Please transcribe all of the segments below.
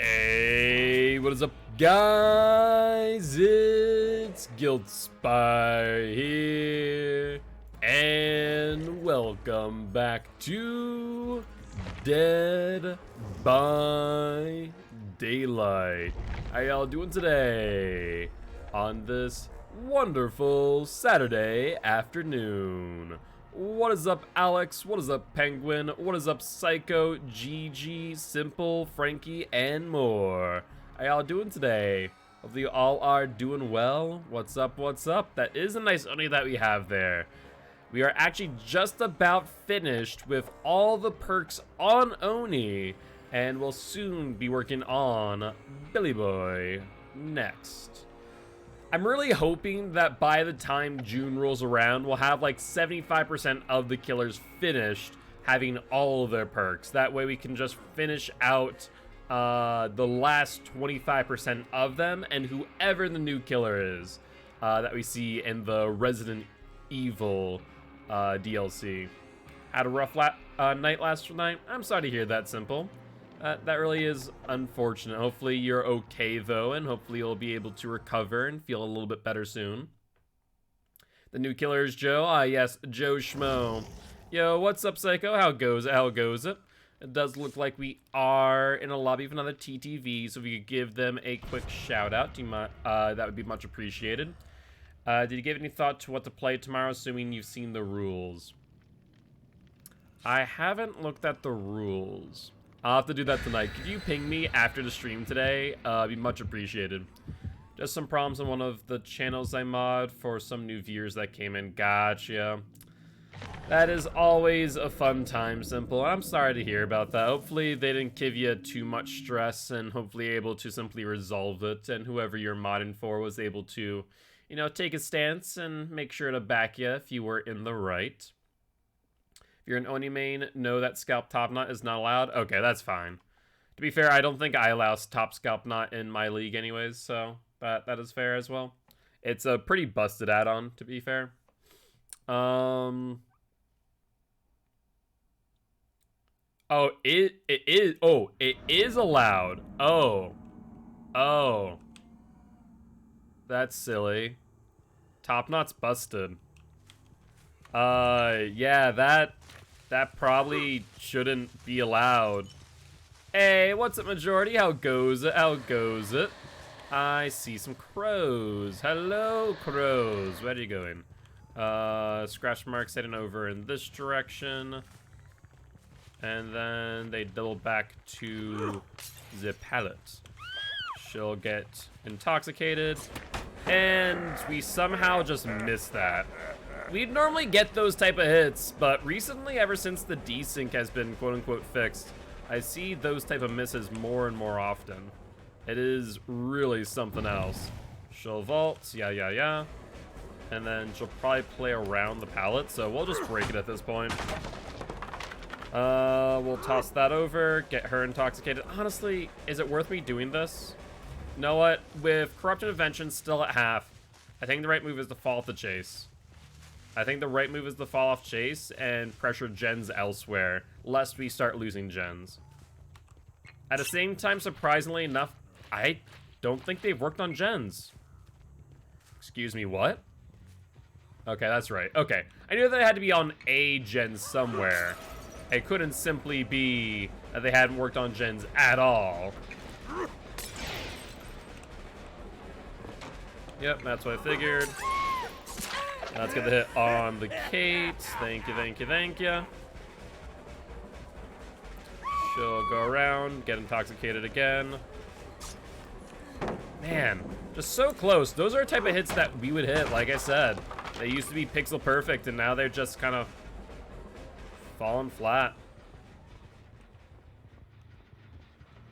Hey, what is up, guys? It's Gilty here, and welcome back to Dead by Daylight. How y'all doing today on this wonderful Saturday afternoon? What is up, Alex? What is up, Penguin? What is up, Psycho, Gigi, Simple, Frankie, and more? How y'all doing today? Hopefully you all are doing well. What's up, what's up? That is a nice Oni that we have there. We are actually just about finished with all the perks on Oni, and we'll soon be working on Billy Boy next. I'm really hoping that by the time June rolls around, we'll have like 75% of the killers finished having all of their perks. That way we can just finish out the last 25% of them, and whoever the new killer is that we see in the Resident Evil DLC. Had a rough night last night. I'm sorry to hear that, Simple. That really is unfortunate. Hopefully you're okay, though, and hopefully you'll be able to recover and feel a little bit better soon. The new killer is Joe. Ah, yes, Joe Schmo. Yo, what's up, Psycho? How goes it? How goes it? It does look like we are in a lobby of another TTV, so if you could give them a quick shout-out, that would be much appreciated. Did you give any thought to what to play tomorrow, assuming you've seen the rules? I haven't looked at the rules. I'll have to do that tonight. Could you ping me after the stream today? Be much appreciated. Just some problems on one of the channels I mod for some new viewers that came in. Gotcha. That is always a fun time, Simple. I'm sorry to hear about that. Hopefully they didn't give you too much stress, and hopefully able to simply resolve it, and whoever you're modding for was able to, you know, take a stance and make sure to back you if you were in the right. If you're an Oni main, know that Scalp Top Knot is not allowed. Okay, that's fine. To be fair, I don't think I allow top Scalp Knot in my league anyways, so that is fair as well. It's a pretty busted add-on, to be fair. Oh, it is. Oh, it is allowed. Oh. That's silly. Top Knot's busted. Yeah, that probably shouldn't be allowed. Hey, what's up, Majority? How goes it? How goes it? I see some crows. Hello, crows. Where are you going? Scratch marks heading over in this direction. And then they double back to the pallet. She'll get intoxicated. And we somehow just missed that. We'd normally get those type of hits, but recently, ever since the desync has been quote-unquote fixed, I see those type of misses more and more often. It is really something else. She'll vault, yeah. And then she'll probably play around the pallet, so we'll just break it at this point. We'll toss that over, get her intoxicated. Honestly, is it worth me doing this? You know what? With Corrupt Intervention still at half, I think the right move is to fall off the chase. I think the right move is to fall off chase and pressure gens elsewhere, lest we start losing gens. At the same time, surprisingly enough, I don't think they've worked on gens. Excuse me, what? Okay, that's right. Okay, I knew they had to be on a gen somewhere. It couldn't simply be that they hadn't worked on gens at all. Yep, that's what I figured. Let's get the hit on the Kate. Thank you. She'll go around, get intoxicated again. Man, just so close. Those are the type of hits that we would hit, like I said. They used to be pixel perfect, and now they're just kind of falling flat.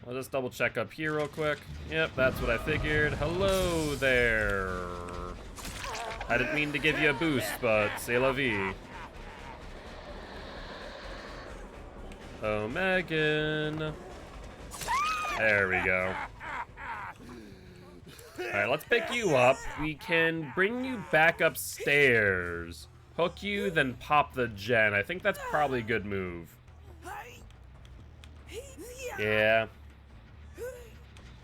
I'll just double check up here real quick. Yep, that's what I figured. Hello there. I didn't mean to give you a boost, but c'est la vie. Oh, Megan. There we go. Alright, let's pick you up. We can bring you back upstairs. Hook you, then pop the gen. I think that's probably a good move. Yeah.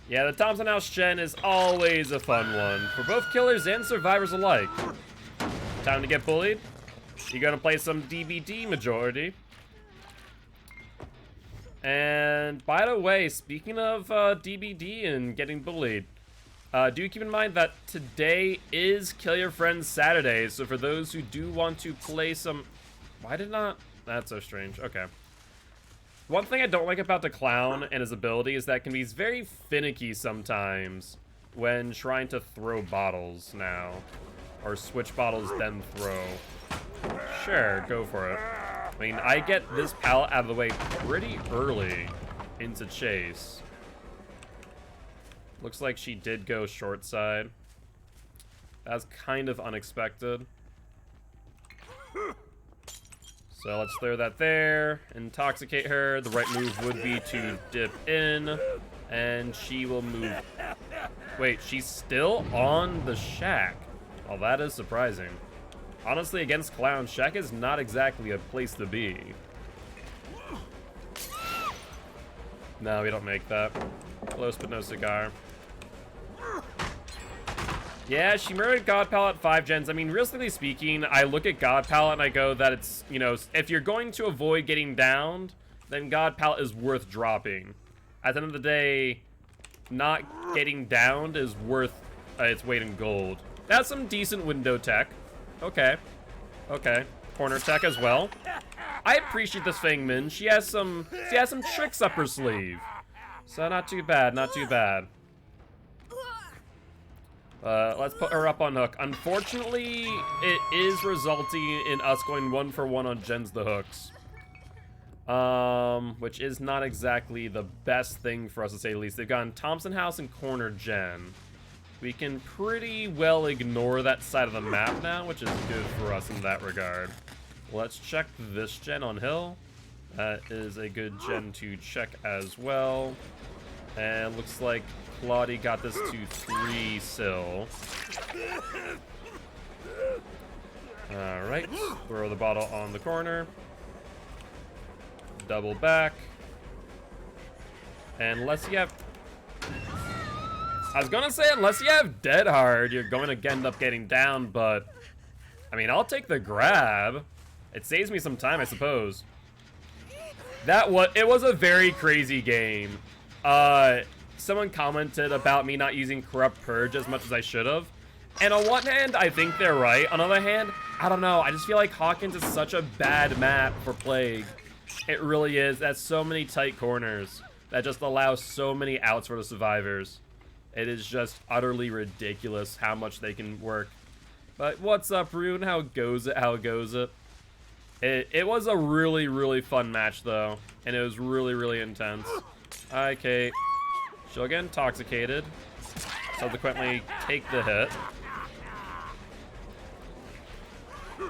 Yeah, the Thompson House Gen is always a fun one for both killers and survivors alike. Time to get bullied. You gonna play some DBD majority. And by the way, speaking of DBD and getting bullied, do keep in mind that today is Kill Your Friends Saturday. So for those who do want to play some... Why did not... That's so strange. Okay. One thing I don't like about the clown and his ability is that can be very finicky sometimes when trying to throw bottles now. Or switch bottles, then throw. Sure, go for it. I mean, I get this pallet out of the way pretty early into chase. Looks like she did go short side. That's kind of unexpected. So let's throw that there, intoxicate her. The right move would be to dip in, and she will move. Wait, she's still on the shack. Oh, that is surprising. Honestly, against Clown, shack is not exactly a place to be. No, we don't make that. Close but no cigar. Yeah, she murdered God Palette 5 gens. I mean, realistically speaking, I look at God Palette and I go that it's, you know, if you're going to avoid getting downed, then God Palette is worth dropping. At the end of the day, not getting downed is worth its weight in gold. That's some decent window tech. Okay. Okay. Corner tech as well. I appreciate this Fang Min. She has some tricks up her sleeve. So not too bad, not too bad. Let's put her up on hook. Unfortunately, it is resulting in us going 1-for-1 on gens the hooks. Which is not exactly the best thing for us to say the least. They've gone Thompson House and corner gen. We can pretty well ignore that side of the map now, which is good for us in that regard. Let's check this gen on hill. That is a good gen to check as well. And looks like Claudie got this to 3 still. Alright, throw the bottle on the corner. Double back. And unless you have... I was gonna say, unless you have Dead Hard, you're going to end up getting down, but... I mean, I'll take the grab. It saves me some time, I suppose. It was a very crazy game. Someone commented about me not using Corrupt Purge as much as I should have. And on one hand, I think they're right. On the other hand, I don't know. I just feel like Hawkins is such a bad map for Plague. It really is. That's so many tight corners that just allow so many outs for the survivors. It is just utterly ridiculous how much they can work. But what's up, Rune? How goes it? How goes it? It was a really, really fun match, though. And it was really, really intense. Hi, Kate. She'll get intoxicated. Subsequently, take the hit.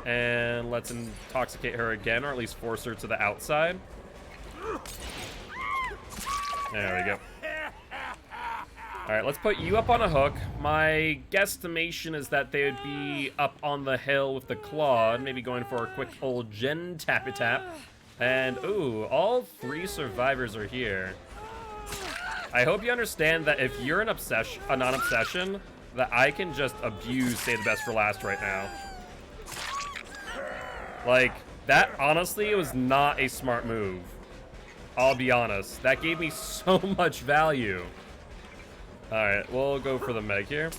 And let's intoxicate her again, or at least force her to the outside. There we go. Alright, let's put you up on a hook. My guesstimation is that they would be up on the hill with the Claude, maybe going for a quick old gen tappy-tap. And, ooh, all 3 survivors are here. I hope you understand that if you're a non-obsession, that I can just abuse Save the Best for Last right now. Like, that honestly was not a smart move. I'll be honest. That gave me so much value. Alright, we'll go for the Meg here.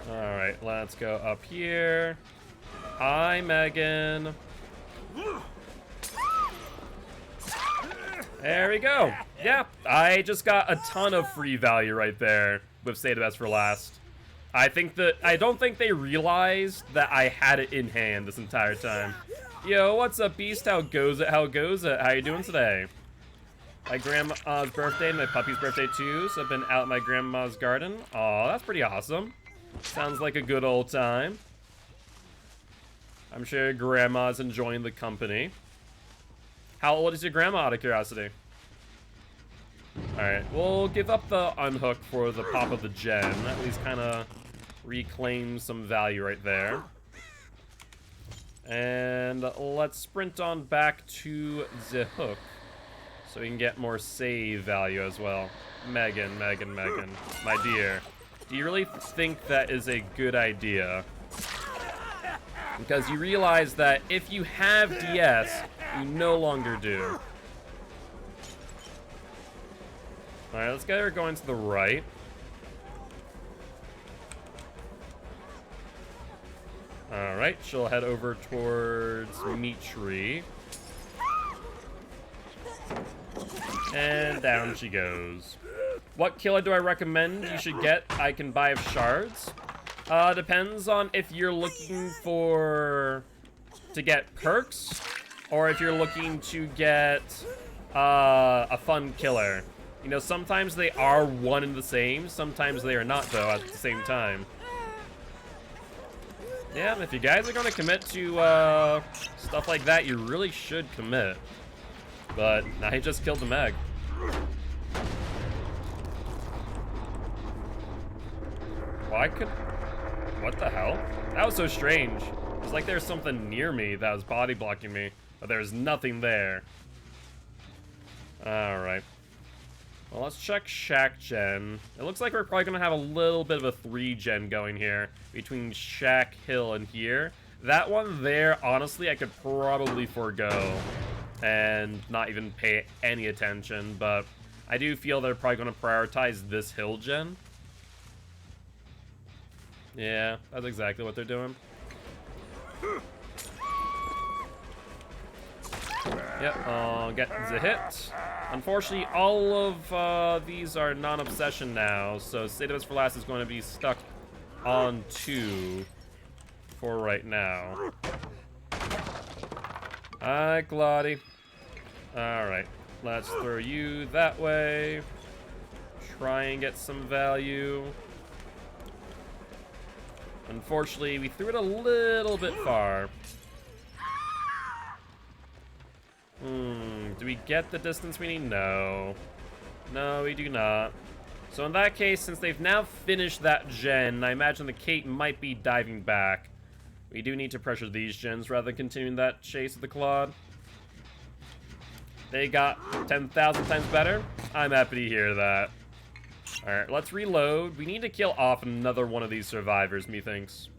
Alright, let's go up here. Hi, Megan. There we go. Yeah, I just got a ton of free value right there with Save the Best for Last. I don't think they realized that I had it in hand this entire time. Yo, what's up, Beast? How goes it? How goes it? How you doing today? My grandma's birthday and my puppy's birthday too, so I've been out in my grandma's garden. Aw, that's pretty awesome. Sounds like a good old time. I'm sure your grandma's enjoying the company. How old is your grandma, out of curiosity? Alright, we'll give up the unhook for the pop of the gen. At least kind of reclaim some value right there. And let's sprint on back to the hook so we can get more save value as well. Megan, my dear, do you really think that is a good idea? Because you realize that if you have DS, you no longer do. Alright, let's get her going to the right. Alright, she'll head over towards Mitri. And down she goes. What killer do I recommend you should get? I can buy of shards. Depends on if you're looking to get perks, or if you're looking to get a fun killer. You know, sometimes they are one and the same, sometimes they are not, though, at the same time. Yeah, if you guys are going to commit to stuff like that, you really should commit. But now he just killed the Meg. What the hell? That was so strange. It was like there was something near me that was body blocking me, but there was nothing there. Alright. Well, let's check Shack Gen. It looks like we're probably going to have a little bit of a 3-gen going here between Shack Hill and here. That one there, honestly, I could probably forego and not even pay any attention, but I do feel they're probably going to prioritize this hill gen. Yeah, that's exactly what they're doing. Yep, I'll get the hit. Unfortunately, all of these are non-obsession now, so Save Us for Last is going to be stuck on 2 for right now. Hi, Claudie. Alright, let's throw you that way. Try and get some value. Unfortunately, we threw it a little bit far. Do we get the distance we need? No. No, we do not. So in that case, since they've now finished that gen, I imagine the Kate might be diving back. We do need to pressure these gens rather than continuing that chase with the Claude. They got 10,000 times better. I'm happy to hear that. Alright, let's reload. We need to kill off another one of these survivors, methinks.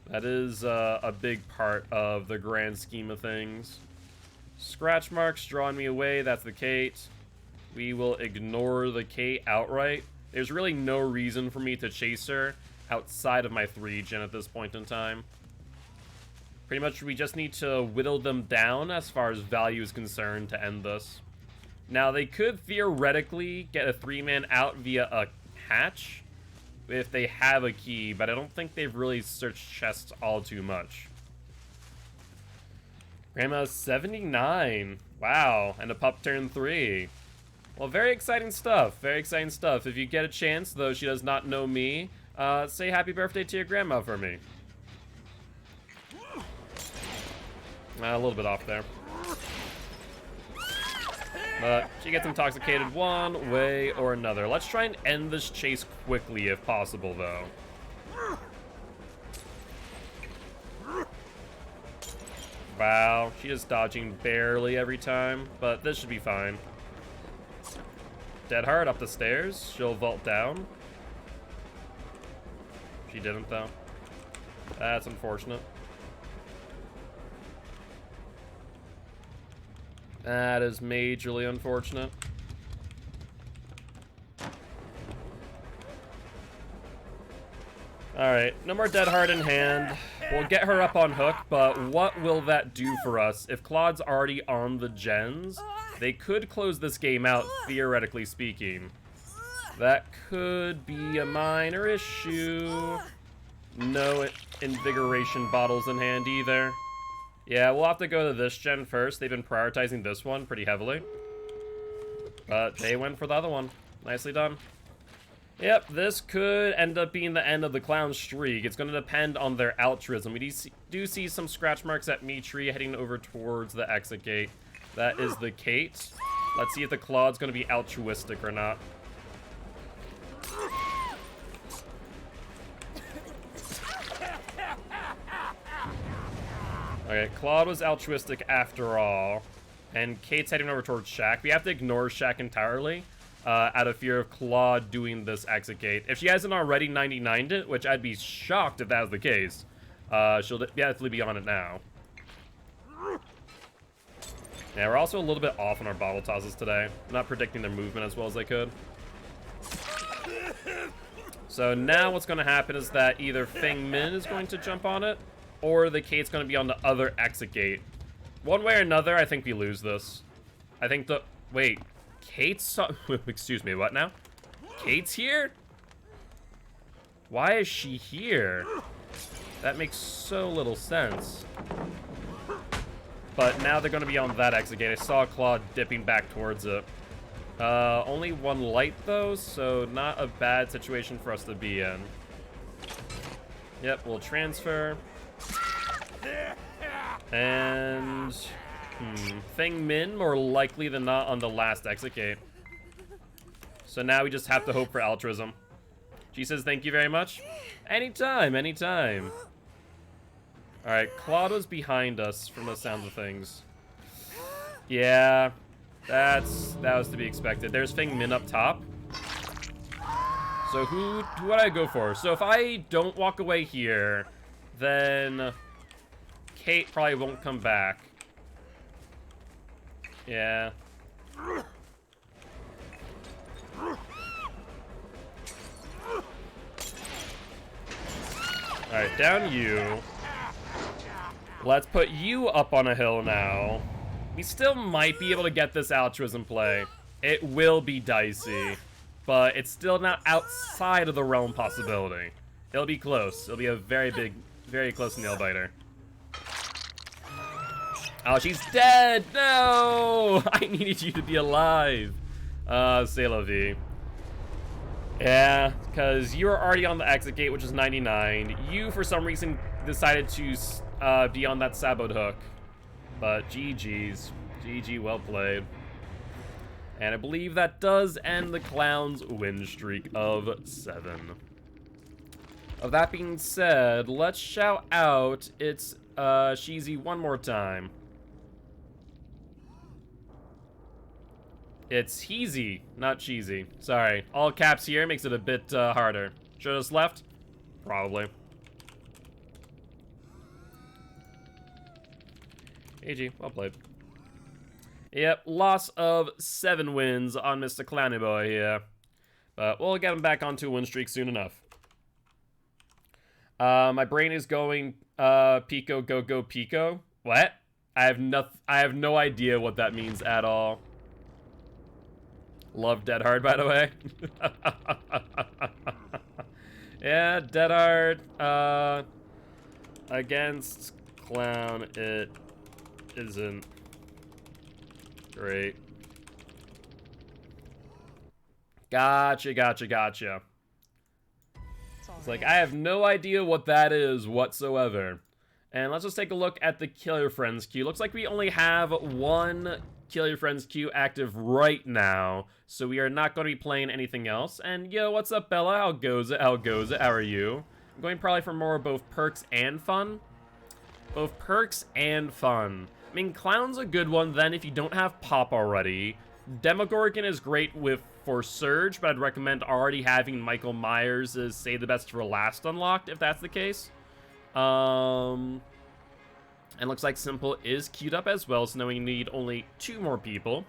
That is a big part of the grand scheme of things. Scratch marks drawing me away. That's the Kate. We will ignore the Kate outright. There's really no reason for me to chase her outside of my 3-gen at this point in time. Pretty much we just need to whittle them down as far as value is concerned to end this. Now, they could theoretically get a 3-man out via a hatch if they have a key, but I don't think they've really searched chests all too much. Grandma's 79. Wow, and a pup turn 3. Well, very exciting stuff. Very exciting stuff. If you get a chance, though she does not know me, say happy birthday to your grandma for me. A little bit off there. But she gets intoxicated one way or another. Let's try and end this chase quickly if possible, though. Wow, she is dodging barely every time, but this should be fine. Dead hard up the stairs. She'll vault down. She didn't, though. That's unfortunate. That is majorly unfortunate. Alright, no more Dead Hard in hand. We'll get her up on hook, but what will that do for us? If Claude's already on the gens, they could close this game out, theoretically speaking. That could be a minor issue. No invigoration bottles in hand either. Yeah, we'll have to go to this gen first. They've been prioritizing this one pretty heavily. But they went for the other one. Nicely done. Yep, this could end up being the end of the clown streak. It's going to depend on their altruism. We do see some scratch marks at Mitri heading over towards the exit gate. That is the Kate. Let's see if the Claude's going to be altruistic or not. Okay, Claude was altruistic after all. And Kate's heading over towards Shaq. We have to ignore Shaq entirely out of fear of Claude doing this exit gate. If she hasn't already 99'd it, which I'd be shocked if that was the case, she'll definitely be on it now. Yeah, we're also a little bit off on our bottle tosses today. I'm not predicting their movement as well as I could. So now what's going to happen is that either Feng Min is going to jump on it, or the Kate's going to be on the other exit gate. One way or another, I think we lose this. I think the... Wait. Kate's... Excuse me, what now? Kate's here? Why is she here? That makes so little sense. But now they're going to be on that exit gate. I saw Claude dipping back towards it. Only one light, though, so not a bad situation for us to be in. Yep, we'll transfer. And... Feng Min, more likely than not, on the last exit gate. So now we just have to hope for altruism. She says thank you very much. Anytime, anytime. Alright, Claude was behind us from the sounds of things. Yeah, that was to be expected. There's Feng Min up top. So who would I go for? So if I don't walk away here, then Kate probably won't come back. Yeah. Alright, down you. Let's put you up on a hill now. We still might be able to get this altruism play. It will be dicey, but it's still not outside of the realm possibility. It'll be close. It'll be a very big, very close nail biter. Oh, she's dead! No! I needed you to be alive. C'est la vie. Yeah, because you were already on the exit gate, which is 99. You, for some reason, decided to be on that sabot hook. But GG's. GG, well played. And I believe that does end the Clown's win streak of 7. Of that being said, let's shout out it's Sheezy one more time. It's Heezy, not Cheesy. Sorry. All caps here makes it a bit harder. Should have just left? Probably. AG, well played. Yep, loss of 7 wins on Mr. Clowny Boy here. But we'll get him back onto a win streak soon enough. My brain is going Pico, go, go, Pico. What? I have no idea what that means at all. Love Dead Hard, by the way. Yeah, Dead Hard. Against Clown, it isn't great. Gotcha, gotcha, gotcha. It's like, I have no idea what that is whatsoever. And let's just take a look at the Kill Your Friends queue. Looks like we only have one Kill Your Friends queue active right now, so we are not going to be playing anything else. And yo, what's up, Bella? How goes it? How goes it? How are you? I'm going probably for more of both perks and fun. Both perks and fun. I mean, Clown's a good one then if you don't have Pop already. Demogorgon is great for Surge, but I'd recommend already having Michael Myers as Save the Best for Last unlocked, if that's the case. And looks like Simple is queued up as well, so now we need only 2 more people.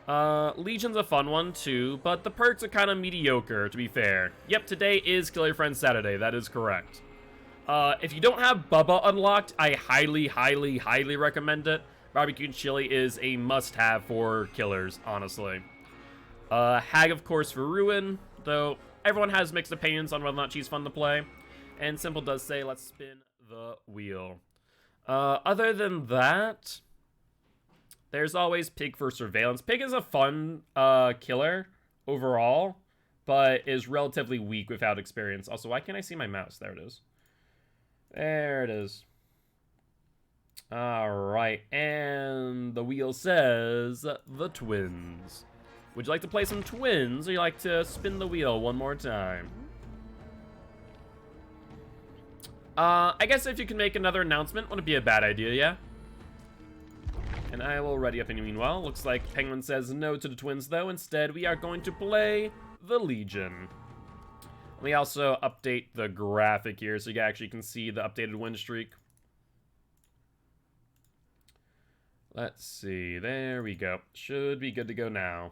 Legion's a fun one too, but the perks are kind of mediocre, to be fair. Yep, today is Kill Your Friends Saturday, that is correct. If you don't have Bubba unlocked, I highly, highly, highly recommend it. Barbecue and Chili is a must-have for killers, honestly. Hag, of course, for Ruin, though everyone has mixed opinions on whether or not she's fun to play. And Simple does say, let's spin the wheel. Other than that, there's always Pig for Surveillance. Pig is a fun killer overall, but is relatively weak without experience. Also, why can't I see my mouse? There it is. There it is. Alright, and the wheel says the Twins. Would you like to play some Twins, or you like to spin the wheel one more time? I guess if you can make another announcement, wouldn't be a bad idea, yeah? And I will ready up in the meanwhile. Looks like Penguin says no to the Twins, though. Instead, we are going to play the Legion. Let me also update the graphic here so you actually can see the updated win streak. Let's see. There we go. Should be good to go now.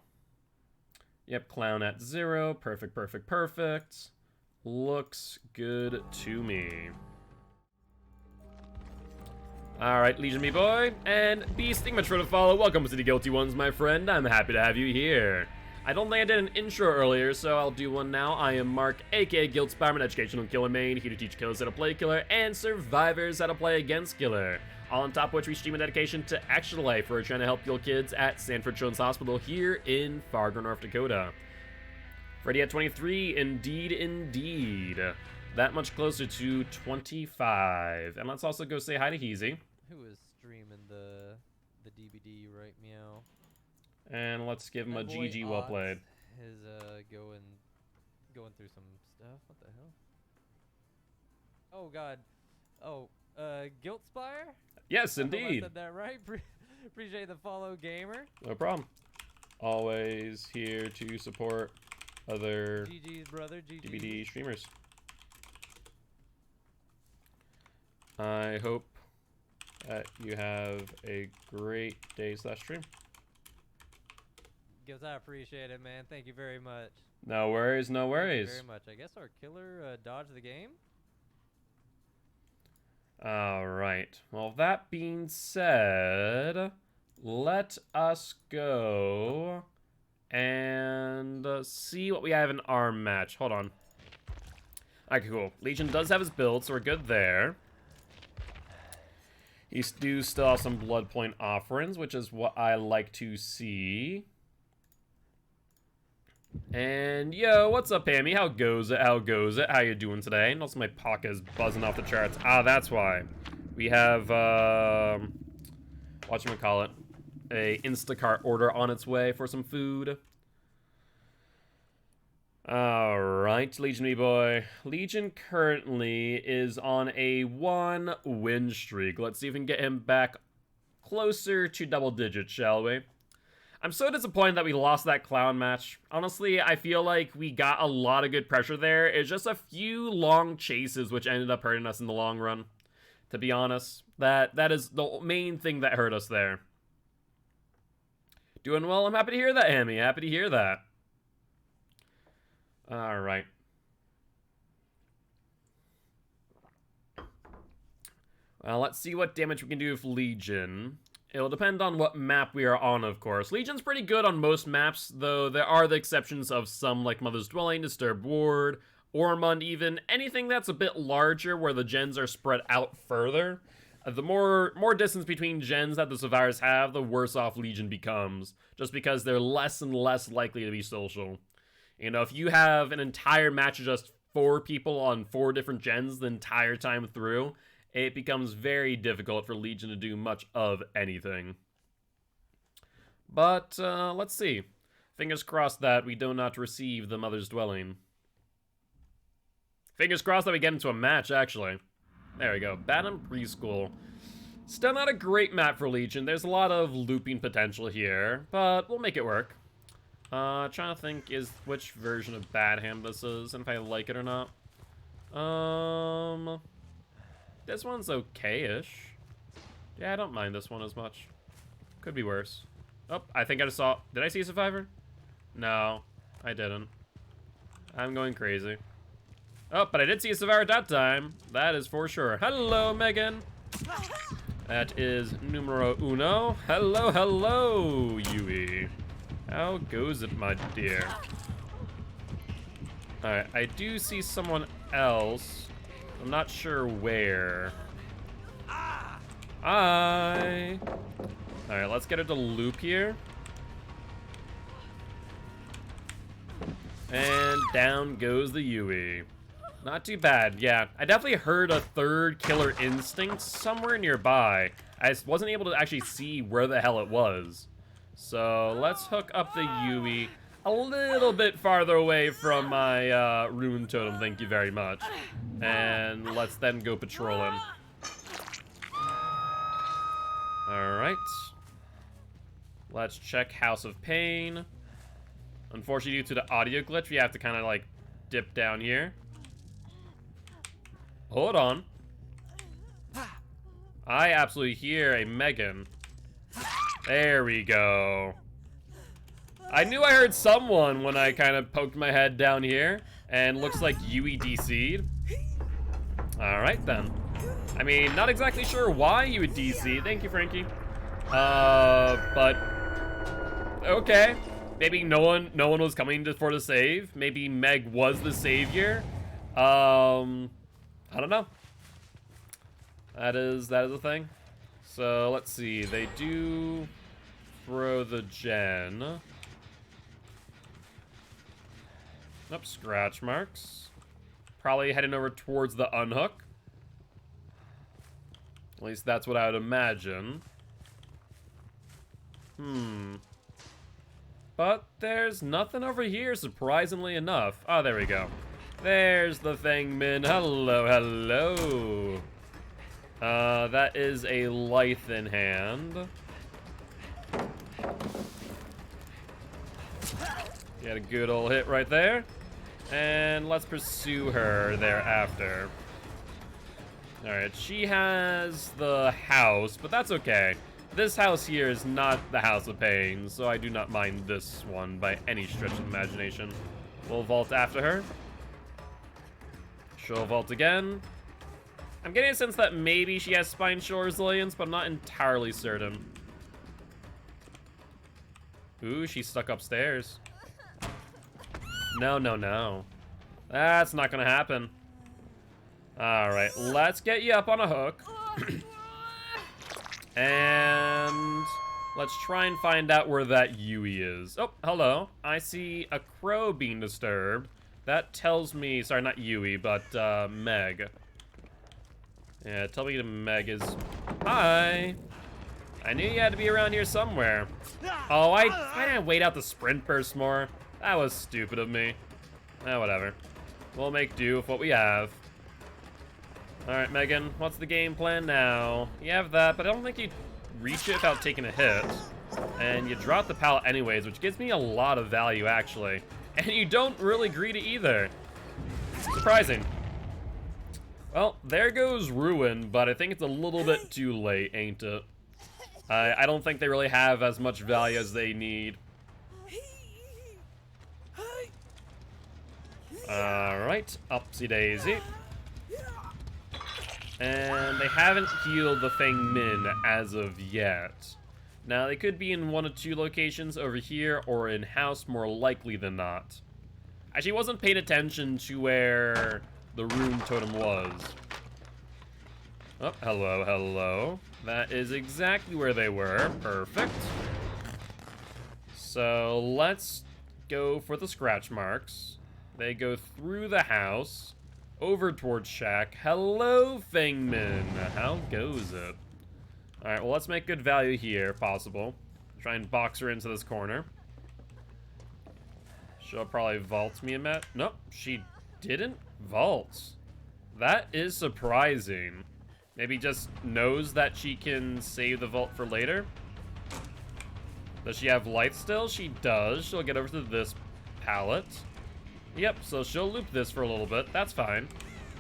Yep, Clown at 0. Perfect, perfect, perfect. Looks good to me. Alright, Legion me boy, and Beast, thank you much for the follow. Welcome to the Guilty Ones, my friend. I'm happy to have you here. I don't think I did an intro earlier, so I'll do one now. I am Mark, aka Guilt Spire, an educational killer main, here to teach killers how to play killer, and survivors how to play against killer. All on top of which we stream a dedication to actual life. We're trying to help kill kids at Sanford Children's Hospital here in Fargo, North Dakota. Freddy at 23, indeed, indeed. That much closer to 25. And let's also go say hi to Heezy. Who is streaming the DVD right meow? And let's give him a GG well played. Is going through some stuff. What the hell? Oh god. Oh, Guilt Spire? Yes, I hope indeed. I said that right. Appreciate the follow, gamer. No problem. Always here to support other GG's brother, GG. DVD streamers. I hope that you have a great day / stream. Guilt, I appreciate it, man. Thank you very much. No worries, no worries. Thank you very much. I guess our killer dodged the game. Alright. Well, that being said, let us go and see what we have in our match. Hold on. Okay, cool. Legion does have his build, so we're good there. He do still have some blood point offerings, which is what I like to see. And yo, what's up, Pammy? How goes it? How goes it? How you doing today? And also my pocket is buzzing off the charts. Ah, that's why. We have whatchamacallit, a Instacart order on its way for some food. Alright, Legion me boy. Legion currently is on a 1 win streak. Let's see if we can get him back closer to double digits, shall we? I'm so disappointed that we lost that clown match. Honestly, I feel like we got a lot of good pressure there. It's just a few long chases which ended up hurting us in the long run. To be honest, that is the main thing that hurt us there. Doing well. I'm happy to hear that, Hammy. Happy to hear that. Alright. Well, let's see what damage we can do with Legion. It'll depend on what map we are on, of course. Legion's pretty good on most maps, though there are the exceptions of some like Mother's Dwelling, Disturbed Ward, Ormond even. Anything that's a bit larger where the gens are spread out further. The more distance between gens that the survivors have, the worse off Legion becomes. Just because they're less and less likely to be social. You know, if you have an entire match of just 4 people on 4 different gens the entire time through, it becomes very difficult for Legion to do much of anything. But, let's see. Fingers crossed that we do not receive the Mother's Dwelling. Fingers crossed that we get into a match, actually. There we go. Batum Preschool. Still not a great map for Legion. There's a lot of looping potential here, but we'll make it work. Trying to think is which version of Badham this is, and if I like it or not. This one's okay-ish. Yeah, I don't mind this one as much. Could be worse. Oh, I think I just saw... Did I see a survivor? No, I didn't. I'm going crazy. Oh, but I did see a survivor at that time. That is for sure. Hello, Megan. That is numero uno. Hello, hello, Yui. How goes it, my dear? Alright, I do see someone else. I'm not sure where. Hi! Alright, let's get her to loop here. And down goes the Yui. Not too bad, yeah. I definitely heard a third killer instinct somewhere nearby. I just wasn't able to actually see where the hell it was. So let's hook up the Yui. a little bit farther away from my rune totem, thank you very much. And let's then go patrolling. Alright. Let's check House of Pain. Unfortunately, due to the audio glitch, we have to kind of like dip down here. Hold on. I absolutely hear a Megan. There we go. I knew I heard someone when I kind of poked my head down here, and looks like Yui DC'd. Alright then. I mean, not exactly sure why you would DC. Thank you, Frankie. But okay. Maybe no one was coming for the save. Maybe Meg was the savior. I don't know. That is a thing. So let's see. They do throw the gen. Nope, scratch marks. Probably heading over towards the unhook. At least that's what I would imagine. But there's nothing over here, surprisingly enough. Oh, there we go. There's the Thingman. Hello, hello. That is a Lithe in hand. Get a good old hit right there. And let's pursue her thereafter. Alright, she has the house, but that's okay. This house here is not the House of Pain, so I do not mind this one by any stretch of imagination. We'll vault after her. She'll vault again. I'm getting a sense that maybe she has Spine-Shore Resilience, but I'm not entirely certain. Ooh, she's stuck upstairs. No, no, no. That's not gonna happen. Alright, let's get you up on a hook. And let's try and find out where that Yui is. Oh, hello. I see a crow being disturbed. That tells me, sorry, not Yui, but Meg. Yeah, tell me the Meg is, hi. I knew you had to be around here somewhere. Oh, I didn't wait out the sprint burst more. That was stupid of me. Whatever. We'll make do with what we have. Alright, Megan, what's the game plan now? You have that, but I don't think you reach it without taking a hit. And you drop the pallet anyways, which gives me a lot of value, actually. And you don't really greet it either. Surprising. Well, there goes Ruin, but I think it's a little bit too late, ain't it? I don't think they really have as much value as they need. Alright, upsy daisy. And they haven't healed the Feng Min as of yet. Now, they could be in one of two locations over here or in house, more likely than not. Actually, wasn't paying attention to where the rune totem was. Oh, hello, hello. That is exactly where they were. Perfect. So, let's go for the scratch marks. They go through the house. Over towards Shack. Hello, Fengmin. How goes it? Alright, well, let's make good value here, if possible. Try and box her into this corner. She'll probably vault me a met. Nope, she didn't vault. That is surprising. Maybe just knows that she can save the vault for later. Does she have life still? She does. She'll get over to this pallet. Yep, so she'll loop this for a little bit. That's fine.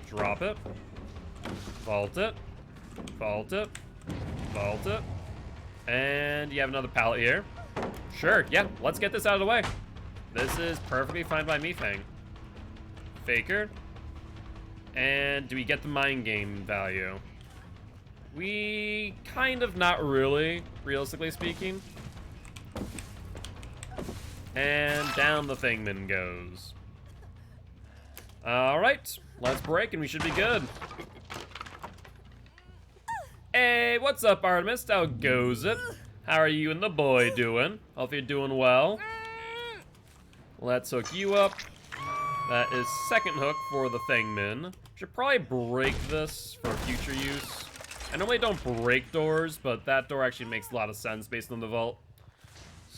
Drop it. Vault it. Vault it. Vault it. And you have another pallet here. Sure, yeah, let's get this out of the way. This is perfectly fine by me, Fang. Faker. And do we get the mind game value? We kind of not really, realistically speaking. And down the Thingman goes. Alright, let's break and we should be good. Hey, what's up, Artemis? How goes it? How are you and the boy doing? Hope you're doing well. Let's hook you up. That is second hook for the Thingman. Should probably break this for future use. I normally don't break doors, but that door actually makes a lot of sense based on the vault.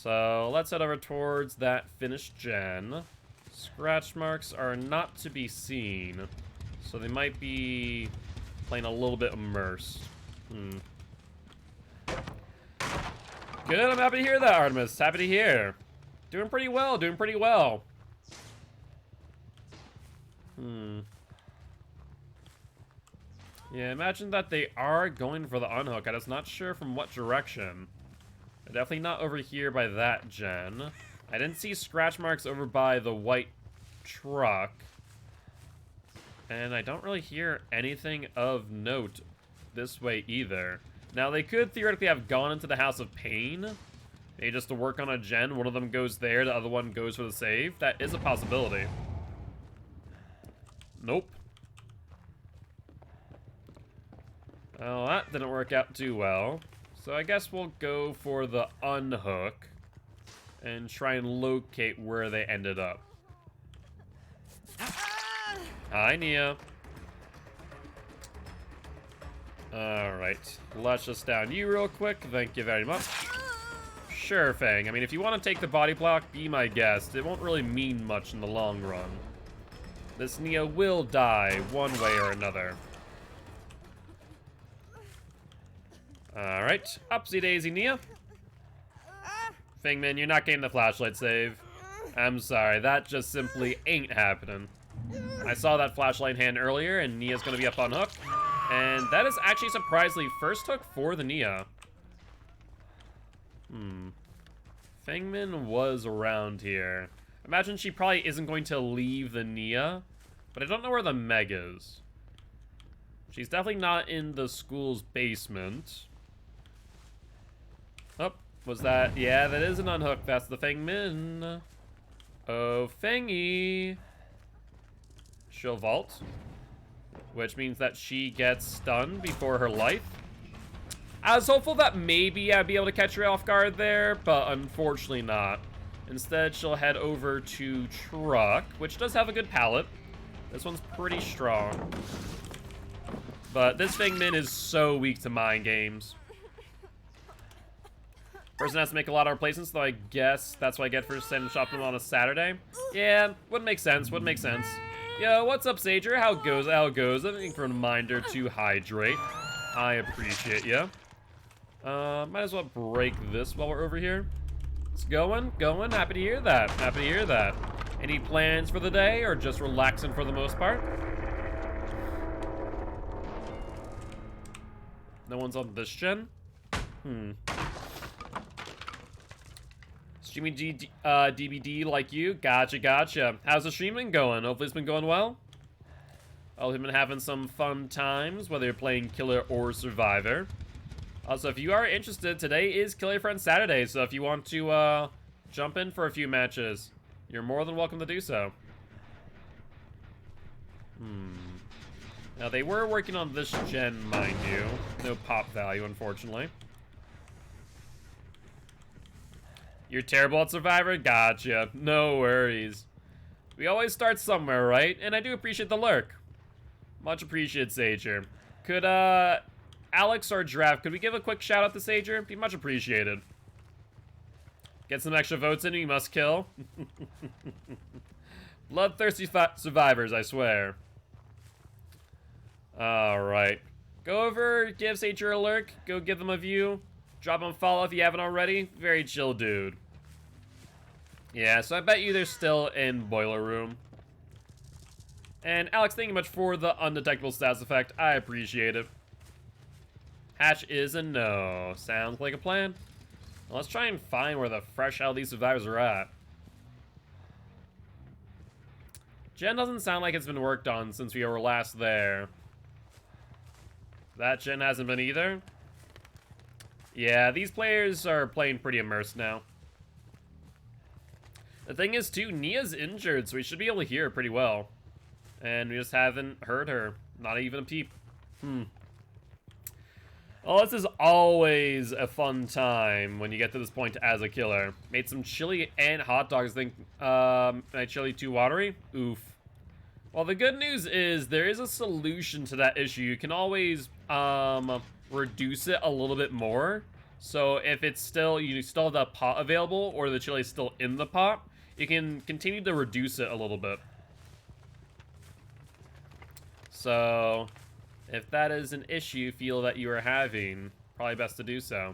So let's head over towards that finished gen. Scratch marks are not to be seen, so they might be playing a little bit immersed. Good, I'm happy to hear that, Artemis. Happy to hear. Doing pretty well, doing pretty well. Yeah, imagine that they are going for the unhook. I'm just not sure from what direction. They're definitely not over here by that gen. I didn't see scratch marks over by the white truck. And I don't really hear anything of note this way either. Now, they could theoretically have gone into the House of Pain. Maybe just to work on a gen. One of them goes there, the other one goes for the save. That is a possibility. Nope. Well, that didn't work out too well. So I guess we'll go for the unhook and try and locate where they ended up. Hi, Nia. Alright, let's just down you real quick. Thank you very much. Sure thing. I mean, if you want to take the body block, be my guest. It won't really mean much in the long run. This Nia will die one way or another. Alright, upsy daisy, Nia. Fingman, you're not getting the flashlight save. I'm sorry, that just simply ain't happening. I saw that flashlight hand earlier, and Nia's gonna be up on hook. And that is actually surprisingly first hook for the Nia. Fangman was around here. Imagine she probably isn't going to leave the Nia, but I don't know where the Meg is. She's definitely not in the school's basement. Oh, was that? Yeah, that is an unhook. That's the Fangman. Oh, Fangy. She'll vault, which means that she gets stunned before her life. I was hopeful that maybe I'd be able to catch her off guard there, but unfortunately not. Instead, she'll head over to Truck, which does have a good pallet. This one's pretty strong. But this Fangman is so weak to mind games. Person has to make a lot of replacements, though I guess that's what I get for sending shopping on a Saturday. Yeah, wouldn't make sense, wouldn't make sense. Yo, what's up, Sager? How goes, how goes? I'm looking for a reminder to hydrate. I appreciate ya. Might as well break this while we're over here. It's going. Happy to hear that. Happy to hear that. Any plans for the day, or just relaxing for the most part? No one's on this gen? Streaming DBD like you? Gotcha. How's the streaming going? Hopefully it's been going well. I've been having some fun times, whether you're playing Killer or Survivor. Also, if you are interested, today is Kill Your Friend Saturday, so if you want to jump in for a few matches, you're more than welcome to do so. Now, they were working on this gen, mind you. No pop value, unfortunately. You're terrible at Survivor? Gotcha. No worries. We always start somewhere, right? And I do appreciate the lurk. Much appreciated, Sager. Could, Alex or Draft, could we give a quick shout out to Sager? Be much appreciated. Get some extra votes in, you must kill. Bloodthirsty survivors, I swear. Alright. Go over, give Sager a lurk, go give them a view. Drop them a follow if you haven't already. Very chill dude. Yeah, so I bet you they're still in Boiler Room. And Alex, thank you much for the undetectable stats effect. I appreciate it. Hatch is a no. Sounds like a plan. Well, let's try and find where the fresh LD survivors are at. Gen doesn't sound like it's been worked on since we were last there. That gen hasn't been either. Yeah, these players are playing pretty immersed now. The thing is, too, Nia's injured, so we should be able to hear her pretty well. And we just haven't heard her. Not even a peep. Well, this is always a fun time when you get to this point as a killer. Made some chili and hot dogs. Think, my chili too watery? Oof. Well, the good news is there is a solution to that issue. You can always, reduce it a little bit more. So if it's still, you still have the pot available or the chili is still in the pot, you can continue to reduce it a little bit. So if that is an issue you feel that you are having, probably best to do so.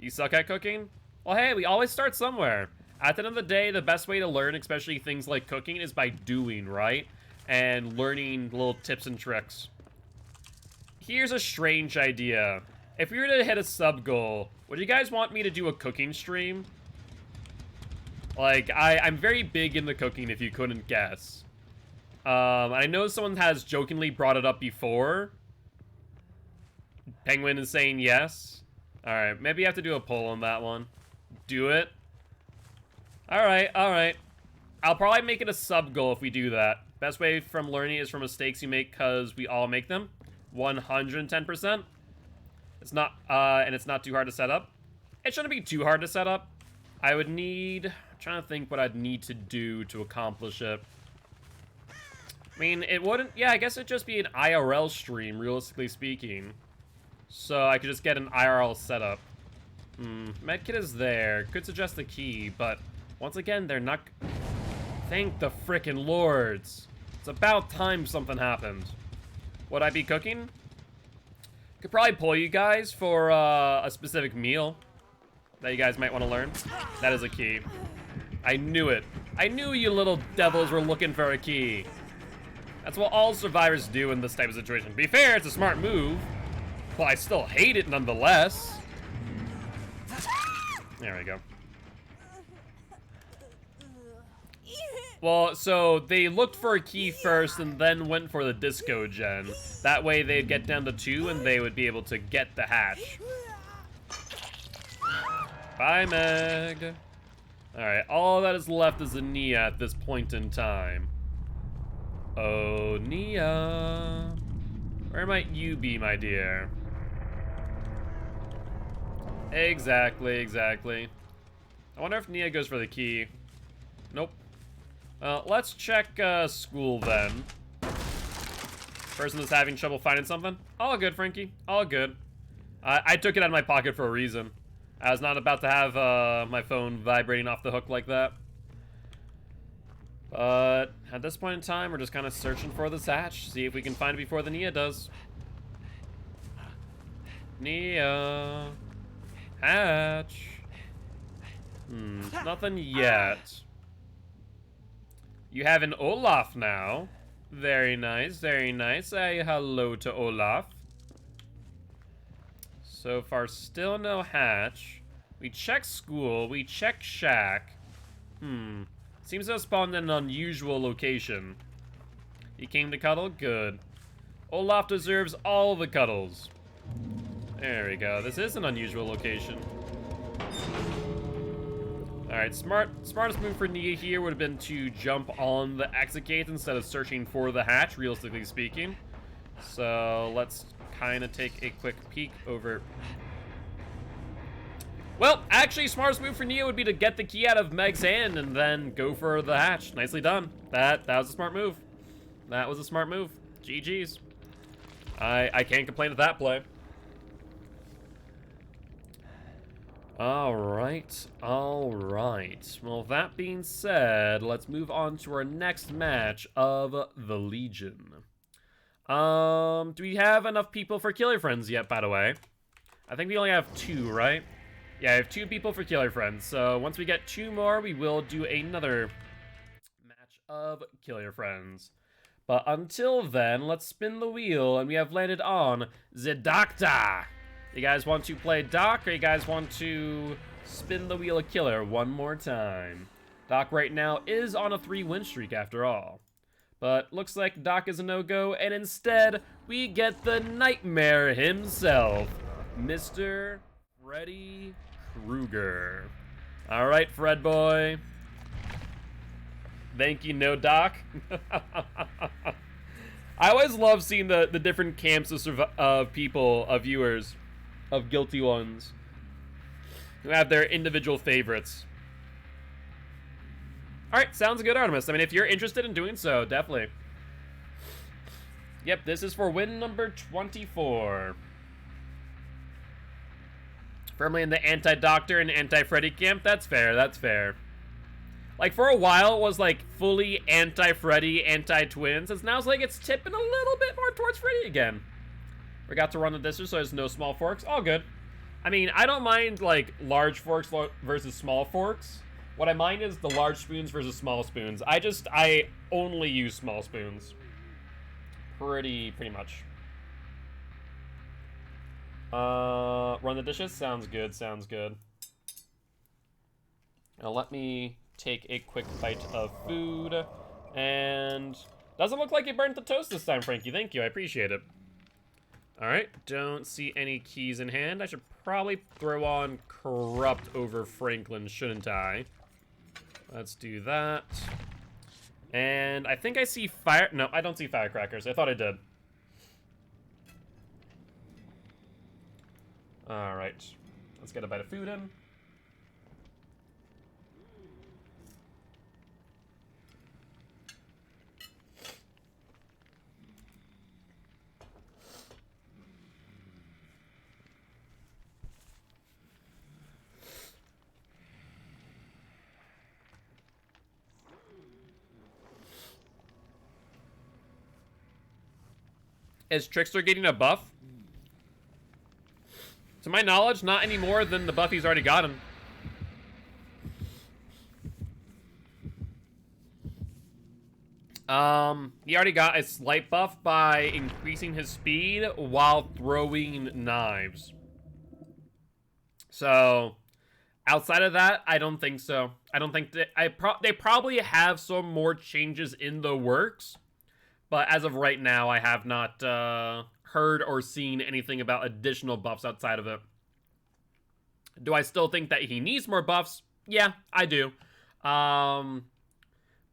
You suck at cooking? Well, hey, we always start somewhere. At the end of the day, the best way to learn, especially things like cooking, is by doing, right? And learning little tips and tricks. Here's a strange idea. If we were to hit a sub goal, would you guys want me to do a cooking stream? Like, I'm very big into cooking, if you couldn't guess. I know someone has jokingly brought it up before. Penguin is saying yes. Alright, maybe you have to do a poll on that one. Do it. Alright, alright. I'll probably make it a sub goal if we do that. Best way from learning is from mistakes you make because we all make them. 110%. It's not, and it's not too hard to set up. It shouldn't be too hard to set up. I would need, I'm trying to think what I'd need to do to accomplish it. I mean, it wouldn't, yeah, I guess it'd just be an IRL stream, realistically speaking. So I could just get an IRL setup. Medkit is there. Could suggest the key, but once again, they're not... Thank the frickin' lords. It's about time something happened. Would I be cooking? Could probably pull you guys for a specific meal that you guys might want to learn. That is a key. I knew it. I knew you little devils were looking for a key. That's what all survivors do in this type of situation. To be fair, it's a smart move. But I still hate it nonetheless. There we go. Well, so they looked for a key first and then went for the disco gen. That way they'd get down to 2 and they would be able to get the hatch. Bye, Meg. Alright, all that is left is a Nia at this point in time. Oh, Nia. Where might you be, my dear? Exactly, exactly. I wonder if Nia goes for the key. Nope. Let's check school then. Person that's having trouble finding something. All good, Frankie. All good. I took it out of my pocket for a reason. I was not about to have my phone vibrating off the hook like that. But at this point in time, we're just kind of searching for this hatch. See if we can find it before the Nia does. Nia. Hatch. Nothing yet. You have an Olaf now. Very nice, very nice. Say hello to Olaf. So far, still no hatch. We check school. We check shack. Seems to have spawned in an unusual location. He came to cuddle? Good. Olaf deserves all the cuddles. There we go. This is an unusual location. Alright, smartest move for Nia here would have been to jump on the exit gate instead of searching for the hatch, realistically speaking. So let's kind of take a quick peek over. Well, actually, smartest move for Nia would be to get the key out of Meg's hand and then go for the hatch. Nicely done. That was a smart move. That was a smart move. GG's. I can't complain with that play. Alright, alright. Well, that being said, let's move on to our next match of the Legion. Do we have enough people for Killer Friends yet, by the way? I think we only have 2, right? Yeah, I have 2 people for Killer Friends, so once we get 2 more, we will do another match of Killer Friends. But until then, let's spin the wheel, and we have landed on the Doctor. You guys want to play Doc, or you guys want to spin the wheel of Killer one more time? Doc right now is on a 3-win streak after all. But looks like Doc is a no-go, and instead, we get the Nightmare himself, Mr. Freddy Krueger. Alright, Fred boy. Thank you, no Doc. I always love seeing the different camps of people, of viewers, of guilty ones, who have their individual favorites. Alright, sounds good, Artemis. I mean, if you're interested in doing so, definitely. Yep, this is for win number 24. Firmly in the anti-Doctor and anti-Freddy camp. That's fair, that's fair. Like, for a while, it was, like, fully anti-Freddy, anti-Twins. And now it's like it's tipping a little bit more towards Freddy again. Forgot to run the dishes, so there's no small forks. All good. I mean, I don't mind, like, large forks versus small forks. What I mind is the large spoons versus small spoons. I only use small spoons. Pretty much. Run the dishes? Sounds good, sounds good. Now let me take a quick bite of food. And doesn't look like you burnt the toast this time, Frankie. Thank you, I appreciate it. Alright, don't see any keys in hand. I should probably throw on Corrupt over Franklin, shouldn't I? Let's do that. And I think I see fire... No, I don't see firecrackers. I thought I did. Alright. Let's get a bite of food in. Is Trickster getting a buff? To my knowledge, not any more than the buff he's already gotten. He already got a slight buff by increasing his speed while throwing knives. So, outside of that, I don't think so. I don't think that they probably have some more changes in the works. But as of right now, I have not heard or seen anything about additional buffs outside of it. Do I still think that he needs more buffs? Yeah, I do. But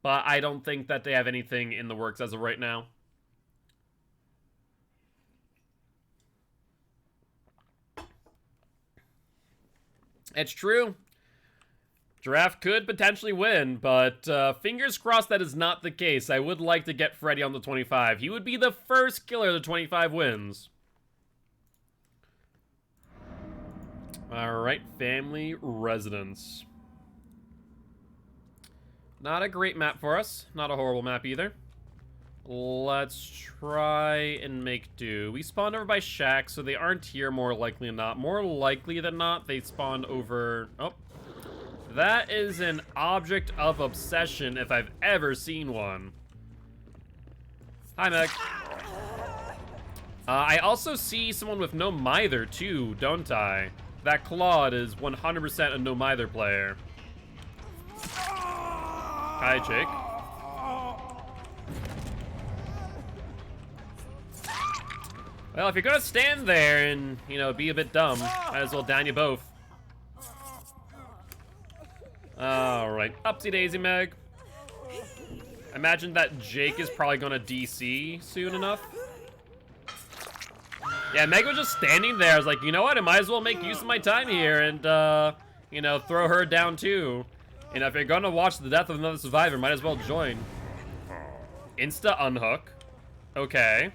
I don't think that they have anything in the works as of right now. It's true. Giraffe could potentially win, but fingers crossed that is not the case. I would like to get Freddy on the 25. He would be the first killer to 25 wins. Alright, family residence. Not a great map for us. Not a horrible map either. Let's try and make do. We spawned over by Shack, so they aren't here more likely than not. More likely than not, they spawned over... Oh. That is an object of obsession if I've ever seen one. Hi, Meg. I also see someone with no mither too, don't I? That Claude is 100% a no mither player. Hi, Jake. Well, if you're gonna stand there and, you know, be a bit dumb, might as well down you both. Alright, upsy daisy, Meg. I imagine that Jake is probably gonna DC soon enough. Yeah, Meg was just standing there. I was like, you know what? I might as well make use of my time here and, you know, throw her down too. And if you're gonna watch the death of another survivor, might as well join. Insta unhook. Okay.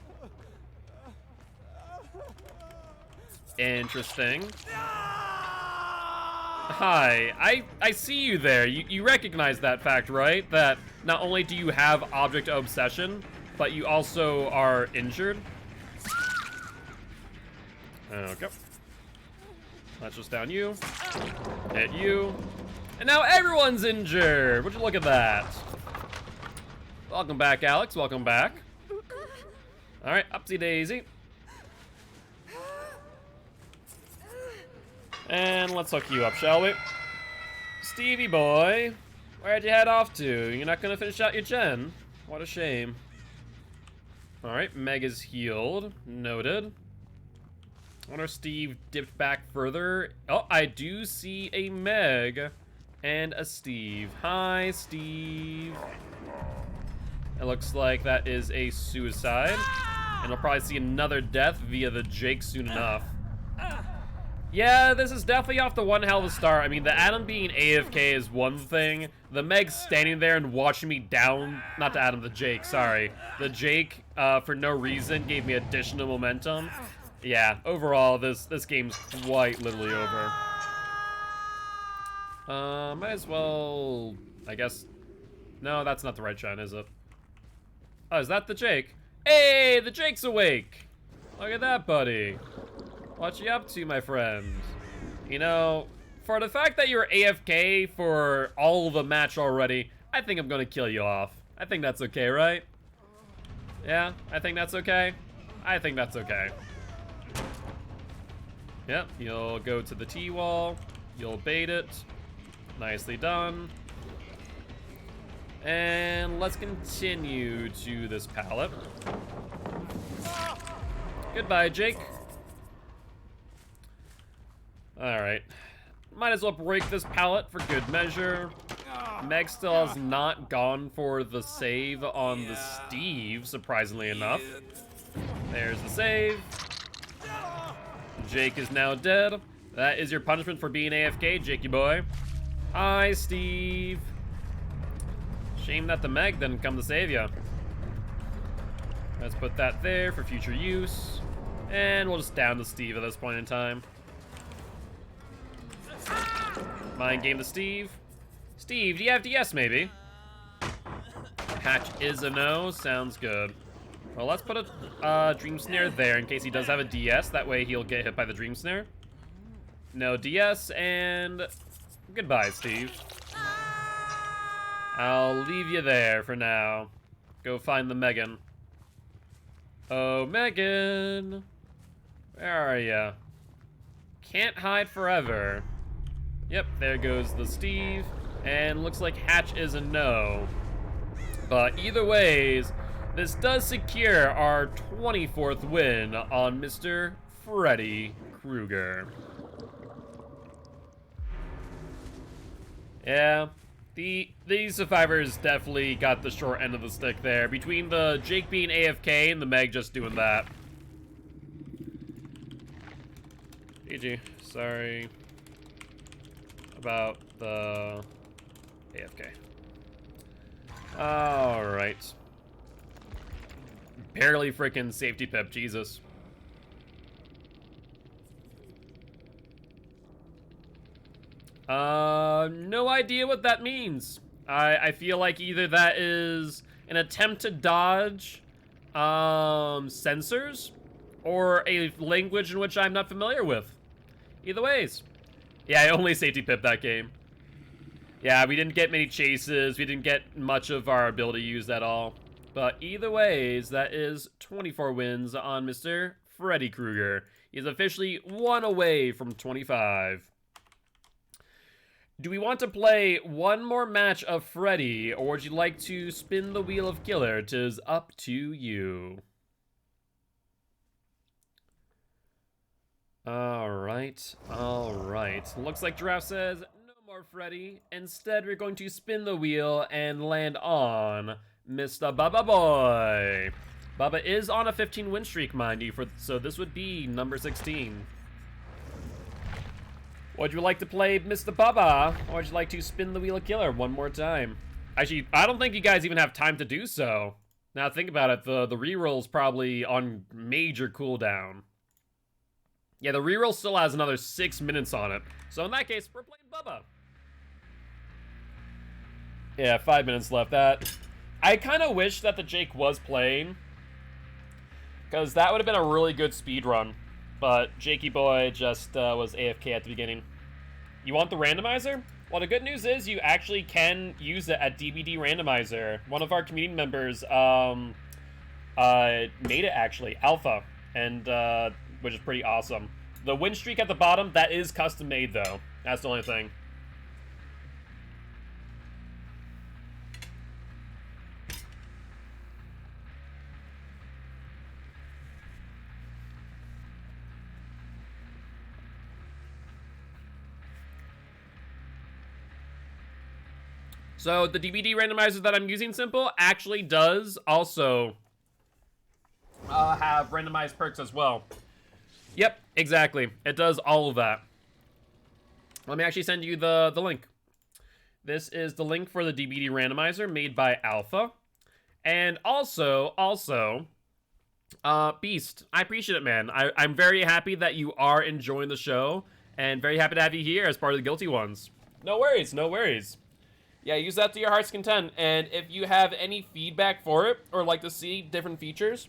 Interesting. Hi, I see you there. You recognize that fact, right? That not only do you have object obsession, but you also are injured. Okay. Let's just down you. Hit you. And now everyone's injured. Would you look at that? Welcome back, Alex. Welcome back. Alright, upsy daisy. And let's hook you up, shall we? Stevie boy, where'd you head off to? You're not gonna finish out your gen? What a shame. Alright, Meg is healed. Noted. I wonder if Steve dipped back further. Oh, I do see a Meg and a Steve. Hi, Steve. It looks like that is a suicide. And we'll probably see another death via the Jake soon enough. Yeah, this is definitely off the one hell of a start. I mean, the Adam being AFK is one thing. The Meg standing there and watching me down, not the Adam, the Jake, sorry. The Jake, for no reason, gave me additional momentum. Yeah, overall, this game's quite literally over. Might as well, I guess. No, that's not the right shine, is it? Oh, is that the Jake? Hey, the Jake's awake! Look at that, buddy. What you up to, my friend? You know, for the fact that you're AFK for all of the match already, I think I'm gonna kill you off. I think that's okay, right? Yeah, I think that's okay. I think that's okay. Yep, you'll go to the T-wall. You'll bait it. Nicely done. And let's continue to this pallet. Goodbye, Jake. Alright. Might as well break this pallet for good measure. Meg still has not gone for the save on the Steve, surprisingly enough. There's the save. Jake is now dead. That is your punishment for being AFK, Jakey boy. Hi, Steve. Shame that the Meg didn't come to save ya. Let's put that there for future use. And we'll just down the Steve at this point in time. Mind game to Steve. Steve, do you have DS maybe? Hatch is a no. Sounds good. Well, let's put a Dream Snare there in case he does have a DS. That way he'll get hit by the Dream Snare. No DS, and goodbye, Steve. I'll leave you there for now. Go find the Megan. Oh, Megan. Where are ya? Can't hide forever. Yep, there goes the Steve. And looks like Hatch is a no. But either ways, this does secure our 24th win on Mr. Freddy Krueger. Yeah, these survivors definitely got the short end of the stick there. Between the Jake being AFK and the Meg just doing that. GG, sorry about the AFK. Alright. Barely freaking safety pip, Jesus. No idea what that means. I feel like either that is an attempt to dodge censors or a language in which I'm not familiar with. Either ways. Yeah, I only safety pipped that game. Yeah, we didn't get many chases. We didn't get much of our ability used at all. But either ways, that is 24 wins on Mr. Freddy Krueger. He's officially 1 away from 25. Do we want to play one more match of Freddy, or would you like to spin the wheel of killer? 'Tis up to you. Alright. Looks like Giraffe says, no more Freddy. Instead, we're going to spin the wheel and land on Mr. Bubba Boy. Bubba is on a 15 win streak, mind you, so this would be number 16. Would you like to play Mr. Bubba, or would you like to spin the wheel of killer one more time? Actually, I don't think you guys even have time to do so. Now think about it, the reroll's probably on major cooldown. Yeah, the reroll still has another 6 minutes on it. So in that case, we're playing Bubba. Yeah, 5 minutes left. I kind of wish that the Jake was playing, because that would have been a really good speed run. But Jakey boy just was AFK at the beginning. You want the randomizer? Well, the good news is you actually can use it at DBD Randomizer. One of our community members made it, actually, Alpha, and which is pretty awesome. The win streak at the bottom, that is custom made, though. That's the only thing. So the DVD randomizer that I'm using, Simple, actually does also have randomized perks as well. Yep, exactly. It does all of that. Let me actually send you the link. This is the link for the DVD randomizer made by Alpha. And also, Beast, I appreciate it, man. I'm very happy that you are enjoying the show, and very happy to have you here as part of the Guilty Ones. No worries, no worries. Yeah, use that to your heart's content, and if you have any feedback for it, or like to see different features,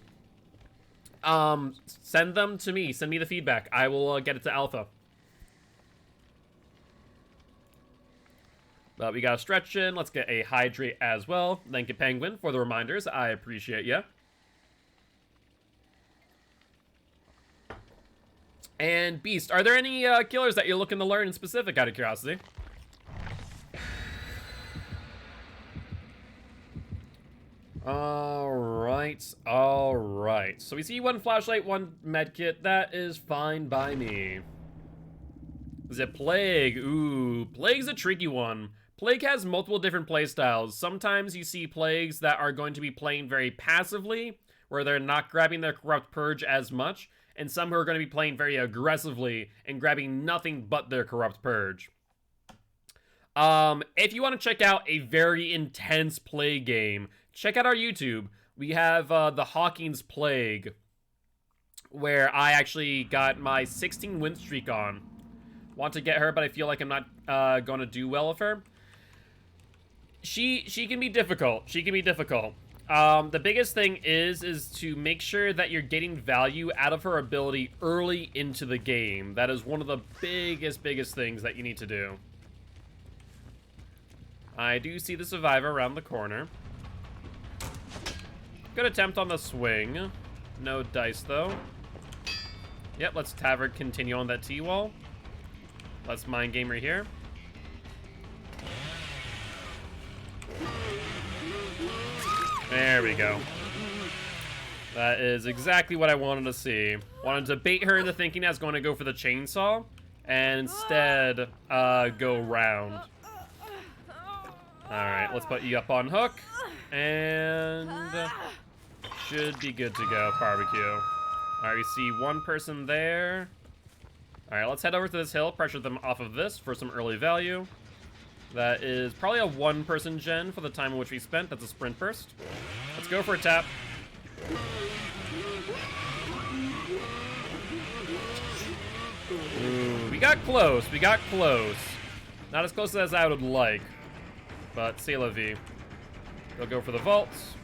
send them to me. Send me the feedback. I will get it to Alpha. But we got a stretch in. Let's get a hydrate as well. Thank you, Penguin, for the reminders. I appreciate you. And Beast, are there any killers that you're looking to learn in specific, out of curiosity? Alright. So we see one flashlight, one medkit. That is fine by me. Is it Plague? Ooh, Plague's a tricky one. Plague has multiple different playstyles. Sometimes you see Plagues that are going to be playing very passively, where they're not grabbing their Corrupt Purge as much, and some who are going to be playing very aggressively and grabbing nothing but their Corrupt Purge. If you want to check out a very intense Plague game, check out our YouTube. We have the Hawking's Plague, where I actually got my 16 win streak on. Want to get her, but I feel like I'm not going to do well with her. She can be difficult. She can be difficult. The biggest thing is to make sure that you're getting value out of her ability early into the game. That is one of the biggest things that you need to do. I do see the survivor around the corner. Good attempt on the swing. No dice, though. Yep, let's Tavern continue on that T-wall. Let's mind gamer here. There we go. That is exactly what I wanted to see. Wanted to bait her into thinking I was going to go for the chainsaw, and instead go round. Alright, let's put you up on hook, and should be good to go, barbecue. Alright, we see one person there. Alright, let's head over to this hill, pressure them off of this for some early value. That is probably a one-person gen for the time in which we spent. That's a sprint burst. Let's go for a tap. Ooh, we got close. We got close. Not as close as I would like. But c'est la vie. They'll go for the vaults.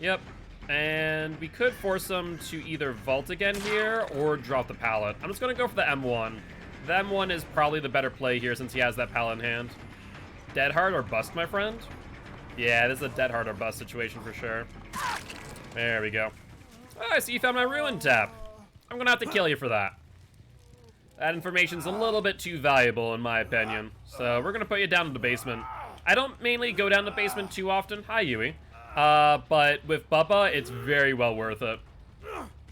Yep. And we could force them to either vault again here or drop the pallet. I'm just going to go for the M1. The M1 is probably the better play here since he has that pallet in hand. Dead hard or bust, my friend? Yeah, this is a dead hard or bust situation for sure. There we go. Oh, I see you found my ruin tap. I'm going to have to kill you for that. That information's a little bit too valuable in my opinion. So we're going to put you down in the basement. I don't mainly go down the basement too often. Hi, Yui. But with Bubba, it's very well worth it.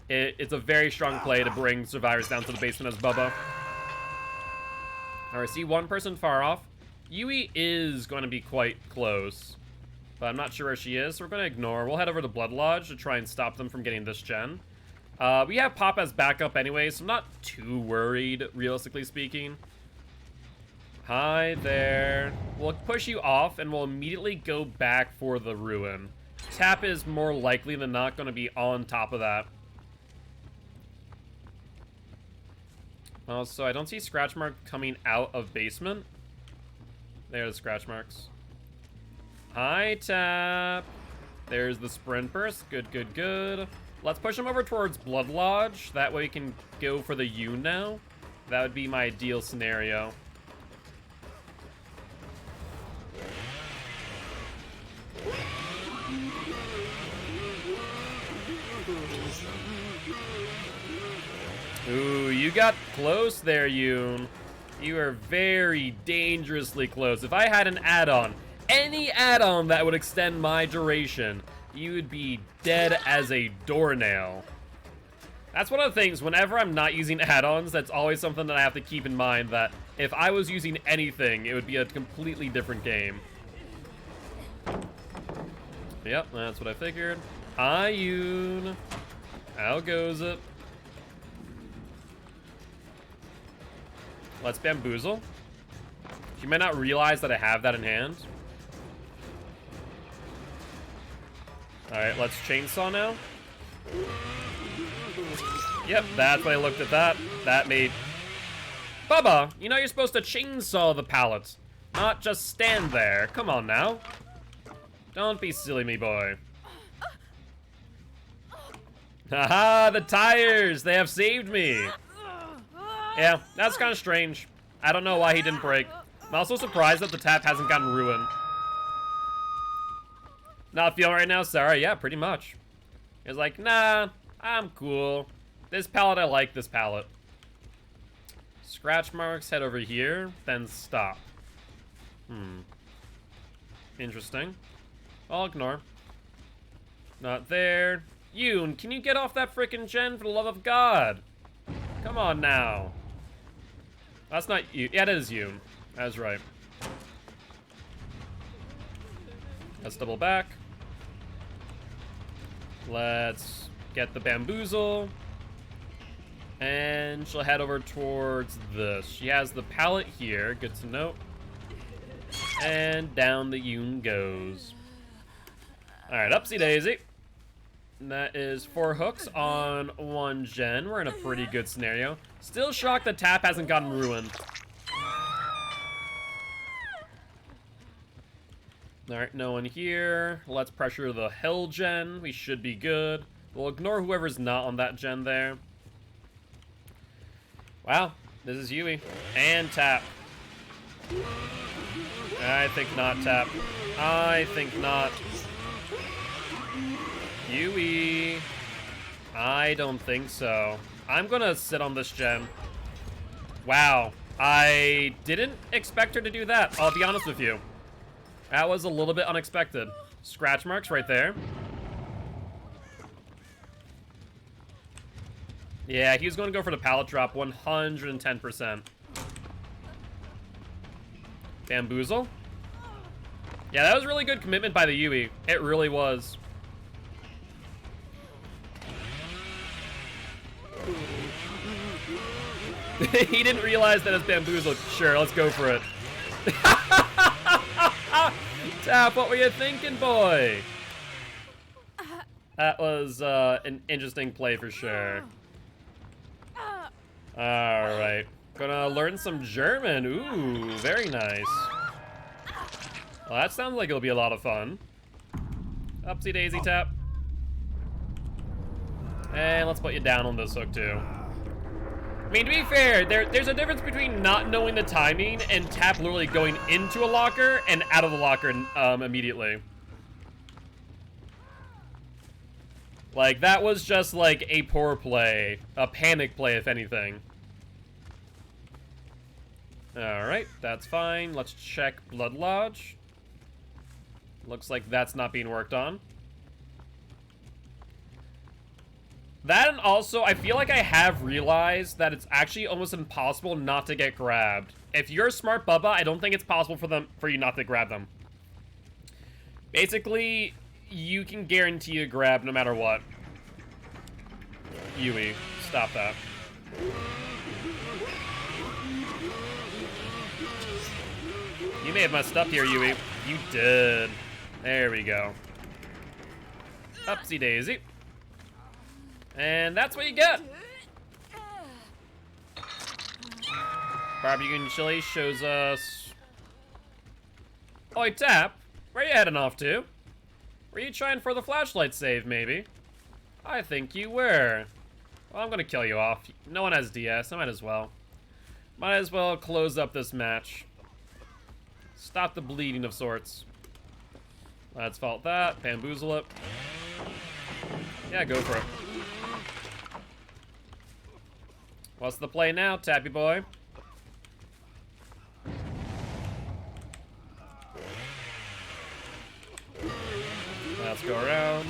It's a very strong play to bring survivors down to the basement as Bubba. Alright, see one person far off. Yui is going to be quite close, but I'm not sure where she is, so we're going to ignore. We'll head over to Blood Lodge to try and stop them from getting this gen. We have Pop as backup anyway, so I'm not too worried, realistically speaking. Hi there. We'll push you off, and we'll immediately go back for the ruin. Tap is more likely than not going to be on top of that. Also, I don't see scratch mark coming out of basement. There's scratch marks. Hi, Tap. There's the sprint burst. Good, good, good. Let's push him over towards Blood Lodge. That way we can go for the U now. That would be my ideal scenario. Ooh, you got close there, Yoon. You are very dangerously close. If I had an add-on, any add-on that would extend my duration, you would be dead as a doornail. That's one of the things, whenever I'm not using add-ons, that's always something that I have to keep in mind, that if I was using anything, it would be a completely different game. Yep, that's what I figured. Hi, Yoon. How goes it? Let's bamboozle. She might not realize that I have that in hand. Alright, let's chainsaw now. Yep, that's why I looked at that. That made... Bubba, you know you're supposed to chainsaw the pallet, not just stand there. Come on now. Don't be silly, me boy. Haha, the tires! They have saved me! Yeah, that's kind of strange. I don't know why he didn't break. I'm also surprised that the tap hasn't gotten ruined. Not feeling right now, Sarah? Yeah, pretty much. He's like, nah, I'm cool. This pallet, I like this pallet. Scratch marks, head over here, then stop. Interesting. I'll ignore. Not there. Yoon, can you get off that frickin' gen for the love of God? Come on now. That's not you. Yeah, it is Yoon. That's right. Let's double back. Let's get the bamboozle. And she'll head over towards this. She has the pallet here. Good to know. And down the Yoon goes. Alright, upsy daisy. And that is 4 hooks on 1 gen. We're in a pretty good scenario. Still shocked the tap hasn't gotten ruined. Alright, no one here. Let's pressure the hill gen. We should be good. We'll ignore whoever's not on that gen there. Wow, this is Yui. And tap. I think not, tap. I think not. Yui. I don't think so. I'm gonna sit on this gen. Wow. I didn't expect her to do that, I'll be honest with you. That was a little bit unexpected. Scratch marks right there. Yeah, he was going to go for the pallet drop 110%. Bamboozle. Yeah, that was really good commitment by the Yui. It really was. He didn't realize that it's bamboozle. Sure, let's go for it. Tap, what were you thinking, boy? That was an interesting play for sure. Alright. Gonna learn some German. Ooh, very nice. Well, that sounds like it'll be a lot of fun. Upsy daisy, tap. And let's put you down on this hook too. I mean, to be fair, there's a difference between not knowing the timing and tap literally going into a locker and out of the locker immediately. Like, that was just like a poor play. A panic play, if anything. Alright, that's fine. Let's check Blood Lodge. Looks like that's not being worked on. That, and also, I feel like I have realized that it's actually almost impossible not to get grabbed. If you're a smart Bubba, I don't think it's possible for you not to grab them. Basically, you can guarantee a grab no matter what. Yui, stop that. You may have messed up here, Yui. You did. There we go. Upsy daisy. And that's what you get. Barbecue and chili shows us... Oi, Tap. Where you heading off to? Were you trying for the flashlight save, maybe? I think you were. Well, I'm gonna kill you off. No one has DS. I might as well. Might as well close up this match. Stop the bleeding of sorts. Let's fault that. Bamboozle it. Yeah, go for it. What's the play now, Tappy boy? Let's go around.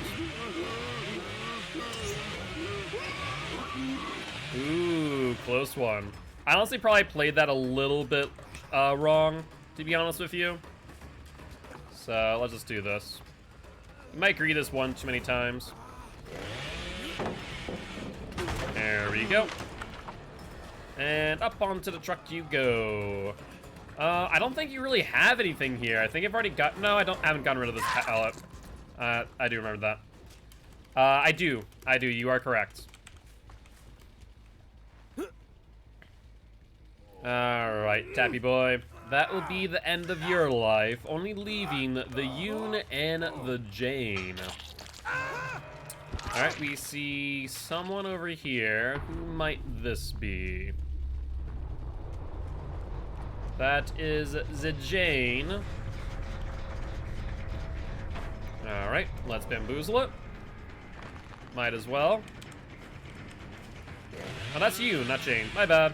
Ooh, close one. I honestly probably played that a little bit wrong, to be honest with you. So let's just do this. You might read this one too many times. There we go. And up onto the truck you go. I don't think you really have anything here. I think I've already got... No, I haven't gotten rid of this pallet. I do remember that. I do. You are correct. Alright, Tappy Boy. That will be the end of your life, only leaving the Yoon and the Jane. Alright, we see someone over here. Who might this be? That is the Jane. Alright, let's bamboozle it. Might as well. Oh, that's you, not Jane. My bad.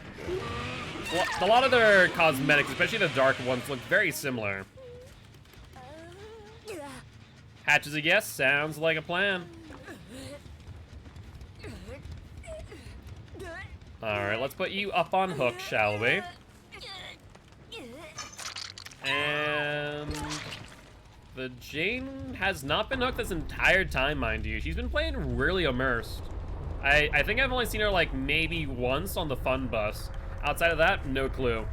Well, a lot of their cosmetics, especially the dark ones, look very similar. Hatch is a yes. Sounds like a plan. Alright, let's put you up on hook, shall we? And the Jane has not been hooked this entire time, mind you. She's been playing really immersed. I think I've only seen her like maybe once on the fun bus. Outside of that, no clue.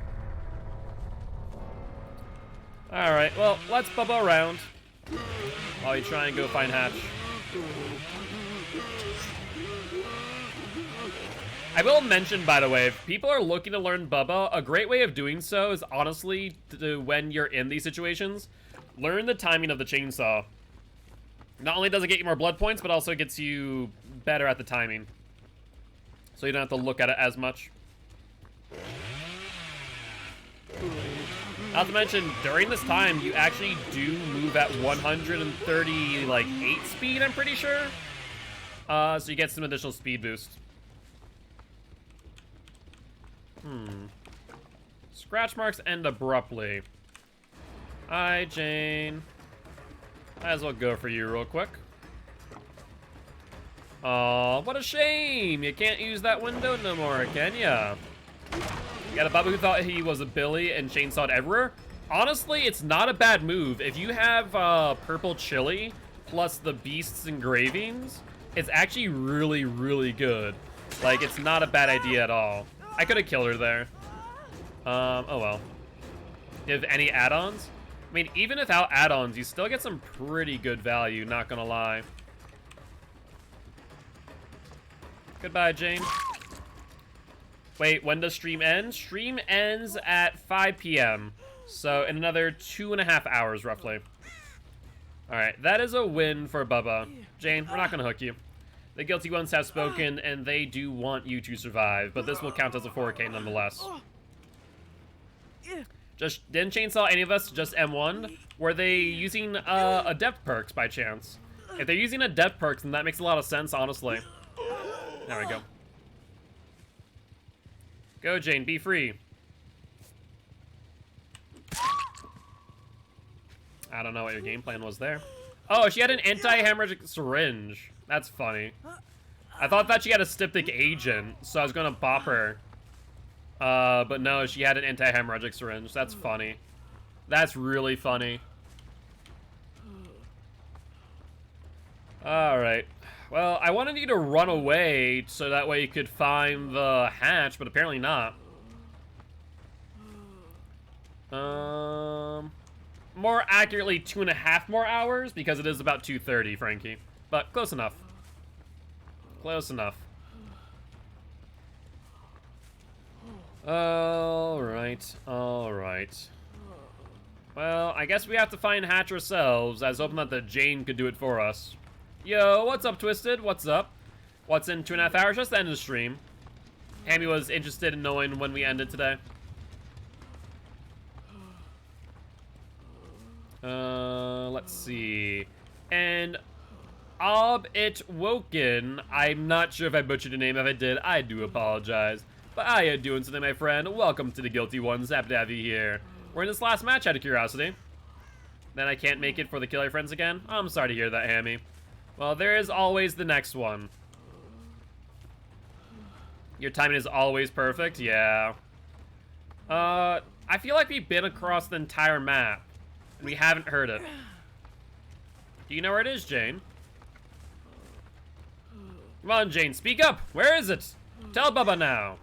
Alright, well, let's bubba around while we try and go find Hatch. I will mention, by the way, if people are looking to learn Bubba, a great way of doing so is honestly, when you're in these situations, learn the timing of the chainsaw. Not only does it get you more blood points, but also gets you better at the timing. So you don't have to look at it as much. Not to mention, during this time, you actually do move at 130, like, 8 speed, I'm pretty sure. So you get some additional speed boost. Scratch marks end abruptly. Hi, Jane. Might as well go for you real quick. Aw, what a shame! You can't use that window no more, can ya? You got a Bubba who thought he was a Billy and chainsawed everywhere. Honestly, it's not a bad move. If you have purple chili plus the beast's engravings, it's actually really, really good. Like, it's not a bad idea at all. I could have killed her there. Oh well. If any add-ons? I mean, even without add-ons, you still get some pretty good value, not gonna lie. Goodbye, Jane. Wait, when does stream end? Stream ends at 5 p.m. So in another 2.5 hours, roughly. Alright, that is a win for Bubba. Jane, we're not gonna hook you. The guilty ones have spoken, and they do want you to survive, but this will count as a 4K nonetheless. Just didn't chainsaw any of us, just M1. Were they using adept perks by chance? If they're using adept perks, then that makes a lot of sense, honestly. There we go. Go, Jane, be free. I don't know what your game plan was there. Oh, she had an anti-hemorrhagic syringe. That's funny. I thought that she had a styptic agent, so I was gonna bop her. But no, she had an anti-hemorrhagic syringe. That's funny. That's really funny. Alright. Well, I wanted you to run away so that way you could find the hatch, but apparently not. More accurately, 2.5 more hours, because it is about 2:30, Frankie. But close enough. Close enough. Alright, alright. Well, I guess we have to find Hatch ourselves. I was hoping that the Jane could do it for us. Yo, what's up, Twisted? What's up? What's in 2.5 hours? Just the end of the stream. Hammy was interested in knowing when we ended today. Let's see. And It Woken. I'm not sure if I butchered your name. If I did, I do apologize. But how you doing today, my friend? Welcome to the Guilty Ones. Happy to have you here. We're in this last match out of curiosity. Then I can't make it for the Killer Friends again. I'm sorry to hear that, Hammy. Well, there is always the next one. Your timing is always perfect? Yeah. I feel like we've been across the entire map, and we haven't heard it. Do you know where it is, Jane? Come on, Jane, speak up! Where is it? Tell Bubba now.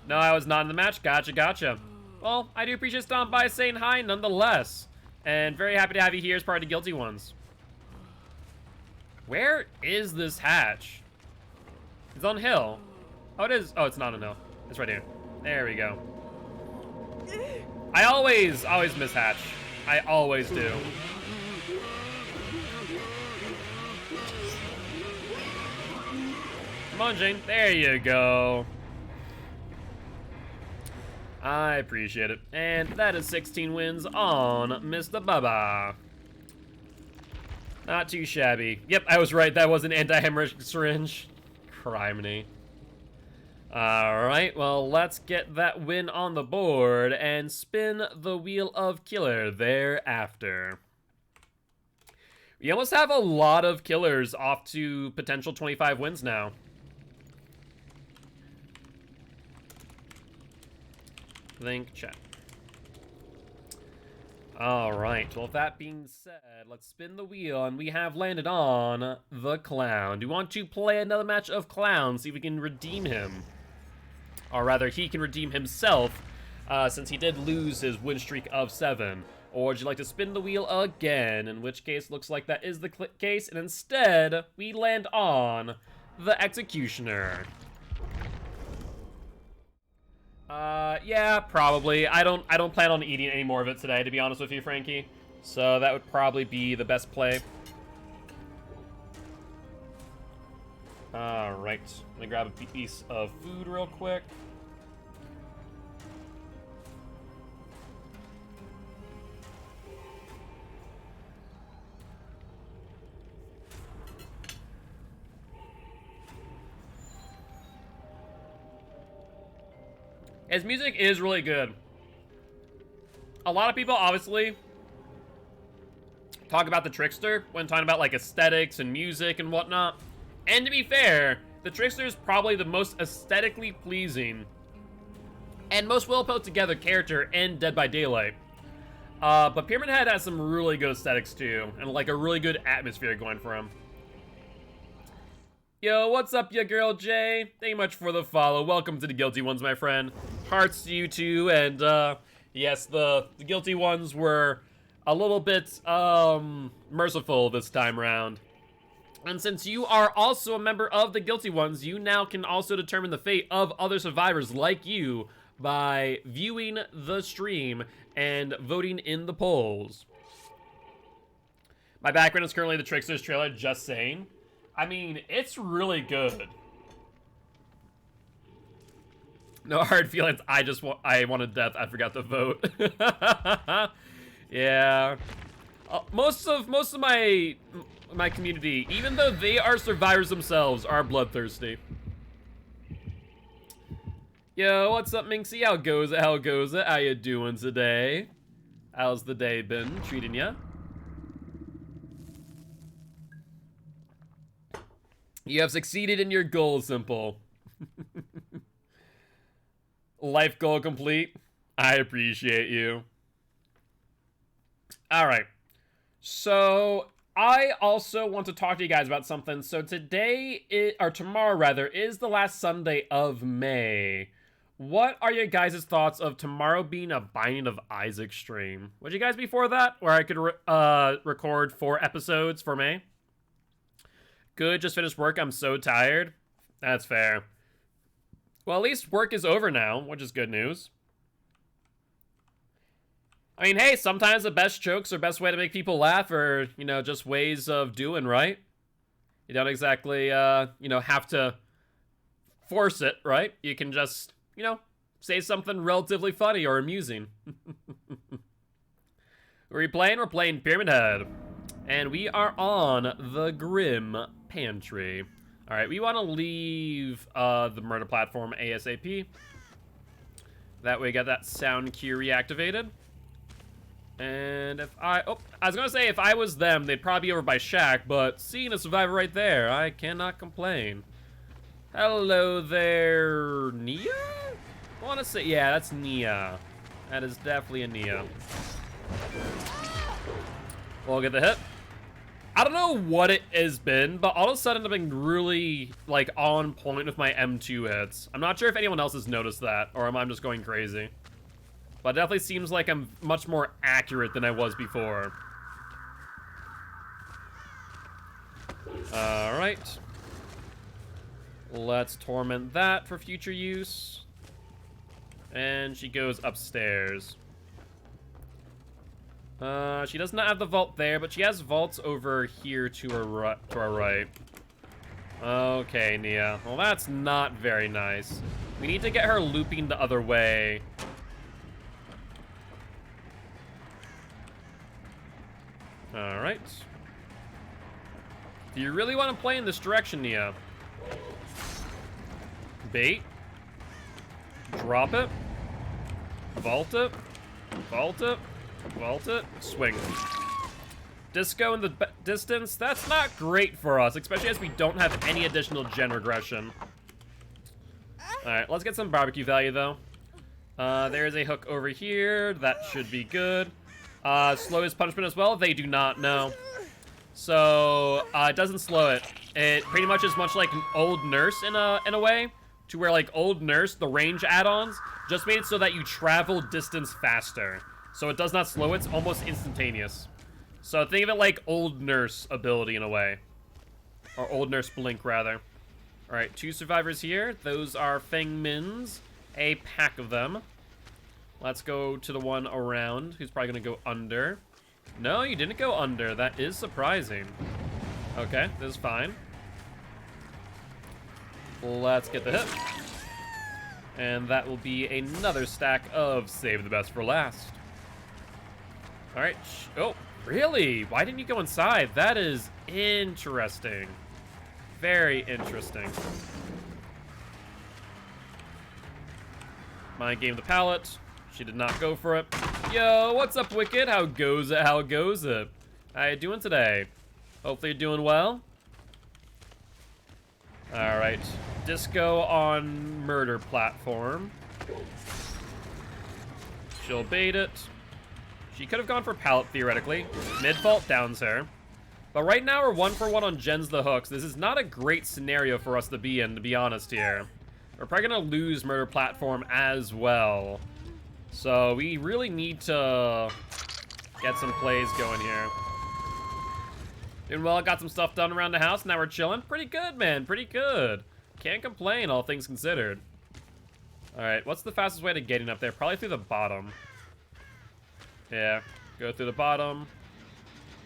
No, I was not in the match. Gotcha, gotcha. Well, I do appreciate stopping by saying hi nonetheless. And very happy to have you here as part of the Guilty Ones. Where is this hatch? It's on hill. Oh, it is. Oh, it's not on hill. It's right here. There we go. I always miss hatch. I always do. Come on, Jane. There you go. I appreciate it. And that is 16 wins on Mr. Baba. Not too shabby. Yep, I was right. That was an anti-hemorrhagic syringe. Criminy. Alright, well, let's get that win on the board and spin the wheel of killer thereafter. We almost have a lot of killers off to potential 25 wins now. Link chat. Alright, well, with that being said, let's spin the wheel, and we have landed on the Clown. Do you want to play another match of Clown, see if we can redeem him? Or rather, he can redeem himself, since he did lose his win streak of 7. Or would you like to spin the wheel again, in which case looks like that is the case, and instead, we land on the Executioner. Yeah, probably. I don't plan on eating any more of it today, to be honest with you, Frankie. So that would probably be the best play. Alright. Let me grab a piece of food real quick. His music is really good. A lot of people obviously talk about the Trickster when talking about like aesthetics and music and whatnot. And to be fair, the Trickster is probably the most aesthetically pleasing and most well put together character in Dead by Daylight. But Pyramid Head has some really good aesthetics too, and like a really good atmosphere going for him. Yo, what's up, ya girl Jay? Thank you much for the follow. Welcome to the Guilty Ones, my friend. Hearts to you too, and yes, the Guilty Ones were a little bit merciful this time around. And since you are also a member of the Guilty Ones, you now can also determine the fate of other survivors like you by viewing the stream and voting in the polls. My background is currently the Trickster's trailer, just saying. I mean, it's really good. No hard feelings. I wanted death. I forgot to vote. Yeah. Most of my community, even though they are survivors themselves, are bloodthirsty. Yo, what's up, Minxie? How goes it? How goes it? How you doing today? How's the day been treating ya? You have succeeded in your goal, Simple. Life goal complete. I appreciate you. Alright. So, I also want to talk to you guys about something. So today, or tomorrow rather, is the last Sunday of May. What are your guys' thoughts of tomorrow being a Binding of Isaac stream? Would you guys be for that? Where I could record 4 episodes for May? Good, just finished work. I'm so tired. That's fair. Well, at least work is over now, which is good news. I mean, hey, sometimes the best jokes or best way to make people laugh are, you know, just ways of doing, right? You don't exactly, you know, have to force it, right? You can just, you know, say something relatively funny or amusing. Who are we playing? We're playing Pyramid Head. And we are on the Grim Pantry. Alright, we want to leave the murder platform ASAP. That way we got that sound cue reactivated. And if I was going to say if I was them, they'd probably be over by Shack, but seeing a survivor right there, I cannot complain. Hello there, Nia? I want to say, yeah, that's Nia. That is definitely a Nia. We'll get the hit. I don't know what it has been, but all of a sudden I've been really, like, on point with my M2 hits. I'm not sure if anyone else has noticed that, or am I just going crazy. But it definitely seems like I'm much more accurate than I was before. Alright. Let's torment that for future use. And she goes upstairs. She does not have the vault there, but she has vaults over here to her right. Okay, Nia. Well, that's not very nice. We need to get her looping the other way. Alright. Do you really want to play in this direction, Nia? Bait. Drop it. Vault it. Vault it. Vault it. Swing. Disco in the distance. That's not great for us, especially as we don't have any additional gen regression. Alright, let's get some barbecue value, though. There's a hook over here. That should be good. Slow his punishment as well. They do not know. So, it doesn't slow it. It pretty much is much like an old nurse in a way. To where, like, old nurse, the range add-ons, just made it so that you travel distance faster. So it does not slow, it's almost instantaneous. So think of it like old nurse ability in a way. Or old nurse blink, rather. Alright, 2 survivors here. Those are Feng Mins. A pack of them. Let's go to the one around, who's probably going to go under. No, you didn't go under. That is surprising. Okay, this is fine. Let's get the hit. And that will be another stack of save the best for last. Alright. Oh, really? Why didn't you go inside? That is interesting. Very interesting. Mind game the pallet. She did not go for it. Yo, what's up, Wicked? How goes it? How goes it? How you doing today? Hopefully you're doing well. Alright. Disco on murder platform. She'll bait it. She could have gone for pallet, theoretically. Mid-fault downs her. But right now we're 1-for-1 on gens the hooks. This is not a great scenario for us to be in, to be honest here. We're probably going to lose murder platform as well. So we really need to get some plays going here. Doing well, got some stuff done around the house. Now we're chilling. Pretty good, man. Pretty good. Can't complain, all things considered. Alright, what's the fastest way to getting up there? Probably through the bottom. Yeah, go through the bottom.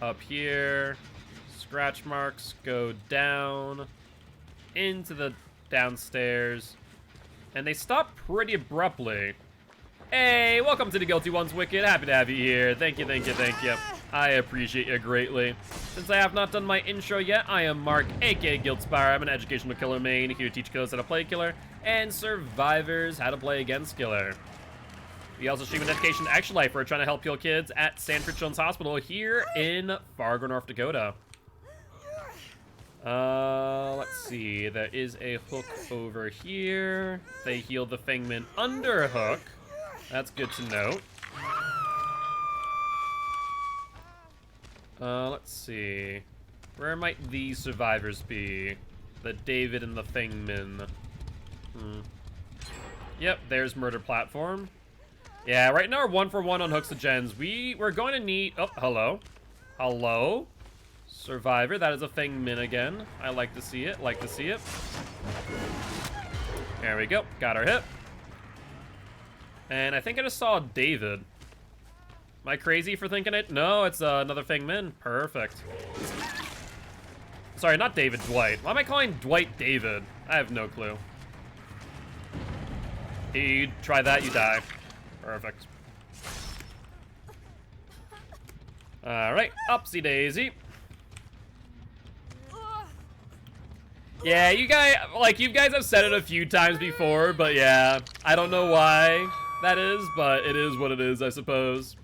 Up here. Scratch marks. Go down. Into the downstairs. And they stop pretty abruptly. Hey, welcome to the Guilty Ones, Wicked. Happy to have you here. Thank you, thank you, thank you. I appreciate you greatly. Since I have not done my intro yet, I am Mark, aka Guildspire. I'm an educational killer main, here to teach killers how to play killer, and survivors how to play against killer. We also stream an dedication to Action Life. We're trying to help heal kids at Sanford Children's Hospital here in Fargo, North Dakota. Let's see. There is a hook over here. They heal the Fengman under a hook. That's good to note. Let's see. Where might these survivors be? The David and the Fengman. Yep, there's murder platform. Yeah, right now we're 1-for-1 on hooks to gens. We're going to need... Oh, hello. Hello. Survivor. That is a Fengman again. I like to see it. Like to see it. There we go. Got our hit. And I think I just saw David. Am I crazy for thinking it? No, it's another Fengman. Perfect. Sorry, not David, Dwight. Why am I calling Dwight David? I have no clue. You try that, you die. Perfect. Alright, upsy daisy. Yeah, you guys have said it a few times before, but yeah, I don't know why that is, but it is what it is, I suppose.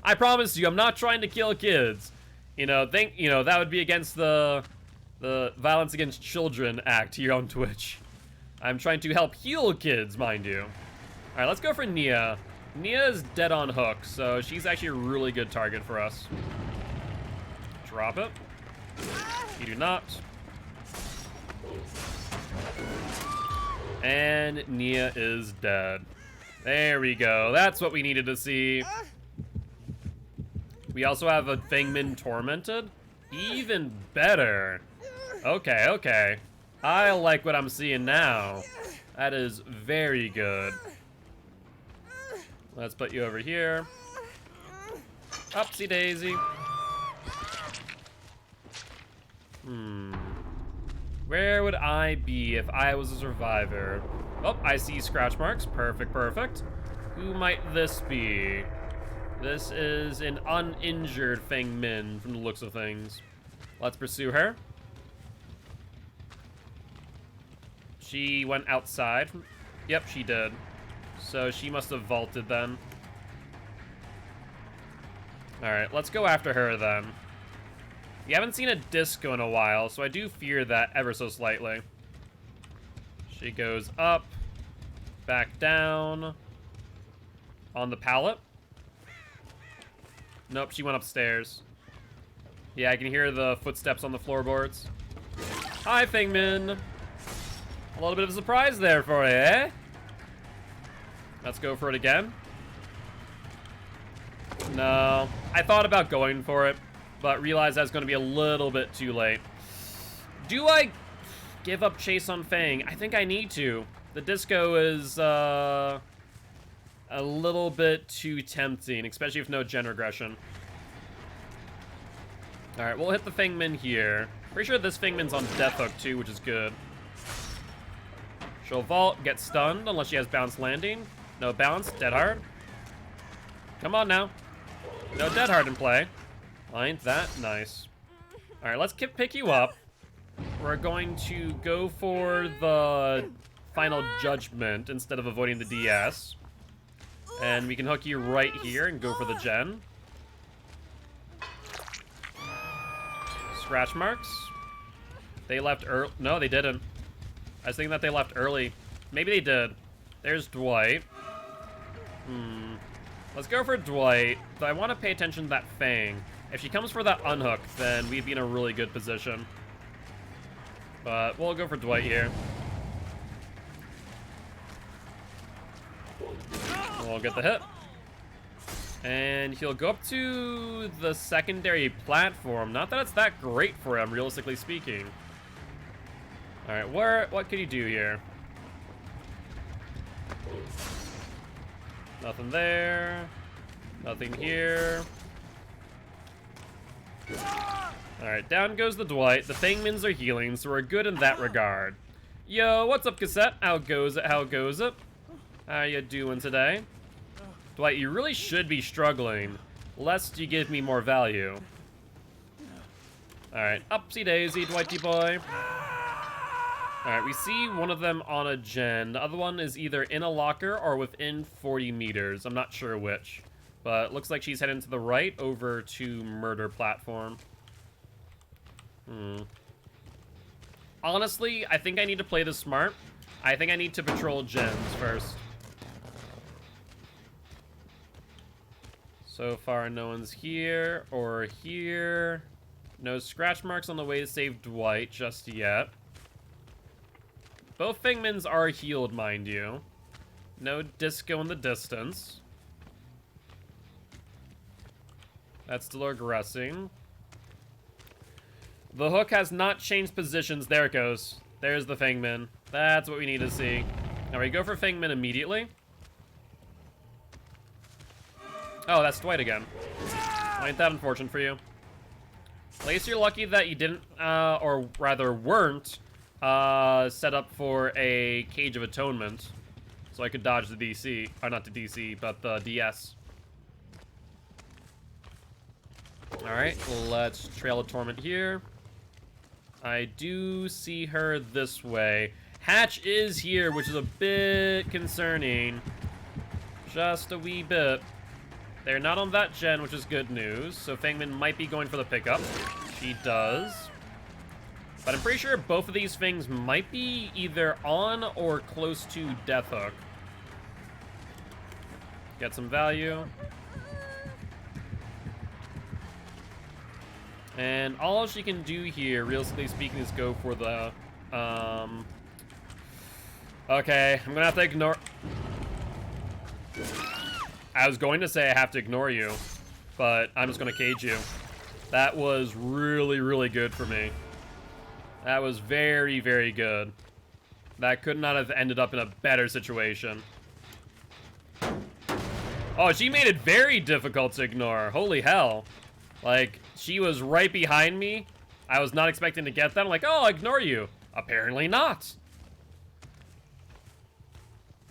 I promise you, I'm not trying to kill kids. That would be against the Violence Against Children Act here on Twitch. I'm trying to help heal kids, mind you. All right, let's go for Nia. Nia is dead on hook, so she's actually a really good target for us. Drop it. You do not. And Nia is dead. There we go. That's what we needed to see. We also have a Fengman Tormented. Even better. Okay, okay. I like what I'm seeing now. That is very good. Let's put you over here. Upsy daisy. Where would I be if I was a survivor? Oh, I see scratch marks. Perfect, perfect. Who might this be? This is an uninjured Feng Min from the looks of things. Let's pursue her. She went outside. Yep, she did. So she must have vaulted then. Alright, let's go after her then. We haven't seen a disco in a while, so I do fear that ever so slightly. She goes up, back down, on the pallet. Nope, she went upstairs. Yeah, I can hear the footsteps on the floorboards. Hi, Feng Min. A little bit of a surprise there for you, eh? Let's go for it again. No, I thought about going for it, but realized I was going to be a little bit too late. Do I give up chase on Fang? I think I need to. The disco is a little bit too tempting, especially if no gen regression. Alright, we'll hit the Feng Min here. Pretty sure this Feng Min's on Death Hook too, which is good. She'll vault, get stunned, unless she has bounce landing. No bounce, dead hard. Come on now. No dead hard in play. Ain't that nice. Alright, let's pick you up. We're going to go for the final judgment instead of avoiding the DS. And we can hook you right here and go for the gen. Scratch marks. They left early. No, they didn't. I was thinking that they left early. Maybe they did. There's Dwight. Let's go for Dwight. But I want to pay attention to that Fang. If she comes for that unhook, then we'd be in a really good position. But we'll go for Dwight here. We'll get the hit. And he'll go up to the secondary platform. Not that it's that great for him, realistically speaking. Alright, what could he do here? Nothing there. Nothing here. Alright, down goes the Dwight. The Feng Mins are healing, so we're good in that regard. Yo, what's up, Cassette? How goes it? How goes it? How you doing today? Dwight, you really should be struggling, lest you give me more value. Alright, upsy daisy, Dwighty boy. Alright, we see one of them on a gen. The other one is either in a locker or within 40 meters. I'm not sure which. But looks like she's heading to the right over to murder platform. Honestly, I think I need to play this smart. I think I need to patrol gens first. So far, no one's here or here. No scratch marks on the way to save Dwight just yet. Both Feng Mins are healed, mind you. No disco in the distance. That's still aggressing. The hook has not changed positions. There it goes. There's the Feng Min. That's what we need to see. Now we go for Feng Min immediately. Oh, that's Dwight again. Ain't that unfortunate for you? At least you're lucky that you didn't, or rather weren't, set up for a Cage of Atonement. So I could dodge the DC. Or not the DC, but the DS. Alright, let's Trail of Torment here. I do see her this way. Hatch is here, which is a bit concerning. Just a wee bit. They're not on that gen, which is good news. So Feng Min might be going for the pickup. She does. But I'm pretty sure both of these things might be either on or close to Death Hook. Get some value. And all she can do here, realistically speaking, is go for the, okay, I'm gonna have to ignore... I was going to say I have to ignore you, but I'm just gonna cage you. That was really, really good for me. That was very, very good. That could not have ended up in a better situation. Oh, she made it very difficult to ignore. Holy hell. Like, she was right behind me. I was not expecting to get them. Like, oh, I'll ignore you. Apparently not.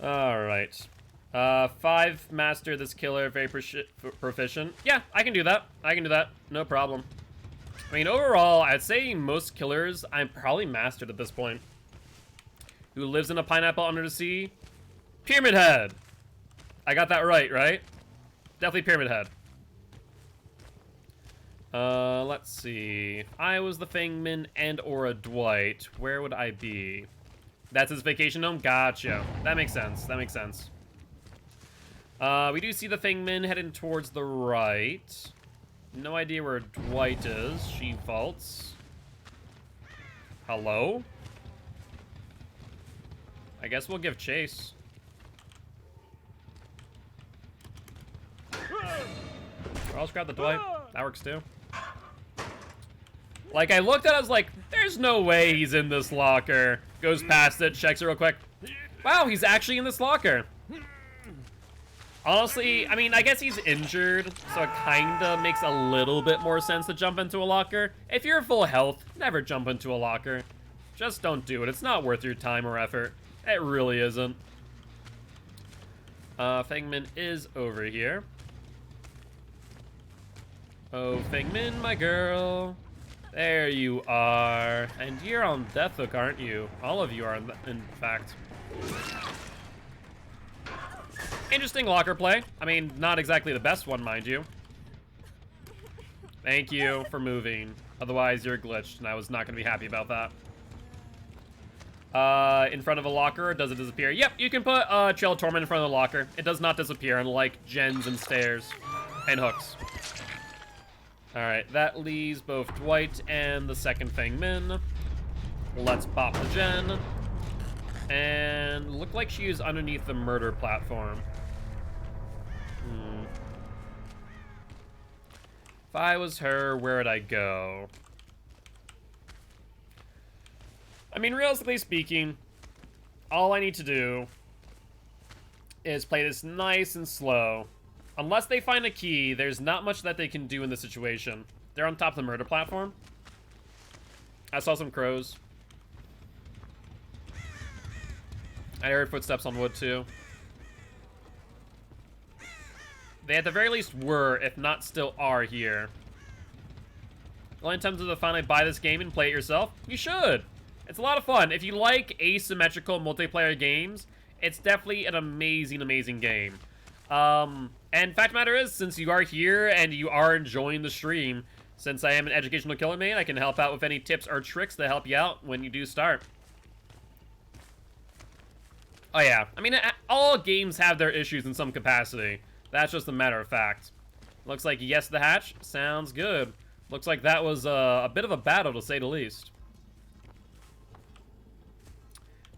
Alright. 5, master this killer, very proficient. Yeah, I can do that. I can do that. No problem. I mean, overall, I'd say most killers I'm probably mastered at this point. Who lives in a pineapple under the sea? Pyramid Head! I got that right, right? Definitely Pyramid Head. Let's see. If I was the Fangman and or a Dwight, where would I be? That's his vacation home? Gotcha. That makes sense. That makes sense. We do see the Fangman heading towards the right. No idea where Dwight is. She faults. Hello? I guess we'll give chase. Or else grab the Dwight. That works too. Like, I looked at it, I was like, there's no way he's in this locker. Goes past it, checks it real quick. Wow, he's actually in this locker. Honestly, I mean, I guess he's injured, so it kinda makes a little bit more sense to jump into a locker. If you're full health, never jump into a locker. Just don't do it. It's not worth your time or effort. It really isn't. Fangman is over here. Oh, Fangman, my girl. There you are. And you're on death hook, aren't you? All of you are, in fact. Interesting locker play. I mean, not exactly the best one, mind you. Thank you for moving. Otherwise, you're glitched, and I was not going to be happy about that. In front of a locker, does it disappear? Yep, you can put Trail Torment in front of the locker. It does not disappear, unlike gens and stairs and hooks. Alright, that leaves both Dwight and the second Fangman. Let's pop the gen. And look like she is underneath the murder platform. If I was her, where would I go? I mean, realistically speaking, all I need to do is play this nice and slow. Unless they find a key, there's not much that they can do in this situation. They're on top of the murder platform. I saw some crows. I heard footsteps on wood, too. They at the very least were, if not still are, here. Only time to finally buy this game and play it yourself? You should! It's a lot of fun. If you like asymmetrical multiplayer games, it's definitely an amazing, amazing game. And fact of the matter is, since you are here and you are enjoying the stream, since I am an educational killer main, I can help out with any tips or tricks to help you out when you do start. Oh yeah, I mean, all games have their issues in some capacity. That's just a matter of fact. Looks like yes the hatch. Sounds good. Looks like that was a bit of a battle, to say the least.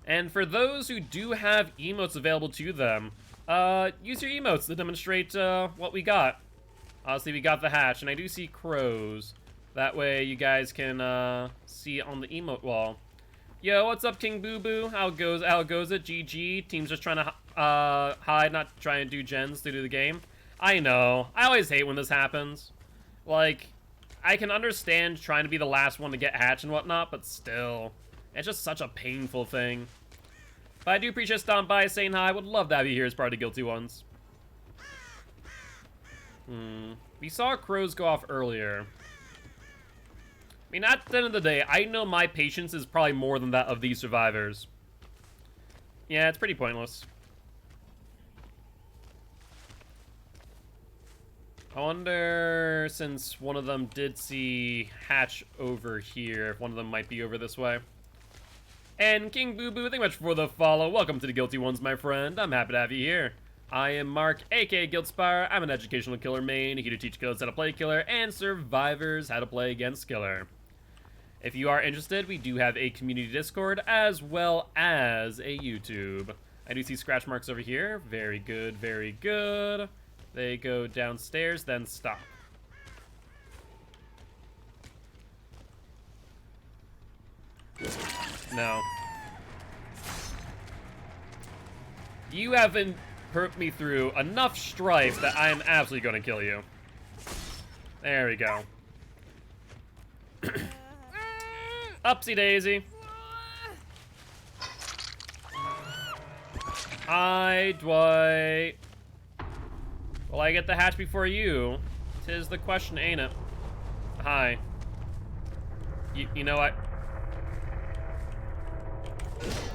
And for those who do have emotes available to them, use your emotes to demonstrate what we got. Obviously, we got the hatch, and I do see crows. That way, you guys can see on the emote wall. Yo, what's up, King Boo Boo? How goes it? GG. Team's just trying to hide, not trying to do gens to do the game. I know. I always hate when this happens. Like, I can understand trying to be the last one to get hatch and whatnot, but still, it's just such a painful thing. But I do appreciate stopping by, saying hi. Would love to have you here as part of the Guilty Ones. We saw crows go off earlier. I mean, at the end of the day, I know my patience is probably more than that of these survivors. Yeah, it's pretty pointless. I wonder, since one of them did see hatch over here, if one of them might be over this way. And King Boo Boo, thank you much for the follow. Welcome to the Guilty Ones, my friend. I'm happy to have you here. I am Mark, aka Guildspire. I'm an educational killer main, here to teach killers how to play killer and survivors how to play against killer. If you are interested, we do have a community Discord as well as a YouTube. I do see scratch marks over here. Very good, very good. They go downstairs, then stop. No. You haven't put me through enough strife that I'm absolutely gonna kill you. There we go. Upsy daisy. Hi, Dwight. Will I get the hatch before you? 'Tis the question, ain't it? Hi. You know what?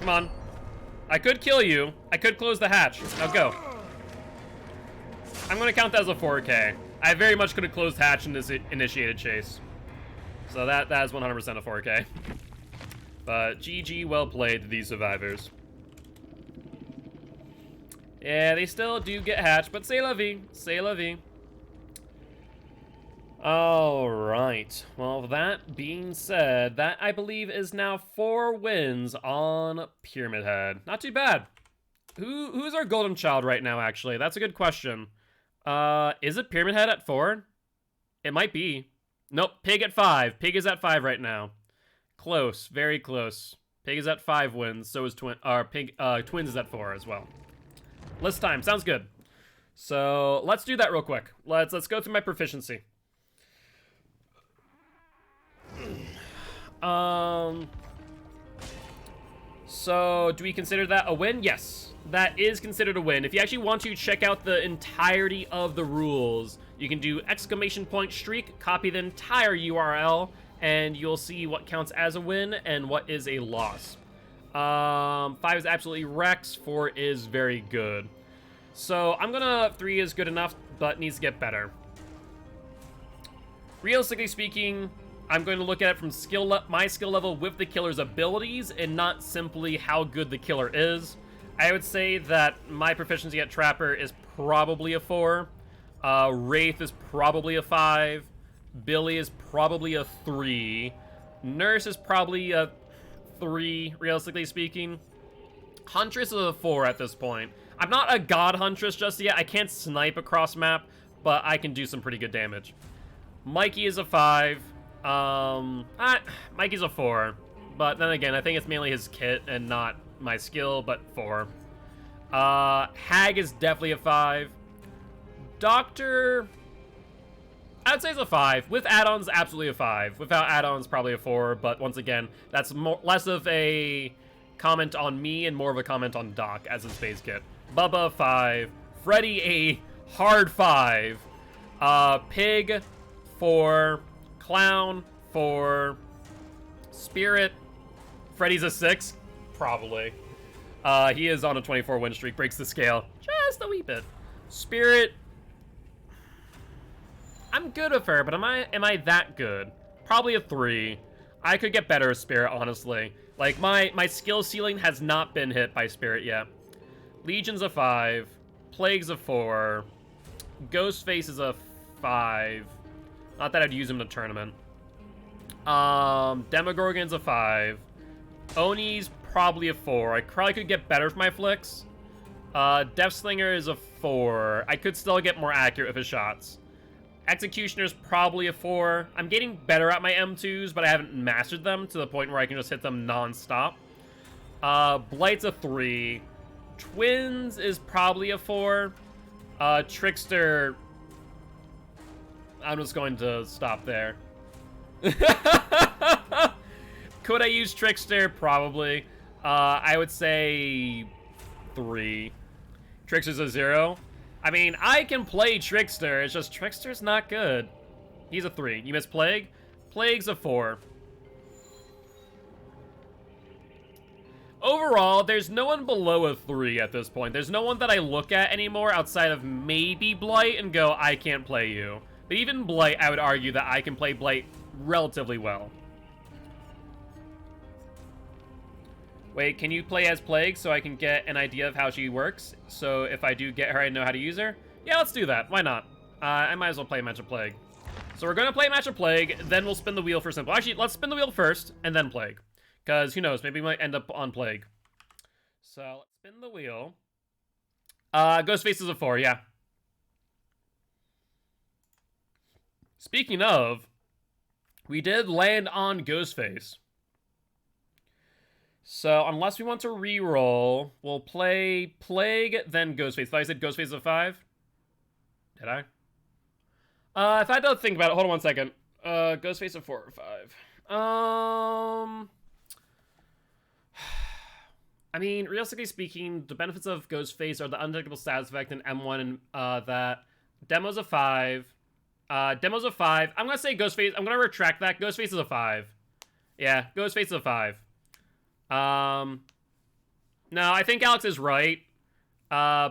Come on. I could kill you. I could close the hatch. Now go. I'm gonna count that as a 4K. I very much could have closed the hatch in this initiated chase. So that is 100% a 4K. But GG, well played to these survivors. Yeah, they still do get hatched, but c'est la vie. C'est la vie. Alright. Well, that being said, that I believe is now 4 wins on Pyramid Head. Not too bad. Who's our golden child right now, actually? That's a good question. Is it Pyramid Head at 4? It might be. Nope, Pig at 5. Pig is at 5 right now. Close, very close. Pig is at 5 wins, so is Twins is at 4 as well. List time, sounds good. So let's do that real quick. Let's go through my proficiency. So do we consider that a win? Yes, that is considered a win. If you actually want to check out the entirety of the rules, you can do !streak, copy the entire URL, and you'll see what counts as a win and what is a loss. 5 is absolutely Rex, 4 is very good. So I'm gonna 3 is good enough, but needs to get better. Realistically speaking, I'm going to look at it from my skill level with the killer's abilities and not simply how good the killer is. I would say that my proficiency at Trapper is probably a 4. Wraith is probably a 5. Billy is probably a 3. Nurse is probably a 3, realistically speaking. Huntress is a 4 at this point. I'm not a god Huntress just yet. I can't snipe across map, but I can do some pretty good damage. Mikey is a 5. Mikey's a 4. But then again, I think it's mainly his kit and not my skill, but 4. Hag is definitely a 5. Doctor, I'd say it's a 5. With add-ons, absolutely a 5. Without add-ons, probably a 4. But once again, that's less of a comment on me and more of a comment on Doc as his base kit. Bubba, 5. Freddy, a hard 5. Pig, 4. Clown, 4. Spirit, Freddy's a 6. Probably. He is on a 24 win streak. Breaks the scale just a wee bit. Spirit, I'm good with her, but am I that good? Probably a 3. I could get better with Spirit, honestly. Like, my skill ceiling has not been hit by Spirit yet. Legion's a 5. Plague's a 4. Ghostface is a 5. Not that I'd use him in a tournament. Demogorgon's a 5. Oni's probably a 4. I probably could get better with my flicks. Deathslinger is a 4. I could still get more accurate with his shots. Executioner's probably a 4. I'm getting better at my M2s, but I haven't mastered them to the point where I can just hit them non-stop. Blight's a 3. Twins is probably a 4. Trickster, I'm just going to stop there. Could I use Trickster? Probably. I would say 3. Trickster's a 0. I mean, I can play Trickster. It's just Trickster's not good. He's a 3. You missed Plague? Plague's a 4. Overall, there's no one below a 3 at this point. There's no one that I look at anymore outside of maybe Blight and go, I can't play you. But even Blight, I would argue that I can play Blight relatively well. Wait, can you play as Plague so I can get an idea of how she works? So if I do get her, I know how to use her? Yeah, let's do that. Why not? I might as well play Match of Plague. So we're going to play Match of Plague, then we'll spin the wheel for Simple. Actually, let's spin the wheel first, and then Plague. Because who knows, maybe we might end up on Plague. So let's spin the wheel. Ghostface is a 4, yeah. Speaking of, we did land on Ghostface. So, unless we want to re-roll, we'll play Plague, then Ghostface. Thought I said Ghostface is a 5? Did I? If I don't think about it, hold on one second. Ghostface a 4 or 5. I mean, realistically speaking, the benefits of Ghostface are the undetectable status effect in M1 and that. Demo's a 5. Demo's a 5. I'm gonna say Ghostface. I'm gonna retract that. Ghostface is a 5. Yeah, Ghostface is a 5. No, I think Alex is right. Yeah,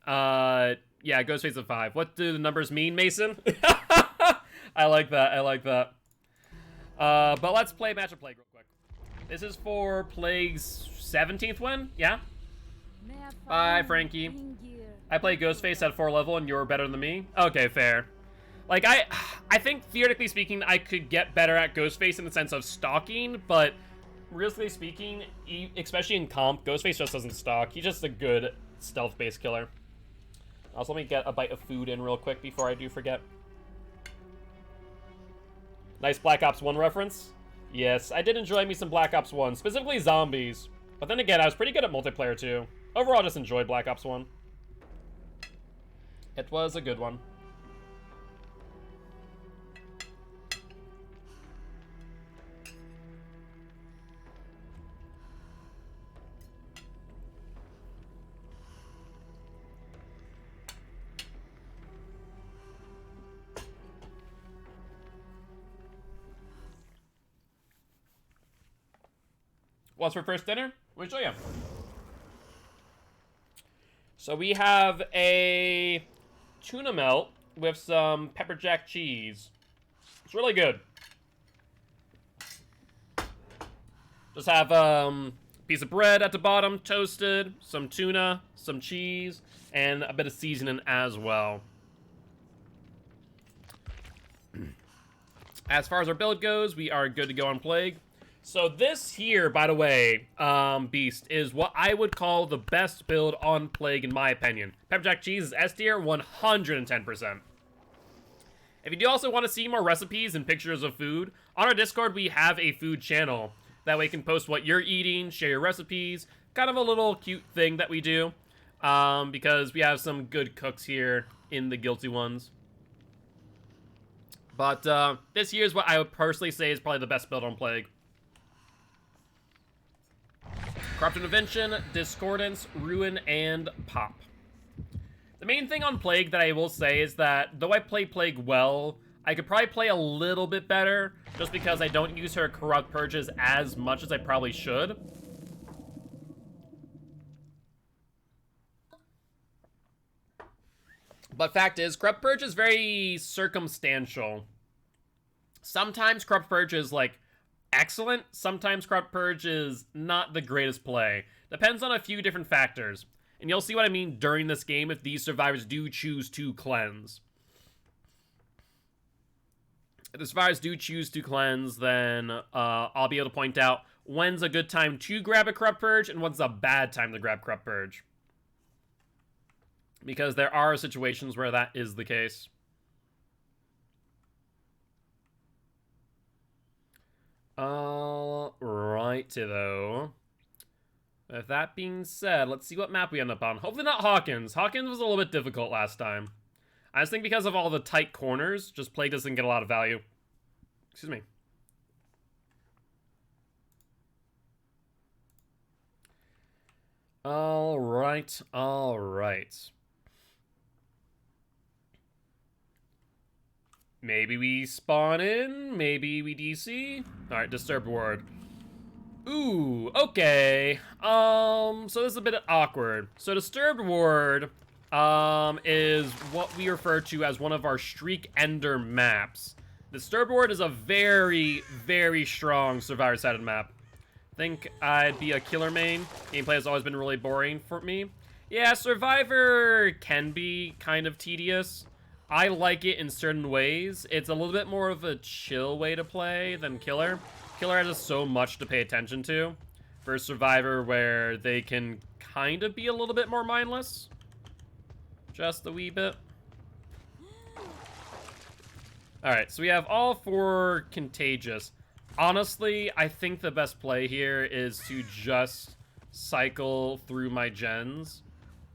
Ghostface is a 5. What do the numbers mean, Mason? I like that. I like that. But let's play Match of Plague real quick. This is for Plague's 17th win? Yeah? Bye, Frankie. I play Ghostface at 4 level and you're better than me? Okay, fair. Like, I think, theoretically speaking, I could get better at Ghostface in the sense of stalking, but realistically speaking, especially in comp, Ghostface just doesn't stalk. He's just a good stealth-based killer. Also, let me get a bite of food in real quick before I do forget. Nice Black Ops 1 reference. Yes, I did enjoy me some Black Ops 1, specifically zombies. But then again, I was pretty good at multiplayer too. Overall, I just enjoyed Black Ops 1. It was a good one. What's for first dinner? Let me show you. So we have a tuna melt with some pepper jack cheese. It's really good. Just have a piece of bread at the bottom, toasted, some tuna, some cheese, and a bit of seasoning as well. As far as our build goes, we are good to go on Plague. So this here, by the way, Beast, is what I would call the best build on Plague in my opinion. Pepper jack cheese is S tier 110%. If you do also want to see more recipes and pictures of food, on our Discord we have a food channel. That way you can post what you're eating, share your recipes, kind of a little cute thing that we do. Because we have some good cooks here in the Guilty ones. But this here is what I would personally say is probably the best build on Plague. Corrupt Intervention, Discordance, Ruin, and Pop. The main thing on Plague that I will say is that, though I play Plague well, I could probably play a little bit better, just because I don't use her Corrupt Purges as much as I probably should. But fact is, Corrupt Purge is very circumstantial. Sometimes Corrupt Purge is, like, excellent. Sometimes Corrupt Purge is not the greatest play. Depends on a few different factors. And you'll see what I mean during this game if these survivors do choose to cleanse. If the survivors do choose to cleanse, then I'll be able to point out when's a good time to grab a Corrupt Purge and when's a bad time to grab Corrupt Purge. Because there are situations where that is the case. Alrighty though. With that being said, let's see what map we end up on. Hopefully not Hawkins. Hawkins was a little bit difficult last time. I just think because of all the tight corners, just Plague doesn't get a lot of value. Excuse me. Alright, alright. Maybe we spawn in, maybe we DC. Alright, Disturbed Ward. Ooh, okay. So this is a bit awkward. So Disturbed Ward, is what we refer to as one of our Streak Ender maps. Disturbed Ward is a very, very strong Survivor-sided map. Think I'd be a killer main. Gameplay has always been really boring for me. Yeah, Survivor can be kind of tedious. I like it in certain ways. It's a little bit more of a chill way to play than Killer. Killer has just so much to pay attention to. For Survivor, where they can kind of be a little bit more mindless. Just a wee bit. Alright, so we have all 4 Contagious. Honestly, I think the best play here is to just cycle through my gens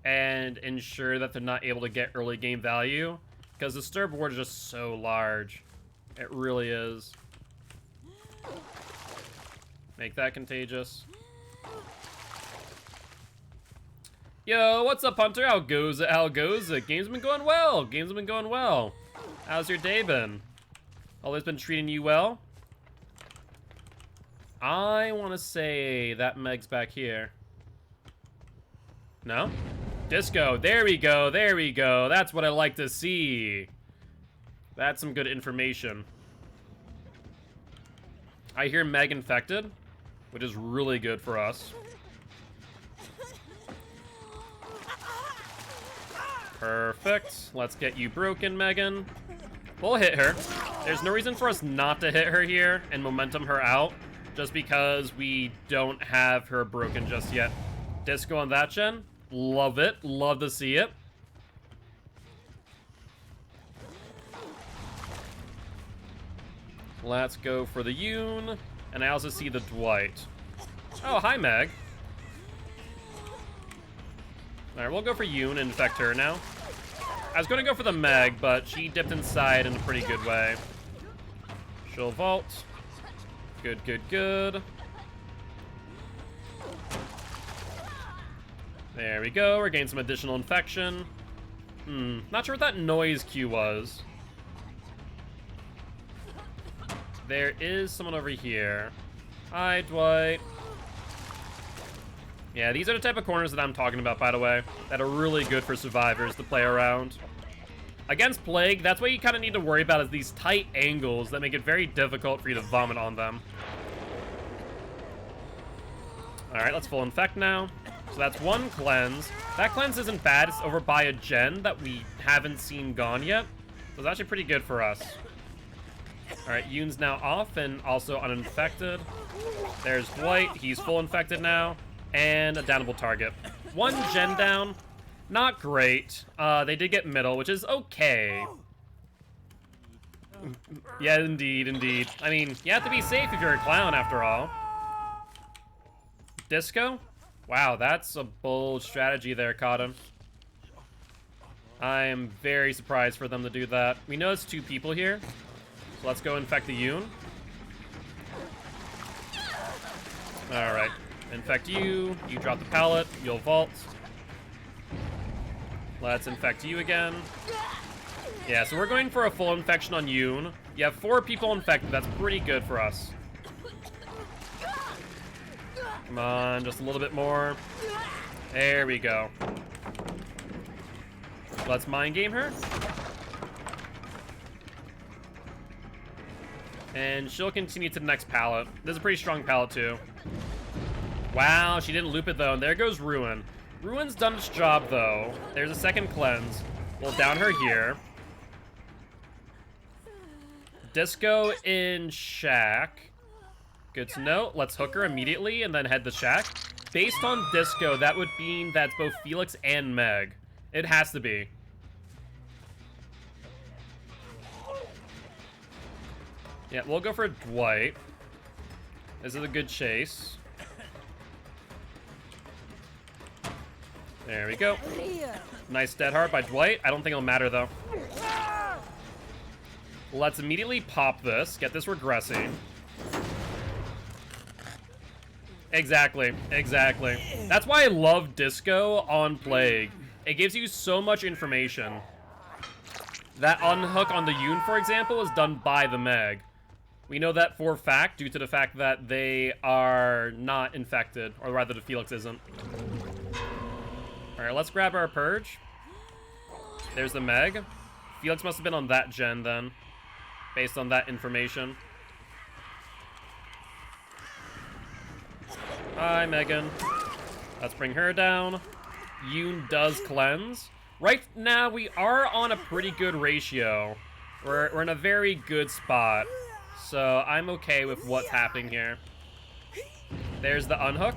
and ensure that they're not able to get early game value, because the stir board is just so large. It really is. Make that contagious. Yo, what's up, Hunter? How goes it? How goes it? Game's been going well. Game's been going well. How's your day been? Always been treating you well? I want to say that Meg's back here. No? Disco. There we go. There we go. That's what I like to see. That's some good information. I hear Meg infected, which is really good for us. Perfect. Let's get you broken, Megan. We'll hit her. There's no reason for us not to hit her here and momentum her out, just because we don't have her broken just yet. Disco on that gen. Love it. Love to see it. Let's go for the Yoon. And I also see the Dwight. Oh, hi, Meg. Alright, we'll go for Yoon and infect her now. I was going to go for the Meg, but she dipped inside in a pretty good way. She'll vault. Good, good, good. There we go. We're getting some additional infection. Not sure what that noise cue was. There is someone over here. Hi, Dwight. Yeah, these are the type of corners that I'm talking about, by the way, that are really good for survivors to play around. Against Plague, that's what you kind of need to worry about, is these tight angles that make it very difficult for you to vomit on them. Alright, let's full infect now. So that's one cleanse. That cleanse isn't bad. It's over by a gen that we haven't seen gone yet. So it's actually pretty good for us. Alright, Yoon's now off and also uninfected. There's Dwight. He's full infected now. And a downable target. One gen down. Not great. They did get middle, which is okay. Yeah, indeed, indeed. I mean, you have to be safe if you're a clown, after all. Disco? Wow, that's a bold strategy there, Cotton. I am very surprised for them to do that. We know it's two people here. So let's go infect the Yoon. Alright. Infect you. You drop the pallet. You'll vault. Let's infect you again. Yeah, so we're going for a full infection on Yoon. You have 4 people infected. That's pretty good for us. Come on, just a little bit more. There we go. Let's mind game her. And she'll continue to the next pallet. This is a pretty strong pallet, too. Wow, she didn't loop it, though. And there goes Ruin. Ruin's done its job, though. There's a second cleanse. We'll down her here. Disco in Shack. Good to know. Let's hook her immediately and then head to Shack. Based on Disco, that would mean that's both Felix and Meg. It has to be. Yeah, we'll go for Dwight. This is a good chase. There we go. Nice dead heart by Dwight. I don't think it'll matter, though. Let's immediately pop this. Get this regressing. Exactly. Exactly. That's why I love Disco on Plague. It gives you so much information. That unhook on the Yoon, for example, is done by the Meg. We know that for a fact, due to the fact that they are not infected, or rather the Felix isn't. Alright, let's grab our Purge. There's the Meg. Felix must have been on that gen then, based on that information. Hi, Megan. Let's bring her down. Yoon does cleanse. Right now, we are on a pretty good ratio. We're in a very good spot. So I'm okay with what's happening here. There's the unhook.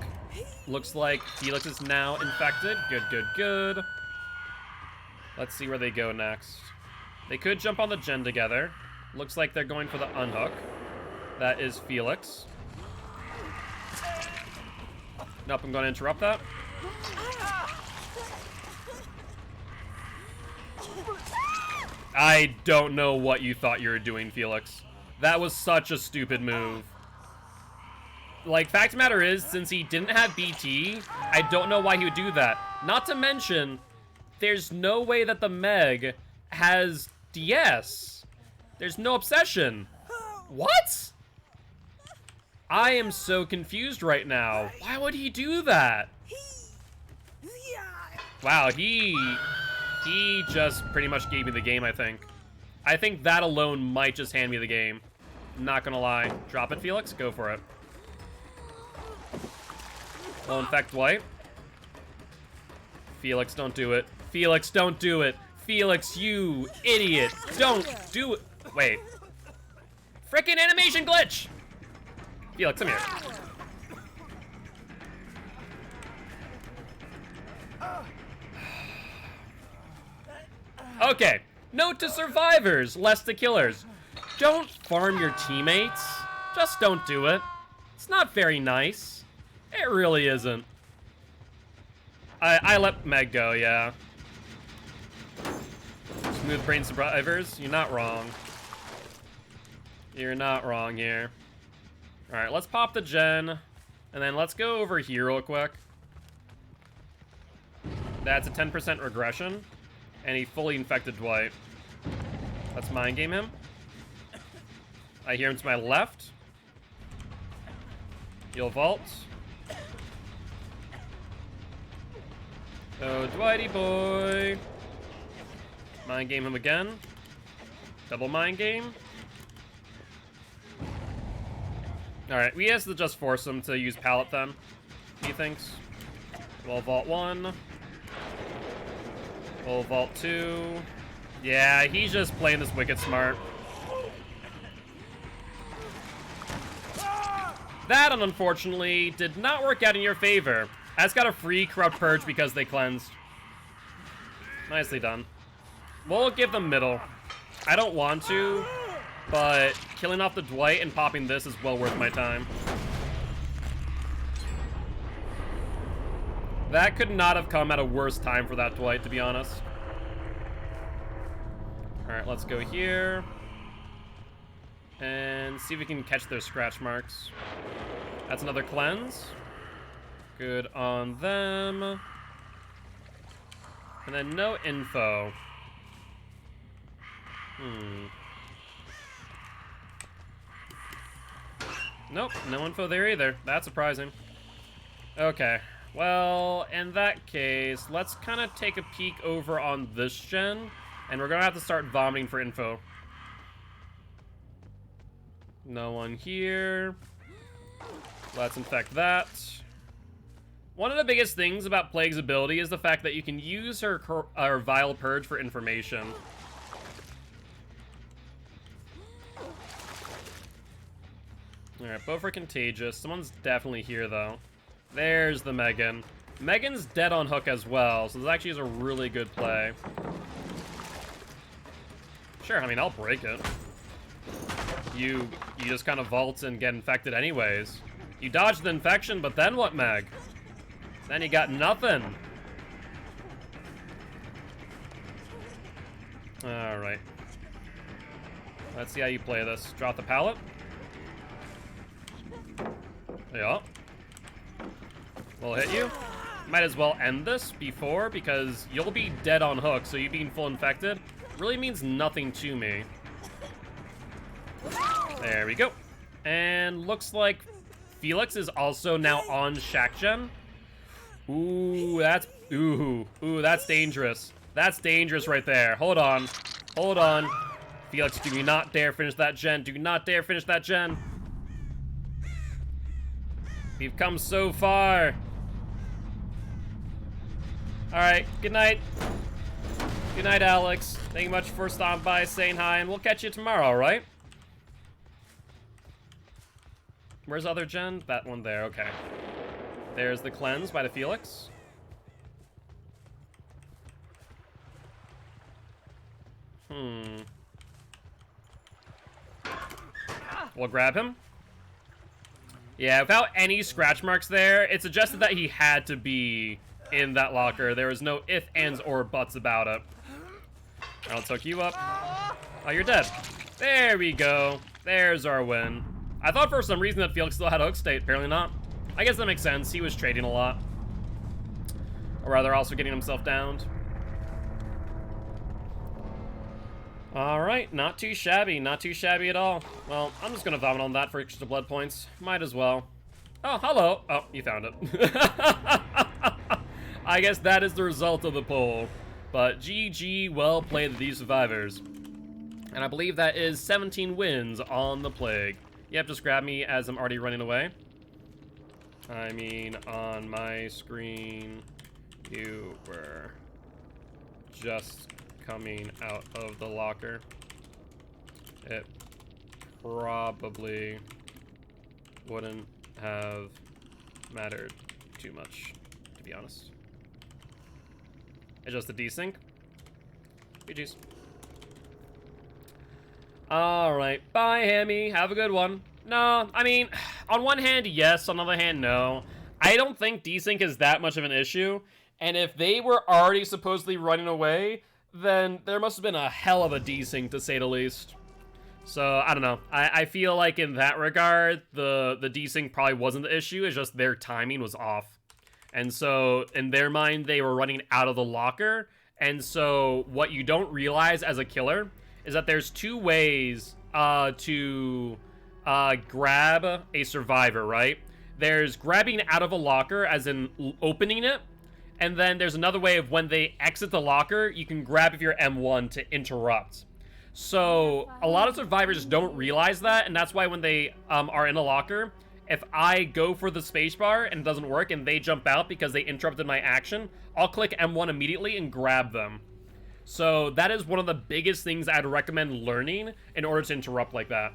Looks like Felix is now infected. Good, good, good. Let's see where they go next. They could jump on the gen together. Looks like they're going for the unhook. That is Felix. Nope, I'm going to interrupt that. I don't know what you thought you were doing, Felix. That was such a stupid move. Like, fact of the matter is, since he didn't have BT, I don't know why he would do that. Not to mention, there's no way that the Meg has DS. There's no obsession. What? I am so confused right now. Why would he do that? Wow, he just pretty much gave me the game, I think. I think that alone might just hand me the game. Not gonna lie. Drop it, Felix. Go for it. Will infect White. Felix, don't do it. Felix, don't do it. Felix, you idiot. Don't do it. Wait. Frickin' animation glitch! Felix, come here. Okay. Note to survivors, less to killers. Don't farm your teammates. Just don't do it. It's not very nice. It really isn't. I let Meg go, yeah. Smooth brain survivors, you're not wrong. You're not wrong here. Alright, let's pop the gen. And then let's go over here real quick. That's a 10% regression. And he fully infected Dwight. Let's mind game him. I hear him to my left. You'll vault. Oh, Dwighty boy. Mind game him again. Double mind game. Alright, we has to just force him to use pallet then. He thinks. We'll vault 1. We'll vault 2. Yeah, he's just playing this wicked smart. That, unfortunately, did not work out in your favor. As got a free Corrupt Purge because they cleansed. Nicely done. We'll give them middle. I don't want to, but killing off the Dwight and popping this is well worth my time. That could not have come at a worse time for that Dwight, to be honest. Alright, let's go here. And see if we can catch their scratch marks. That's another cleanse. Good on them. And then no info. Nope, no info there either. That's surprising. Okay, well, in that case, let's kind of take a peek over on this gen, and we're gonna have to start vomiting for info. No one here. Let's infect that. One of the biggest things about Plague's ability is the fact that you can use her Vile Purge for information. Alright, both are contagious. Someone's definitely here, though. There's the Megan. Megan's dead on hook as well, so this actually is a really good play. Sure, I mean, I'll break it. You just kind of vault and get infected anyways. You dodged the infection, but then what, Meg? Then you got nothing. Alright. Let's see how you play this. Drop the pallet. Yeah. We'll hit you. Might as well end this before, because you'll be dead on hook, so you being full infected really means nothing to me. There we go. And looks like Felix is also now on Shack Gen. Ooh, that's dangerous. That's dangerous right there. Hold on. Hold on. Felix, do not dare finish that gen. Do not dare finish that gen. We've come so far. Alright, good night. Good night, Alex. Thank you much for stopping by, saying hi, and we'll catch you tomorrow, alright? Where's the other gen? That one there, okay. There's the cleanse by the Felix. We'll grab him. Yeah, without any scratch marks there, it suggested that he had to be in that locker. There was no ifs, ands, or buts about it. I'll hook you up. Oh, you're dead. There we go. There's our win. I thought for some reason that Felix still had a hook state. Apparently not. I guess that makes sense. He was trading a lot. Or rather, also getting himself downed. Alright, not too shabby. Not too shabby at all. Well, I'm just gonna vomit on that for extra blood points. Might as well. Oh, hello. Oh, you found it. I guess that is the result of the poll. But GG, well played, these survivors. And I believe that is 17 wins on the Plague. Yep, just grab me as I'm already running away. I mean, on my screen, you were just coming out of the locker. It probably wouldn't have mattered too much, to be honest. It's just a desync. GG's. Alright, bye Hammy, have a good one. No, I mean, on one hand, yes, on the other hand, no. I don't think desync is that much of an issue, and if they were already supposedly running away, then there must have been a hell of a desync, to say the least. So, I don't know. I feel like in that regard, the desync probably wasn't the issue, it's just their timing was off. And so, in their mind, they were running out of the locker, and so what you don't realize as a killer is that there's two ways to grab a survivor, right? There's grabbing out of a locker, as in opening it, and then there's another way of when they exit the locker, you can grab if you're M1 to interrupt. So, a lot of survivors don't realize that, and that's why when they are in a locker, if I go for the spacebar and it doesn't work and they jump out because they interrupted my action, I'll click M1 immediately and grab them. So that is one of the biggest things I'd recommend learning in order to interrupt like that.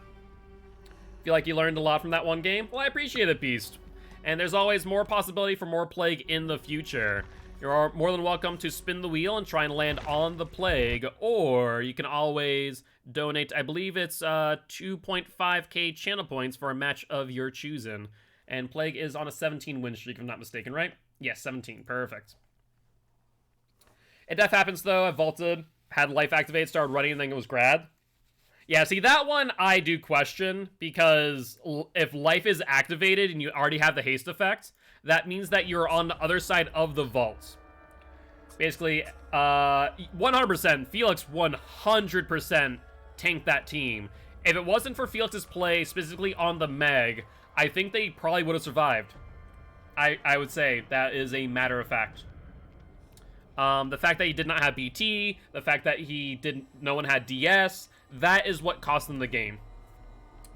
Feel like you learned a lot from that one game? Well, I appreciate it, Beast. And there's always more possibility for more Plague in the future. You're more than welcome to spin the wheel and try and land on the Plague, or you can always donate, I believe it's 2.5k channel points for a match of your choosing. And Plague is on a 17 win streak, if I'm not mistaken, right? Yes, 17, perfect. If death happens though, I vaulted, had life activate, started running, and then it was grad. Yeah, see, that one I do question, because if life is activated and you already have the haste effect, that means that you're on the other side of the vault. Basically, 100%, Felix 100% tanked that team. If it wasn't for Felix's play specifically on the Meg, I think they probably would have survived. I would say that is a matter of fact. The fact that he did not have BT, the fact that no one had DS, that is what cost them the game.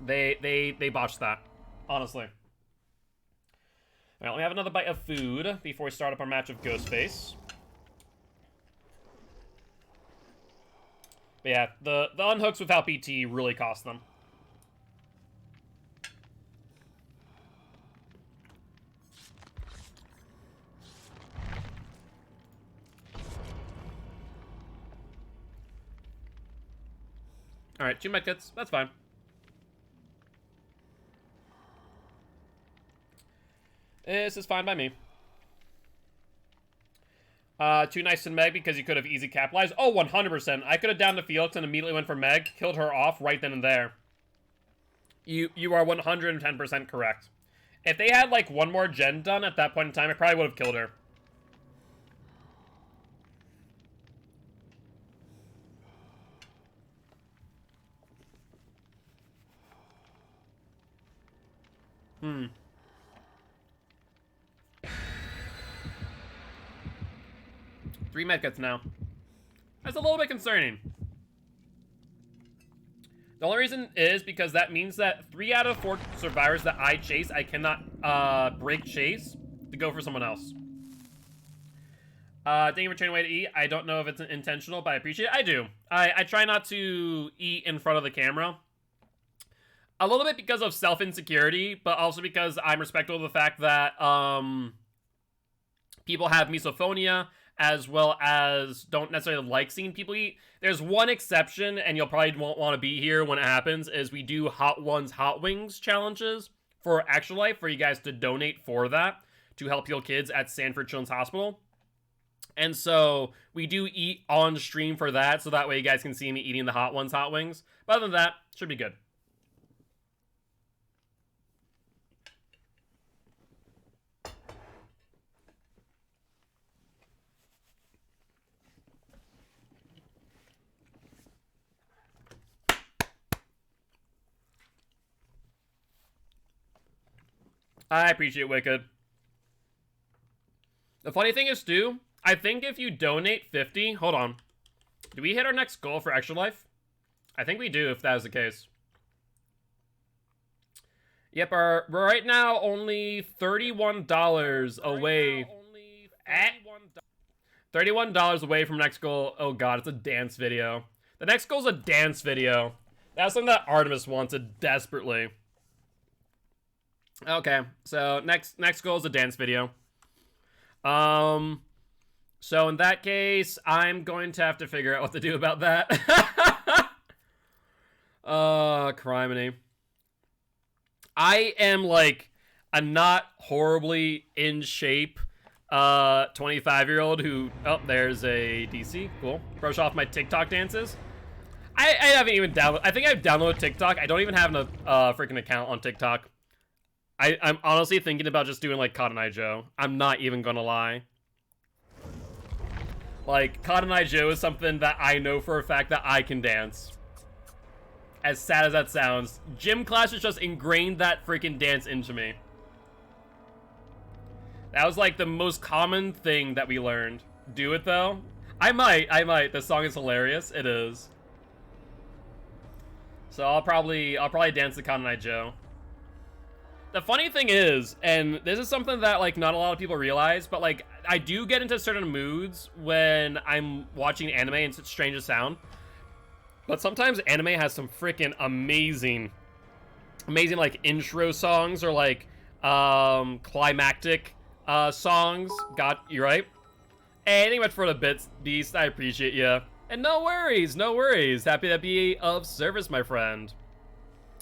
They botched that, honestly. All right, let me have another bite of food before we start up our match of Ghostface. But yeah, the unhooks without BT really cost them. Alright, 2 medkits. That's fine. This is fine by me. Too nice to Meg because you could have easy capitalized. Oh, 100%. I could have downed the Felix and immediately went for Meg, killed her off right then and there. You are 110% correct. If they had, like, one more gen done at that point in time, I probably would have killed her. Hmm. Three medkits now. That's a little bit concerning. The only reason is because that means that 3 out of 4 survivors that I chase, I cannot break chase to go for someone else. Thank you for turning away to eat. I don't know if it's intentional, but I appreciate it. I do. I try not to eat in front of the camera. A little bit because of self-insecurity, but also because I'm respectful of the fact that people have misophonia, as well as don't necessarily like seeing people eat. There's one exception, and you'll probably won't want to be here when it happens, is we do Hot Ones Hot Wings challenges for Extra Life for you guys to donate for that to help heal kids at Sanford Children's Hospital. And so we do eat on stream for that, so that way you guys can see me eating the Hot Ones hot wings. But other than that, should be good. I appreciate Wicked. The funny thing is, Stu, I think if you donate 50... Hold on. Do we hit our next goal for Extra Life? I think we do, if that is the case. Yep, we're right now only $31 away. $31 away from next goal. Oh god, it's a dance video. The next goal is a dance video. That's something that Artemis wanted desperately. Okay, so next goal is a dance video. So in that case, I'm going to have to figure out what to do about that. Criminy. I am like a not horribly in shape 25-year-old who, oh, there's a DC, cool. Brush off my TikTok dances. I haven't even downloaded, I think I've downloaded TikTok. I don't even have a freaking account on TikTok. I'm honestly thinking about just doing like Cotton Eye Joe. I'm not even gonna lie. Like, Cotton Eye Joe is something that I know for a fact that I can dance. As sad as that sounds. Gym class has just ingrained that freaking dance into me. That was like the most common thing that we learned. Do it though? I might. The song is hilarious. It is. So I'll probably dance the Cotton Eye Joe. The funny thing is, and this is something that like not a lot of people realize, but like I do get into certain moods when I'm watching anime and it's strange to sound. But sometimes anime has some freaking amazing like intro songs or like climactic songs. God, you right? Hey, thank you much for the bits, Beast. I appreciate you. And no worries, no worries. Happy to be of service, my friend.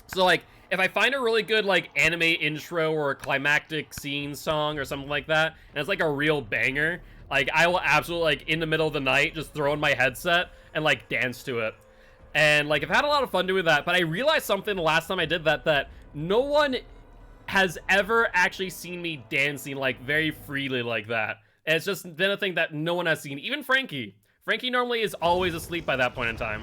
So like, if I find a really good like anime intro or a climactic scene song or something like that, and it's like a real banger, like I will absolutely like in the middle of the night just throw in my headset and like dance to it. And like I've had a lot of fun doing that, but I realized something the last time I did that no one has ever actually seen me dancing like very freely like that. And it's just been a thing that no one has seen. Even Frankie. Frankie normally is always asleep by that point in time.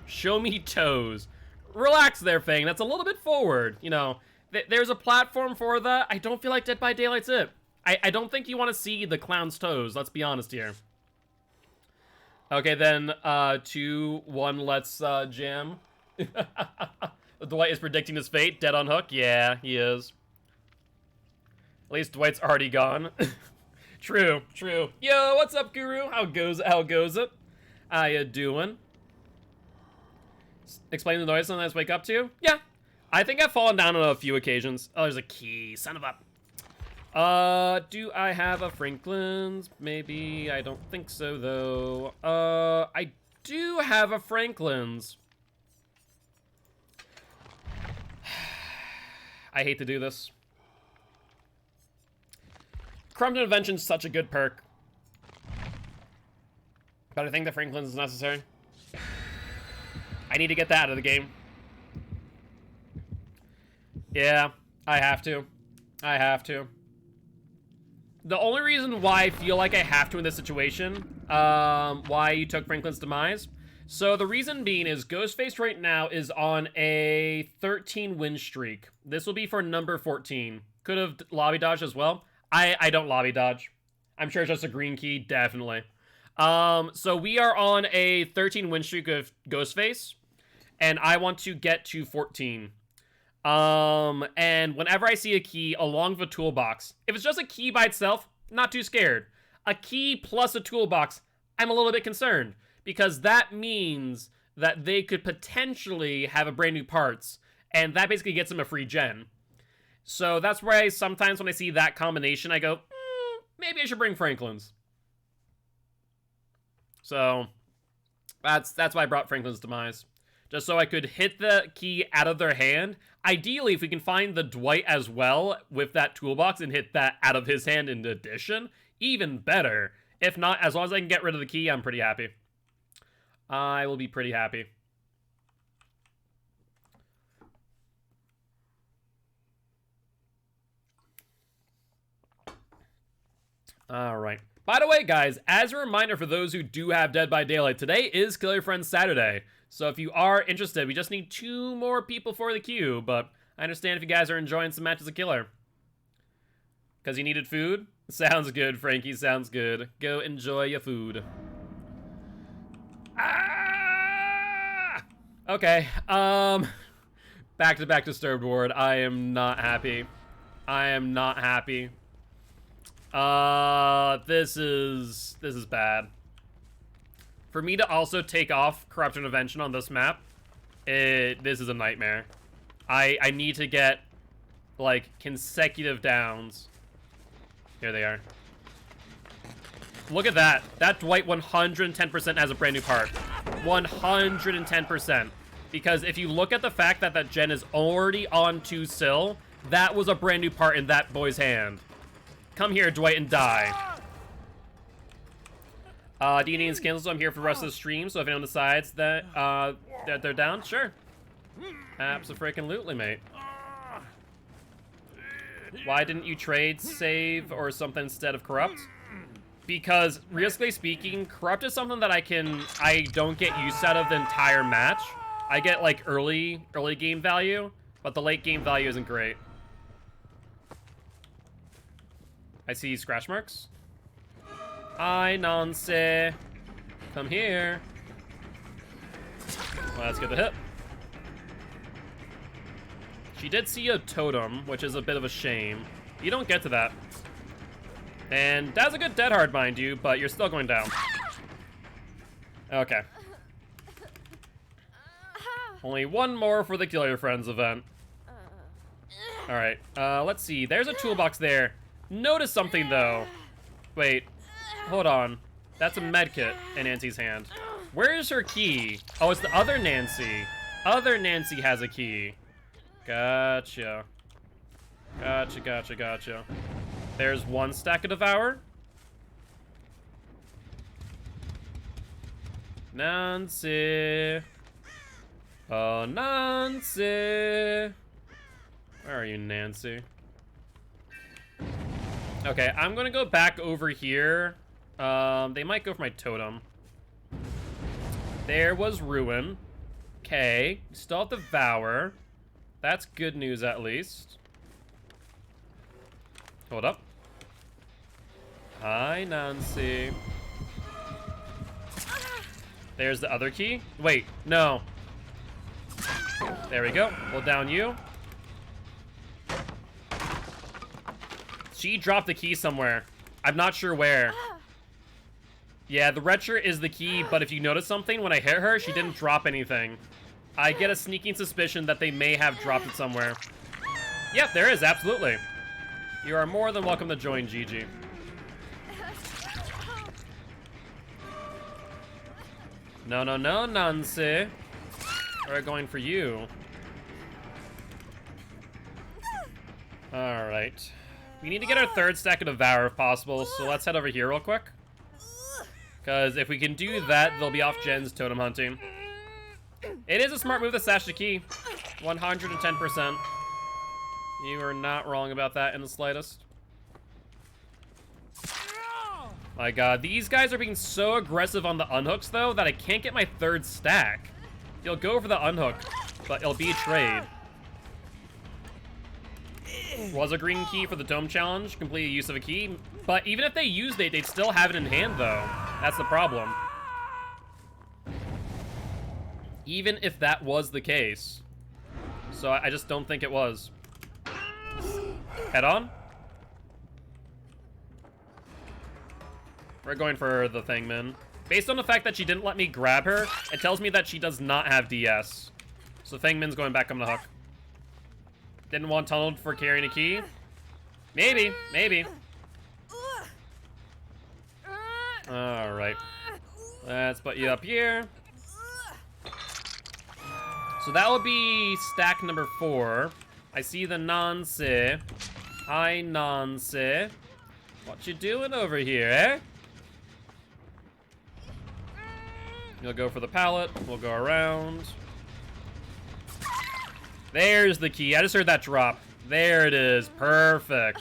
Show me toes. Relax there, Fang. That's a little bit forward. You know, there's a platform for that. I don't feel like Dead by Daylight's it. I don't think you want to see the clown's toes. Let's be honest here. Okay, then, 2, 1, let's, jam. Dwight is predicting his fate. Dead on hook. Yeah, he is. At least Dwight's already gone. True, true. Yo, what's up, Guru? How goes it? How you doing? Explain the noise sometimes wake up to? Yeah. I think I've fallen down on a few occasions. Oh, there's a key. Son of a... do I have a Franklin's? Maybe. I don't think so, though. I do have a Franklin's. I hate to do this. Crumbed Invention's such a good perk. But I think the Franklin's is necessary. I need to get that out of the game. Yeah, I have to. I have to. The only reason why I feel like I have to in this situation, why you took Franklin's demise. So the reason being is Ghostface right now is on a 13 win streak. This will be for number 14. Could have lobby dodged as well. I don't lobby dodge. I'm sure it's just a green key, definitely. So we are on a 13 win streak of Ghostface, and I want to get to 14. And whenever I see a key along with a toolbox, if it's just a key by itself, not too scared. A key plus a toolbox, I'm a little bit concerned, because that means that they could potentially have a brand new parts, and that basically gets them a free gen. So that's why sometimes when I see that combination, I go, maybe I should bring Franklin's. So that's why I brought Franklin's demise. just so I could hit the key out of their hand. Ideally, if we can find the Dwight as well with that toolbox and hit that out of his hand in addition, even better. If not, as long as I can get rid of the key, I'm pretty happy. I will be pretty happy. Alright. By the way, guys, as a reminder for those who do have Dead by Daylight, today is Kill Your Friends Saturday. So if you are interested, we just need 2 more people for the queue, but I understand if you guys are enjoying some matches of Killer. Because you needed food? Sounds good, Frankie, sounds good. Go enjoy your food. Ah! Okay, back-to-back Disturbed Ward. I am not happy. I am not happy. This is bad. For me to also take off Corrupt Intervention on this map, this is a nightmare. I need to get, like, consecutive downs. Here they are. Look at that. That Dwight 110% has a brand new part. 110%. Because if you look at the fact that that gen is already on 2 sil, that was a brand new part in that boy's hand. Come here, Dwight, and die. D&D and Scandals, I'm here for the rest of the stream, so if anyone decides that, that they're down, sure. Abso-freaking-lutely, mate. Why didn't you trade, save, or something instead of Corrupt? Because, realistically speaking, Corrupt is something that I don't get use out of the entire match. I get, like, early game value, but the late game value isn't great. I see scratch marks. Hi, Nancy. Come here. Let's get the hit. She did see a totem, which is a bit of a shame. You don't get to that. And that's a good dead hard, mind you, but you're still going down. Okay. Only 1 more for the Kill Your Friends event. Alright, let's see. There's a toolbox there. Notice something, though. Wait. Hold on. That's a medkit in Nancy's hand. Where is her key? Oh, it's the other Nancy. Other Nancy has a key. Gotcha. Gotcha. There's 1 stack of Devour. Nancy. Oh, Nancy. Where are you, Nancy? Okay, I'm gonna go back over here. They might go for my totem. There was Ruin. Okay, still have Devour. That's good news, at least. Hold up. Hi, Nancy. There's the other key. Wait, no. There we go. We'll down you. She dropped the key somewhere. I'm not sure where. Yeah, the red shirt is the key, but if you notice something, when I hit her, she didn't drop anything. I get a sneaking suspicion that they may have dropped it somewhere. Yep, there is, absolutely. You are more than welcome to join, Gigi. No, Nancy. We're going for you. Alright. We need to get our 3rd stack of Devour if possible, so let's head over here real quick. Because if we can do that, they'll be off Jen's totem hunting. It is a smart move to stash the key. 110%. You are not wrong about that in the slightest. My god, these guys are being so aggressive on the unhooks, though, that I can't get my 3rd stack. You'll go for the unhook, but it'll be a trade. Was a green key for the dome challenge, complete use of a key. But even if they used it, they'd still have it in hand, though. That's the problem. Even if that was the case. So I just don't think it was. Head on. We're going for the Thingman. Based on the fact that she didn't let me grab her, it tells me that she does not have DS. So Thingman's going back on the hook. Didn't want tunneled for carrying a key? Maybe. Alright. Let's put you up here. So that will be stack number 4. I see the Nancy. Hi, Nancy. What you doing over here, eh? You'll go for the pallet. We'll go around. There's the key. I just heard that drop. There it is. Perfect.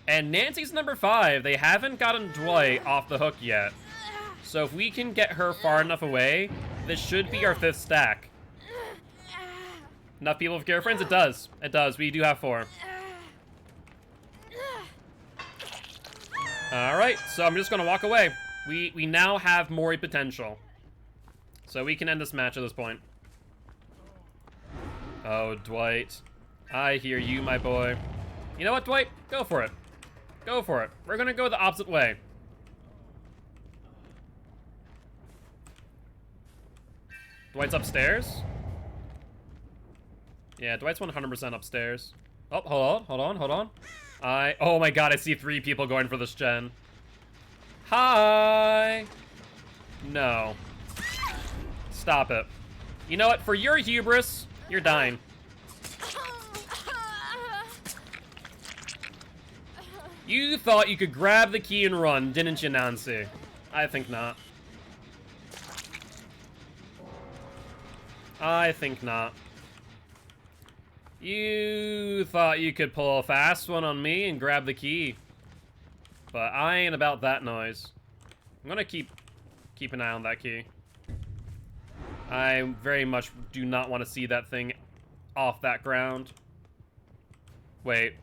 And Nancy's number 5. They haven't gotten Dwight off the hook yet. So if we can get her far enough away, this should be our 5th stack. Enough people with girlfriends? It does. It does. We do have 4. Alright, so I'm just going to walk away. We now have Mori potential. So we can end this match at this point. Oh, Dwight. I hear you, my boy. You know what, Dwight? Go for it. Go for it. We're going to go the opposite way. Dwight's upstairs? Yeah, Dwight's 100% upstairs. Oh, hold on. Oh my god, I see 3 people going for this gen. Hi! No. Stop it. You know what? For your hubris, you're dying. You thought you could grab the key and run, didn't you, Nancy? I think not. I think not. You thought you could pull a fast one on me and grab the key. But I ain't about that noise. I'm gonna keep an eye on that key. I very much do not want to see that thing off that ground. Wait.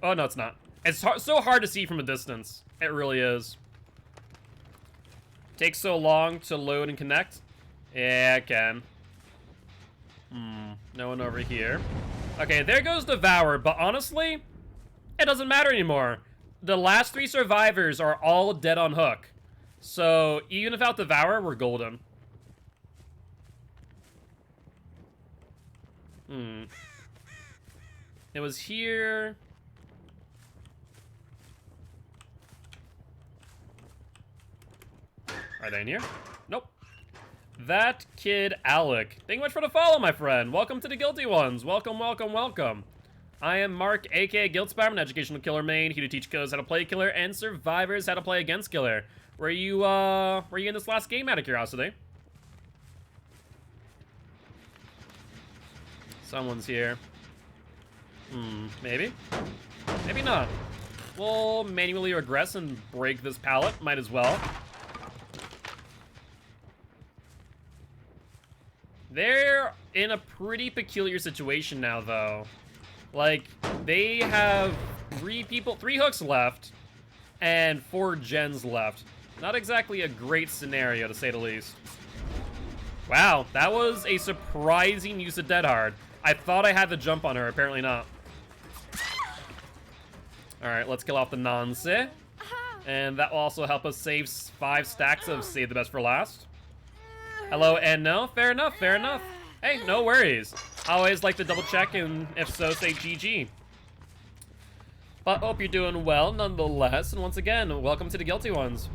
Oh, no, it's not. It's so hard to see from a distance. It really is. Takes so long to load and connect. Yeah, it can. No one over here. Okay, there goes Devour, but honestly, it doesn't matter anymore. The last 3 survivors are all dead on hook. So, even without Devour, we're golden. It was here. Are they in here? Nope. That kid, Alec. Thank you much for the follow, my friend. Welcome to the Guilty Ones. Welcome. I am Mark, aka Gilty. I'm an educational killer main, here to teach killers how to play killer and survivors how to play against killer. Were you in this last game out of curiosity? Someone's here. Maybe? Maybe not. We'll manually regress and break this pallet. Might as well. They're in a pretty peculiar situation now, though. Like, they have 3 hooks left, and 4 gens left. Not exactly a great scenario, to say the least. Wow, that was a surprising use of Dead Hard. I thought I had the jump on her, apparently not. Alright, let's kill off the Nancy. And that will also help us save 5 stacks of Save the Best for Last. Hello and no? Fair enough. Hey, no worries. I always like to double check, and if so, say GG. But hope you're doing well nonetheless, and once again, welcome to the Guilty Ones.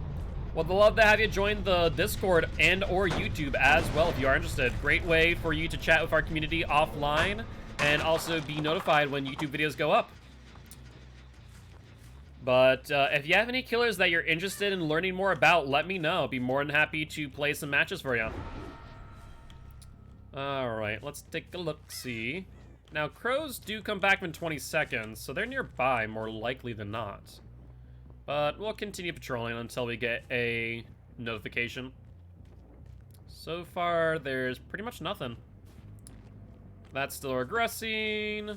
Would love to have you join the Discord and or YouTube as well if you are interested. Great way for you to chat with our community offline and also be notified when YouTube videos go up. But if you have any killers that you're interested in learning more about, let me know. I'll be more than happy to play some matches for you. Alright, let's take a look-see. Now, crows do come back in 20 seconds, so they're nearby more likely than not. But we'll continue patrolling until we get a notification. So far, there's pretty much nothing. That's still regressing.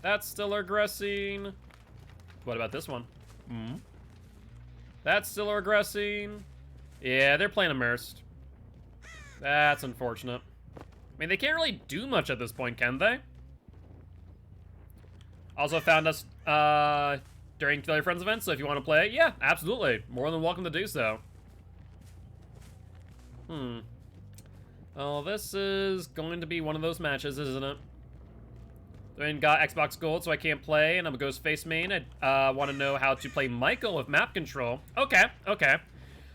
That's still regressing. What about this one? That's still regressing. Yeah, they're playing immersed. That's unfortunate. I mean, they can't really do much at this point, can they? Also found us during Kill Your Friends event, so if you want to play, yeah, absolutely. More than welcome to do so. Oh, this is going to be one of those matches, isn't it? I mean, got Xbox Gold, so I can't play, and I'm a Ghostface main. I want to know how to play Michael with map control. Okay.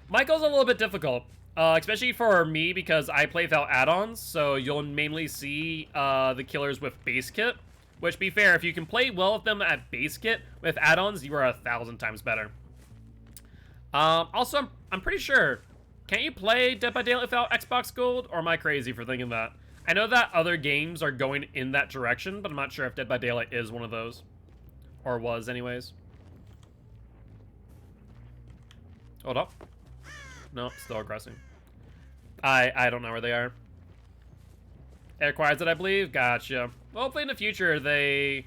Michael's a little bit difficult. Especially for me, because I play without add-ons, so you'll mainly see the killers with base kit. Which, to be fair, if you can play well with them at base kit, with add-ons, you are 1,000 times better. Also, I'm pretty sure, can't you play Dead by Daylight without Xbox Gold? Or am I crazy for thinking that? I know that other games are going in that direction, but I'm not sure if Dead by Daylight is one of those. Or was, anyways. Hold up. No, still aggressing. I don't know where they are. It requires it, I believe. Gotcha. Well, hopefully in the future they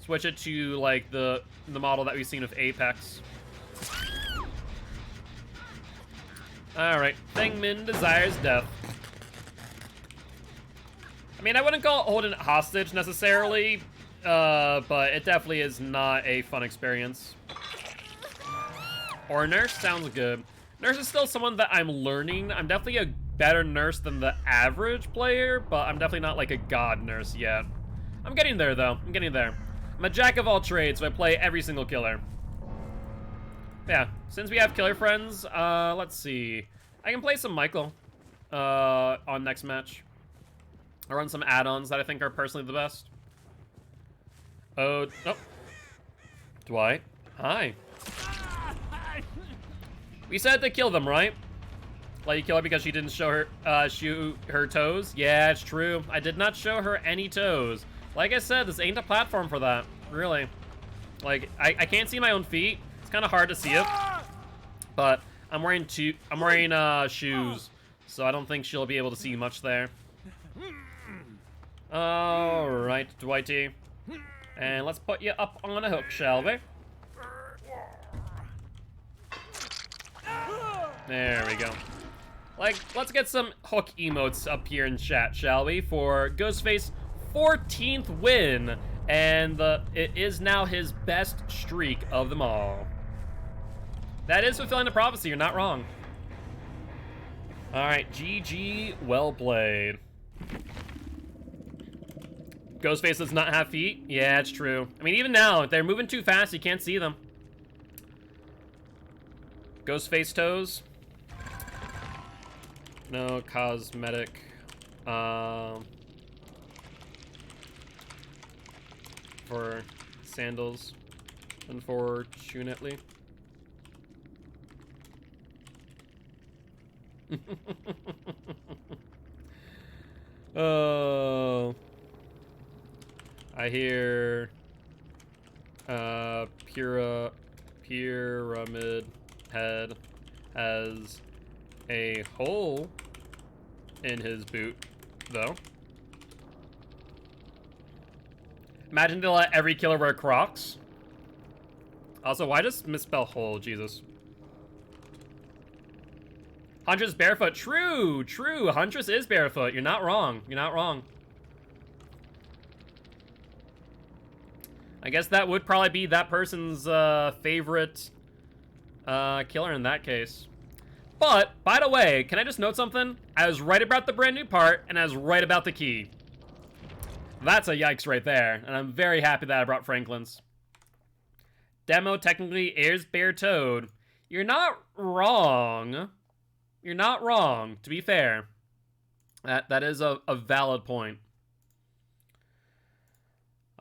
switch it to like the model that we've seen with Apex. All right, Thingman desires death. I mean, I wouldn't call it holding it hostage necessarily, but it definitely is not a fun experience. Or nurse sounds good. Nurse is still someone that I'm learning. I'm definitely a better nurse than the average player, but I'm definitely not like a god nurse yet. I'm getting there though, I'm getting there. I'm a jack of all trades, so I play every single killer. Yeah, since we have killer friends, let's see. I can play some Michael on next match. I'll run some add-ons that I think are personally the best. Oh. Dwight, hi. We said to kill them, right? Let you kill her because she didn't show her, shoot her toes? Yeah, it's true. I did not show her any toes. Like I said, this ain't a platform for that, really. Like, I can't see my own feet. It's kind of hard to see it. But I'm wearing shoes, so I don't think she'll be able to see much there. All right, Dwighty. And let's put you up on a hook, shall we? There we go. Like, let's get some hook emotes up here in chat, shall we? For Ghostface's 14th win, and it is now his best streak of them all. That is fulfilling the prophecy, you're not wrong. Alright, GG, well played. Ghostface does not have feet? Yeah, it's true. I mean, even now, if they're moving too fast, you can't see them. Ghostface toes? No cosmetic. For sandals, unfortunately. Oh, I hear Pyramid Head has a hole in his boot, though. Imagine to let every killer wear Crocs. Also, why just misspell hole? Jesus. Huntress barefoot. True, true. Huntress is barefoot. You're not wrong. You're not wrong. I guess that would probably be that person's favorite killer in that case. But, by the way, can I just note something? I was right about the brand new part, and I was right about the key. That's a yikes right there, and I'm very happy that I brought Franklin's. Demo technically is bare-toed. You're not wrong. You're not wrong, to be fair. That is a valid point.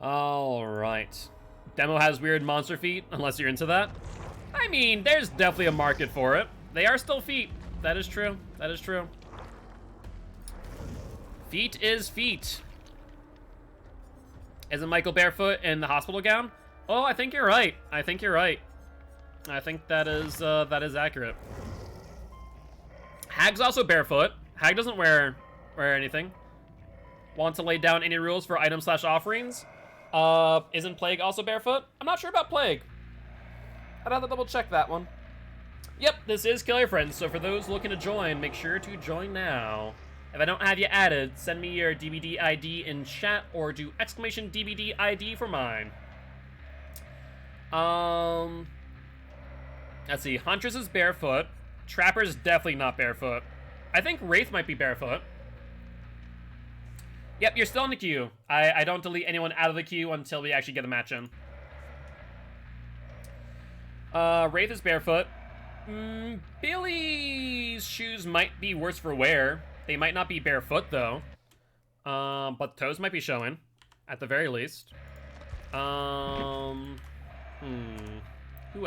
Alright. Demo has weird monster feet, unless you're into that. I mean, there's definitely a market for it. They are still feet. That is true. That is true. Feet is feet. Isn't Michael barefoot in the hospital gown? Oh, I think you're right. I think you're right. I think that is accurate. Hag's also barefoot. Hag doesn't wear anything. Want to lay down any rules for items/offerings? Isn't Plague also barefoot? I'm not sure about Plague. I'd have to double check that one. Yep, this is Kill Your Friends, so for those looking to join, make sure to join now. If I don't have you added, send me your DVD ID in chat or do exclamation DVD ID for mine. Let's see, Huntress is barefoot. Trapper's definitely not barefoot. I think Wraith might be barefoot. Yep, you're still in the queue. I don't delete anyone out of the queue until we actually get a match in. Wraith is barefoot. Billy's shoes might be worse for wear. They might not be barefoot, though. But toes might be showing, at the very least. Who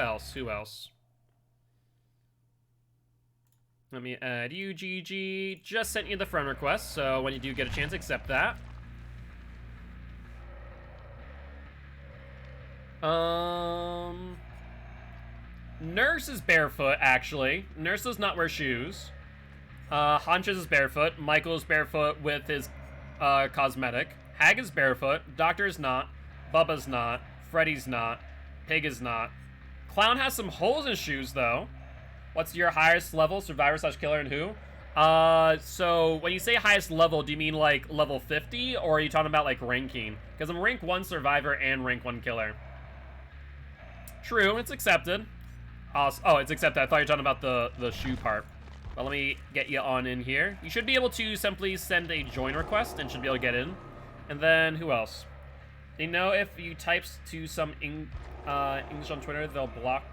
else? Who else? Let me add you, GG. Just sent you the friend request, so when you do get a chance, accept that. Nurse is barefoot, actually. Nurse does not wear shoes. Hunches is barefoot. Michael is barefoot with his cosmetic. Hag is barefoot. Doctor is not. Bubba's not. Freddy's not. Pig is not. Clown has some holes in his shoes, though. What's your highest level? Survivor/killer and who? So when you say highest level, do you mean like level 50? Or are you talking about like ranking? Because I'm rank 1 survivor and rank 1 killer. True, it's accepted. Oh, it's accepted. I thought you were talking about the shoe part. But let me get you on in here. You should be able to simply send a join request and should be able to get in. And then, who else? They know if you type to some English on Twitter, they'll block.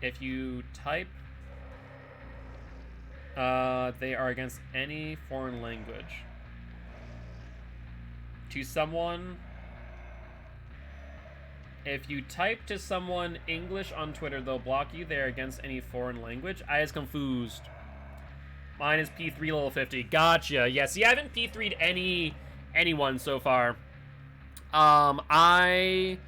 If you type, they are against any foreign language. To someone... If you type to someone English on Twitter, they'll block you. They're against any foreign language. I is confused. Mine is P3 level 50. Gotcha. Yeah, see, I haven't P3'd anyone so far. I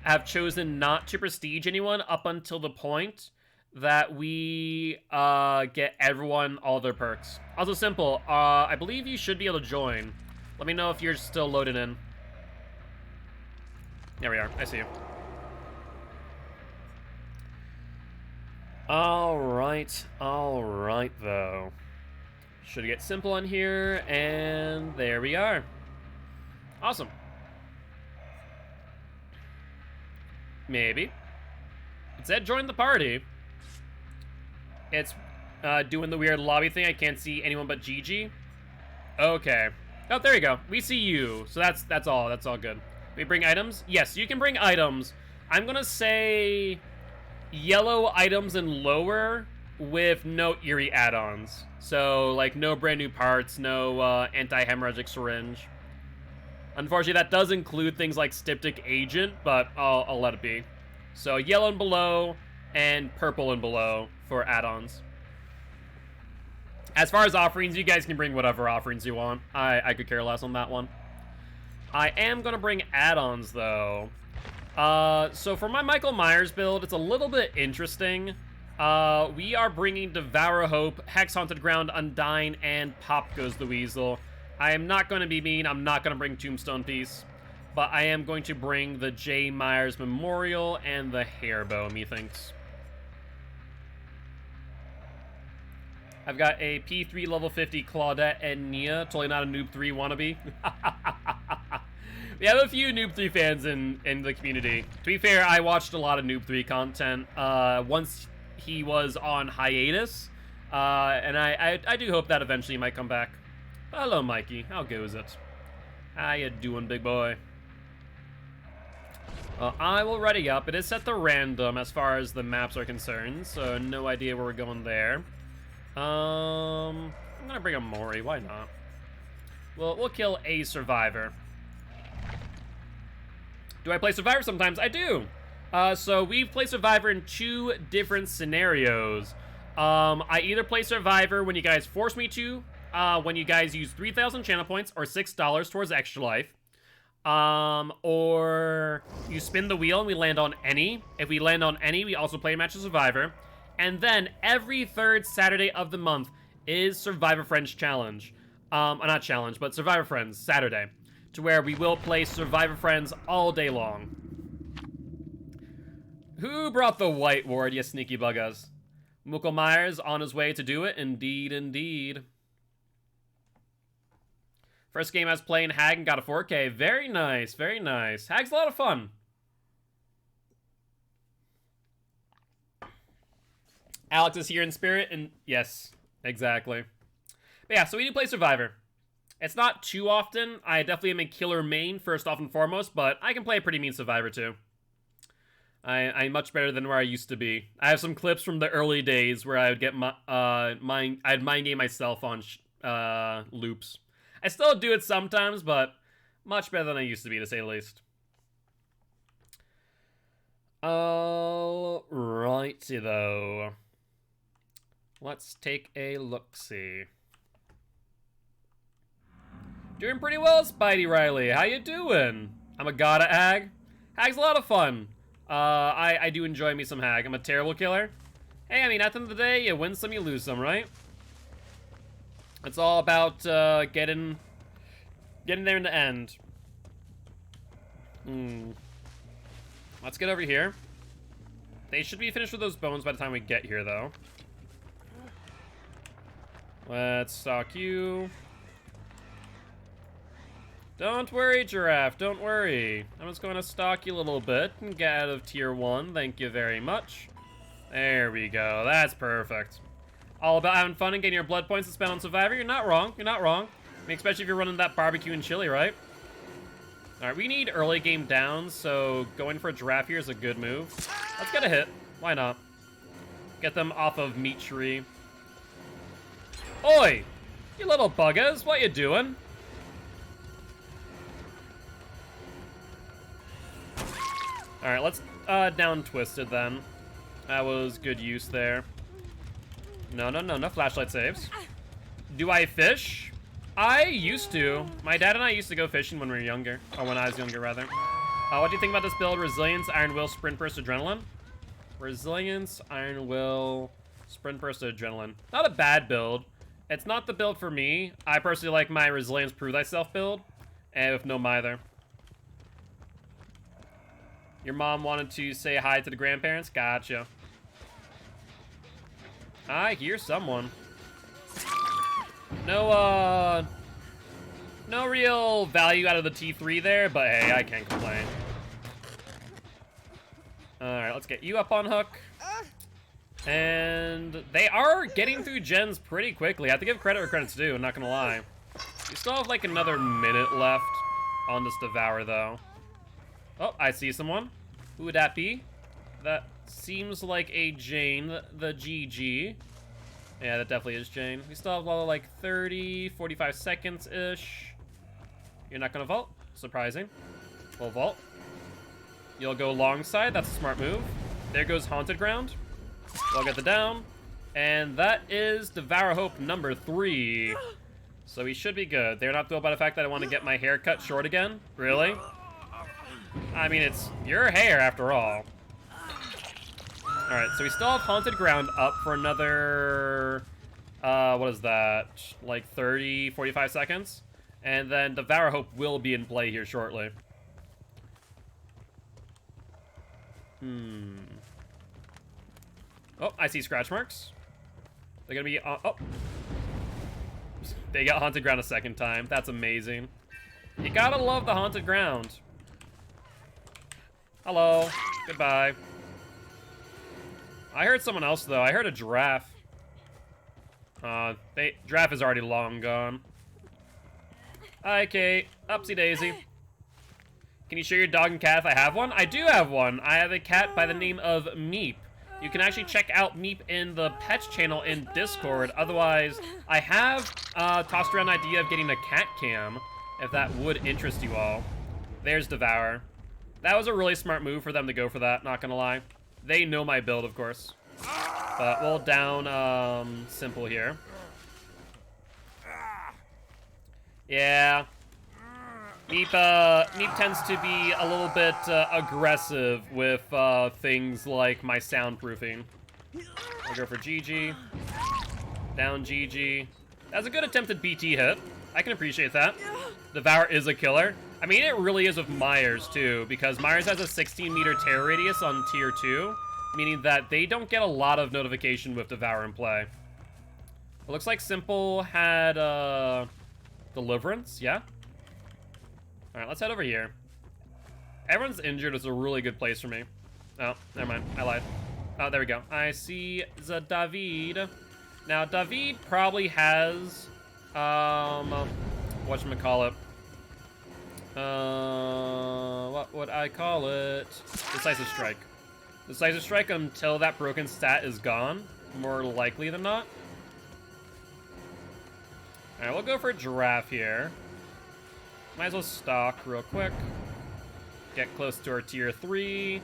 have chosen not to prestige anyone up until the point that we get everyone all their perks. Also simple. I believe you should be able to join. Let me know if you're still loaded in. There we are. I see you. Alright, though. Should get simple on here, and there we are. Awesome. Maybe. It said join the party. It's doing the weird lobby thing. I can't see anyone but Gigi. Okay. Oh, there you go. We see you. So that's all. That's all good. We bring items? Yes, you can bring items. I'm gonna say yellow items and lower with no eerie add-ons. So, like, no brand new parts, no anti-hemorrhagic syringe. Unfortunately, that does include things like Styptic Agent, but I'll let it be. So, yellow and below, and purple and below for add-ons. As far as offerings, you guys can bring whatever offerings you want. I could care less on that one. I am going to bring add-ons, though. So for my Michael Myers build, it's a little bit interesting. We are bringing Devour Hope, Hex Haunted Ground, Undying, and Pop Goes the Weasel. I am not going to be mean. I'm not going to bring Tombstone Piece. But I am going to bring the J. Myers Memorial and the Hairbow, methinks. I've got a P3 level 50 Claudette and Nia. Totally not a Noob 3 wannabe. We have a few Noob 3 fans in the community. To be fair, I watched a lot of Noob 3 content once he was on hiatus. And I do hope that eventually he might come back. Hello, Mikey. How goes it? How you doing, big boy? I will ready up. It is set to random as far as the maps are concerned, so no idea where we're going there. I'm gonna bring a Mori. Why not? We'll kill a survivor. Do I play survivor sometimes? I do. So we play survivor in 2 different scenarios. I either play survivor when you guys force me to, when you guys use 3,000 channel points or $6 towards extra life. Or you spin the wheel and we land on any. If we land on any, we also play a match of survivor. And then every 3rd Saturday of the month is Survivor Friends Challenge. Not challenge, but Survivor Friends Saturday. To where we will play Survivor Friends all day long. Who brought the white ward, you sneaky buggas? Michael Myers on his way to do it. Indeed, indeed. First game I was playing Hag and got a 4K. Very nice, very nice. Hag's a lot of fun. Alex is here in spirit, and yes, exactly. But yeah, so we do play Survivor. It's not too often. I definitely am a killer main, first off and foremost, but I can play a pretty mean Survivor, too. I'm much better than where I used to be. I have some clips from the early days where I would get I'd mind game myself on loops. I still do it sometimes, but much better than I used to be, to say the least. Alrighty though. Let's take a look-see. Doing pretty well, Spidey Riley. How you doing? I'm a god at Hag. Hag's a lot of fun. I do enjoy me some Hag. I'm a terrible killer. Hey, I mean, at the end of the day, you win some, you lose some, right? It's all about getting there in the end. Let's get over here. They should be finished with those bones by the time we get here, though. Let's stalk you. Don't worry, Giraffe, don't worry. I'm just going to stalk you a little bit and get out of tier 1. Thank you very much. There we go. That's perfect. All about having fun and getting your blood points to spend on Survivor. You're not wrong. You're not wrong. I mean, especially if you're running that barbecue and chili, right? All right, we need early game downs, so going for a Giraffe here is a good move. Let's get a hit. Why not? Get them off of Meat Tree. Oi! You little buggers, what you doing? Alright, let's down Twisted then. That was good use there. No flashlight saves. Do I fish? I used to. My dad and I used to go fishing when we were younger. Or when I was younger, rather. What do you think about this build? Resilience, Iron Will, Sprint Burst, Adrenaline? Resilience, Iron Will, Sprint Burst, Adrenaline. Not a bad build. It's not the build for me. I personally like my Resilience Prove Thyself build. And with no Mither. Your mom wanted to say hi to the grandparents? Gotcha. I hear someone. No real value out of the T3 there, but hey, I can't complain. Alright, let's get you up on hook. And they are getting through gens pretty quickly. I have to give credit where credit's due, I'm not gonna lie. We still have like another minute left on this Devour, though. Oh, I see someone. Who would that be? That seems like a Jane, the GG. Yeah, that definitely is Jane. We still have like 30, 45 seconds-ish. You're not gonna vault? Surprising. We'll vault. You'll go long side, that's a smart move. There goes Haunted Ground. We'll get the down. And that is Devour Hope number 3. So we should be good. They're not thrilled by the fact that I want to get my hair cut short again. Really? I mean, it's your hair after all. Alright, so we still have Haunted Ground up for another, what is that? Like 30, 45 seconds? And then Devour Hope will be in play here shortly. Oh, I see scratch marks. They're gonna be, oh. They got Haunted Ground a second time. That's amazing. You gotta love the Haunted Ground. Hello. Goodbye. I heard someone else, though. I heard a Giraffe. Giraffe is already long gone. Hi, Kate. Upsy daisy. Can you show your dog and cat if I have one? I do have one. I have a cat by the name of Meep. You can actually check out Meep in the pets channel in Discord. Otherwise, I have tossed around the idea of getting a cat cam, if that would interest you all. There's Devour. That was a really smart move for them to go for that, not gonna lie. They know my build, of course. But we'll down Simple here. Yeah. Meep tends to be a little bit aggressive with things like my soundproofing. I'll go for GG. Down GG. That's a good attempted BT hit. I can appreciate that. Devour is a killer. I mean, it really is with Myers, too, because Myers has a 16-meter terror radius on tier 2, meaning that they don't get a lot of notification with Devour in play. It looks like Simple had Deliverance, yeah? Alright, let's head over here. Everyone's injured is a really good place for me. Oh, never mind. I lied. Oh, there we go. I see the David. Now, David probably has, whatchamacallit? What would I call it? Decisive Strike. Decisive Strike until that broken stat is gone, more likely than not. Alright, we'll go for Giraffe here. Might as well stock real quick. Get close to our tier 3.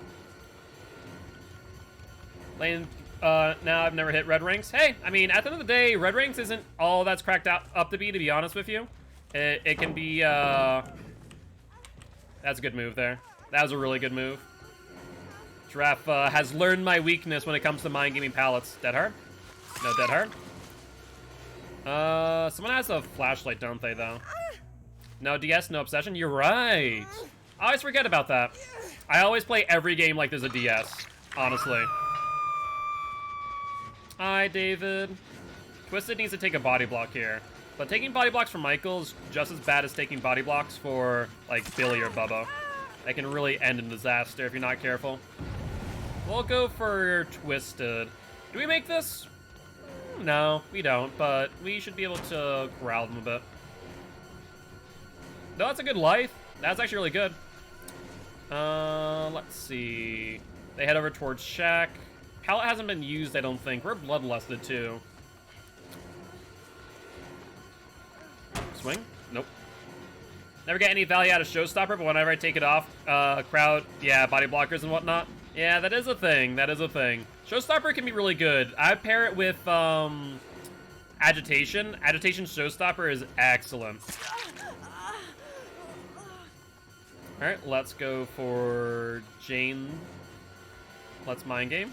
Lane, now I've never hit red ranks. Hey, I mean, at the end of the day, red ranks isn't all that's cracked up to be honest with you. It can be, that's a good move there. That was a really good move. Giraffe has learned my weakness when it comes to mind gaming pallets. Dead hard? No dead hard. Someone has a flashlight, don't they, though? No DS, no obsession. You're right. I always forget about that. I always play every game like there's a DS, honestly. Hi, David. Twisted needs to take a body block here. But taking body blocks from Michael is just as bad as taking body blocks for, like, Billy or Bubba. That can really end in disaster if you're not careful. We'll go for Twisted. Do we make this? No, we don't, but we should be able to corral them a bit. No, that's a good life. That's actually really good. Let's see. They head over towards Shack. Pallet hasn't been used, I don't think. We're bloodlusted, too. Swing? Nope. Never get any value out of Showstopper, but whenever I take it off, crowd, yeah, body blockers and whatnot. Yeah, that is a thing. That is a thing. Showstopper can be really good. I pair it with, Agitation. Agitation Showstopper is excellent. Alright, let's go for Jane. Let's mind game.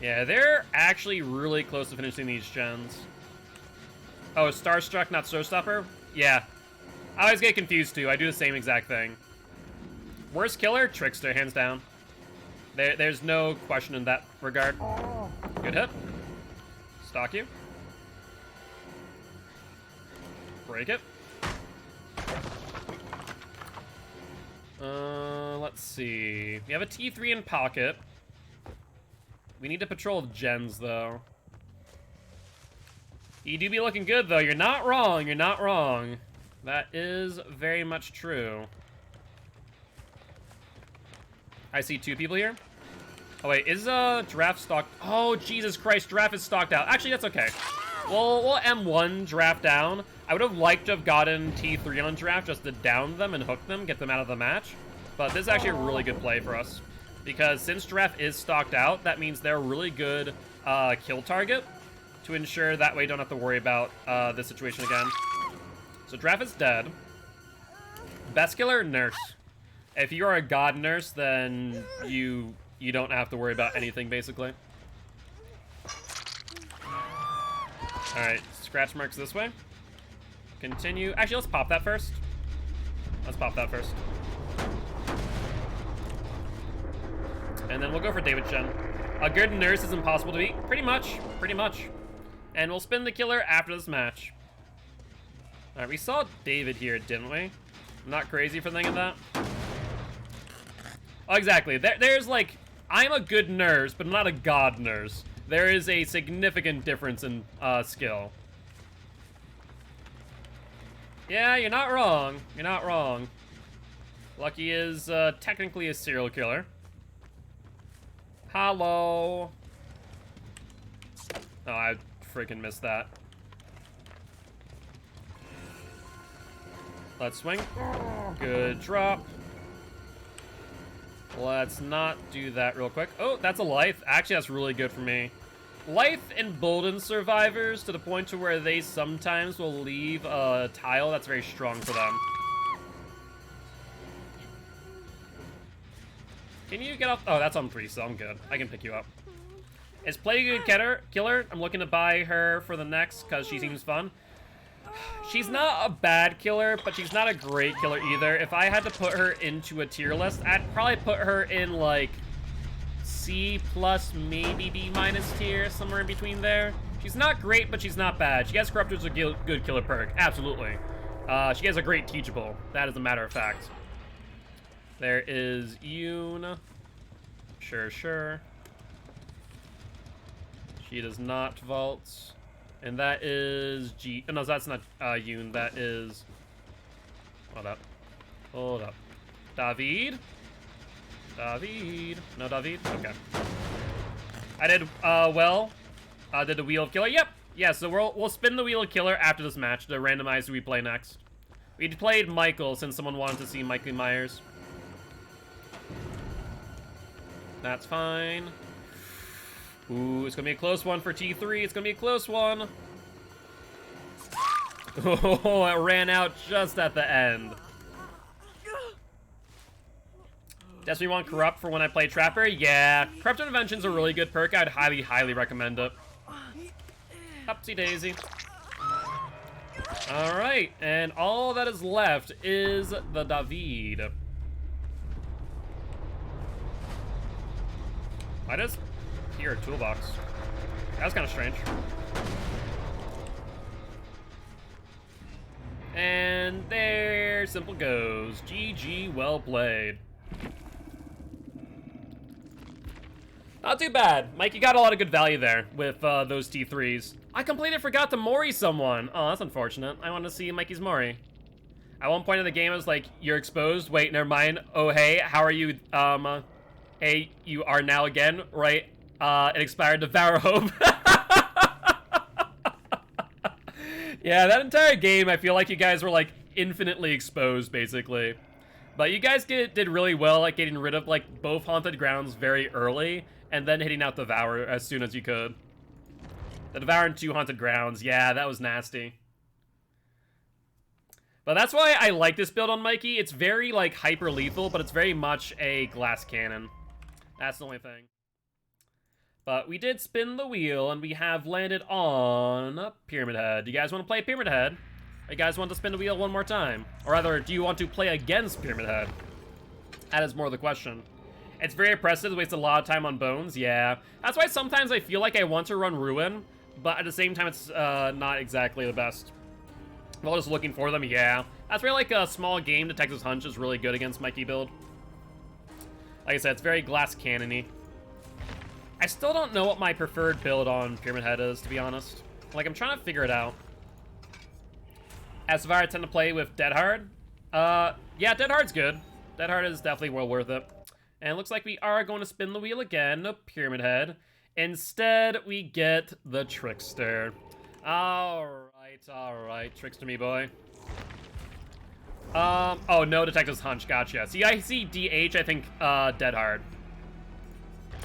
Yeah, they're actually really close to finishing these gens. Oh, Starstruck, not Showstopper? Yeah. I always get confused, too. I do the same exact thing. Worst killer? Trickster, hands down. There's no question in that regard. Good hit. Stalk you. Break it. Let's see. We have a T3 in pocket. We need to patrol gens, though. You do be looking good, though. You're not wrong. You're not wrong. That is very much true. I see 2 people here. Oh, wait. Is, Giraffe stocked? Oh, Jesus Christ. Giraffe is stocked out. Actually, that's okay. We'll M1 Giraffe down. I would have liked to have gotten T3 on Giraffe just to down them and hook them, get them out of the match. But this is actually a really good play for us. Because since Giraffe is stocked out, that means they're a really good kill target to ensure that way you don't have to worry about this situation again. So Giraffe is dead. Best killer, Nurse. If you are a god Nurse, then you don't have to worry about anything, basically. Alright, scratch marks this way. Continue. Actually, let's pop that first. Let's pop that first. And then we'll go for David Chen. A good Nurse is impossible to beat. Pretty much. Pretty much. And we'll spin the killer after this match. Alright, we saw David here, didn't we? I'm not crazy for thinking that. Oh, exactly. There's like, I'm a good Nurse, but I'm not a god Nurse. There is a significant difference in skill. Yeah, you're not wrong. You're not wrong. Lucky is technically a serial killer. Hello. Oh, I freaking missed that. Let's swing. Good drop. Let's not do that real quick. Oh, that's a life. Actually, that's really good for me. Life emboldens survivors to the point to where they sometimes will leave a tile that's very strong for them. Can you get off? Oh, that's on 3, so I'm good. I can pick you up. Is Play a Good Killer? I'm looking to buy her for the next because she seems fun. She's not a bad killer, but she's not a great killer either. If I had to put her into a tier list, I'd probably put her in like C+, maybe B- tier, somewhere in between there. She's not great, but she's not bad. She has Corruptor's a good killer perk, absolutely. She has a great teachable. That is a matter of fact. There is Yoon. Sure. She does not vault. And that is G. No, that's not Yoon. That is. Hold up. David. David. No, David? Okay. I did, well. Did the Wheel of Killer? Yep. Yeah, so we'll spin the Wheel of Killer after this match to randomize who we play next. We played Michael since someone wanted to see Mikey Myers. That's fine. Ooh, it's gonna be a close one for T3. It's gonna be a close one. Oh, it ran out just at the end. Does we want Corrupt for when I play Trapper? Yeah, Corrupt Intervention's a really good perk. I'd highly, highly recommend it. Upsy daisy. Alright, and all that is left is the David. I just hear a toolbox. That's kind of strange. And there, simple goes. GG, well played. Not too bad. Mike, you got a lot of good value there with those T3s. I completely forgot to Mori someone. Oh, that's unfortunate. I want to see Mikey's Mori. At one point in the game, I was like, you're exposed. Wait, never mind. Oh, hey, how are you? Hey, you are now again, right? It expired. Devour Hope. Yeah, that entire game, I feel like you guys were, like, infinitely exposed, basically. But you guys did really well at getting rid of, like, both Haunted Grounds very early, and then hitting out Devour as soon as you could. The Devour and 2 Haunted Grounds, yeah, that was nasty. But that's why I like this build on Mikey. It's very, like, hyper-lethal, but it's very much a glass cannon. That's the only thing. But we did spin the wheel, and we have landed on Pyramid Head. Do you guys want to play Pyramid Head? Or you guys want to spin the wheel one more time? Or rather, do you want to play against Pyramid Head? That is more the question. It's very oppressive, wastes a lot of time on bones, yeah. That's why sometimes I feel like I want to run Ruin, but at the same time, it's not exactly the best. While just looking for them, yeah. That's why like a small game, Detective's Hunch is really good against Mikey build. Like I said, it's very glass cannon-y. I still don't know what my preferred build on Pyramid Head is, to be honest. Like, I'm trying to figure it out. As Savara, I tend to play with Dead Hard. Yeah, Dead Hard's good. Dead Hard is definitely well worth it. And it looks like we are going to spin the wheel again, Pyramid Head. Instead, we get the Trickster. Alright, Trickster me boy. Oh, no Detective's Hunch, gotcha. See, I see DH, I think, Dead Hard.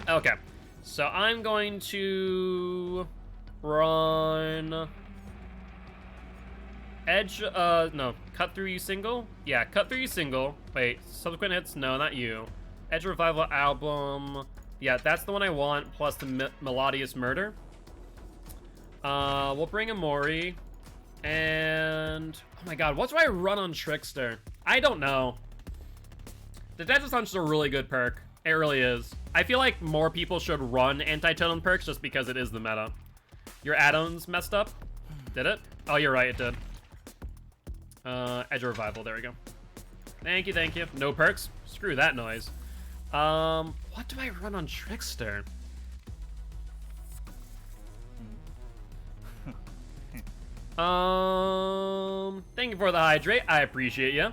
Okay. So I'm going to run Edge, no, Cut Through You single? Yeah, Cut Through You single. Wait, subsequent hits? No, not you. Edge Revival album. Yeah, that's the one I want, plus the Melodious Murder. We'll bring a Mori. And, oh my god, what do I run on Trickster? I don't know. Detective's Hunch is a really good perk. It really is. I feel like more people should run anti-totem perks just because it is the meta. Your add-ons messed up? Did it? Oh, you're right, it did. Edge Revival, there we go. Thank you, thank you. No perks? Screw that noise. What do I run on Trickster? Thank you for the hydrate. I appreciate you.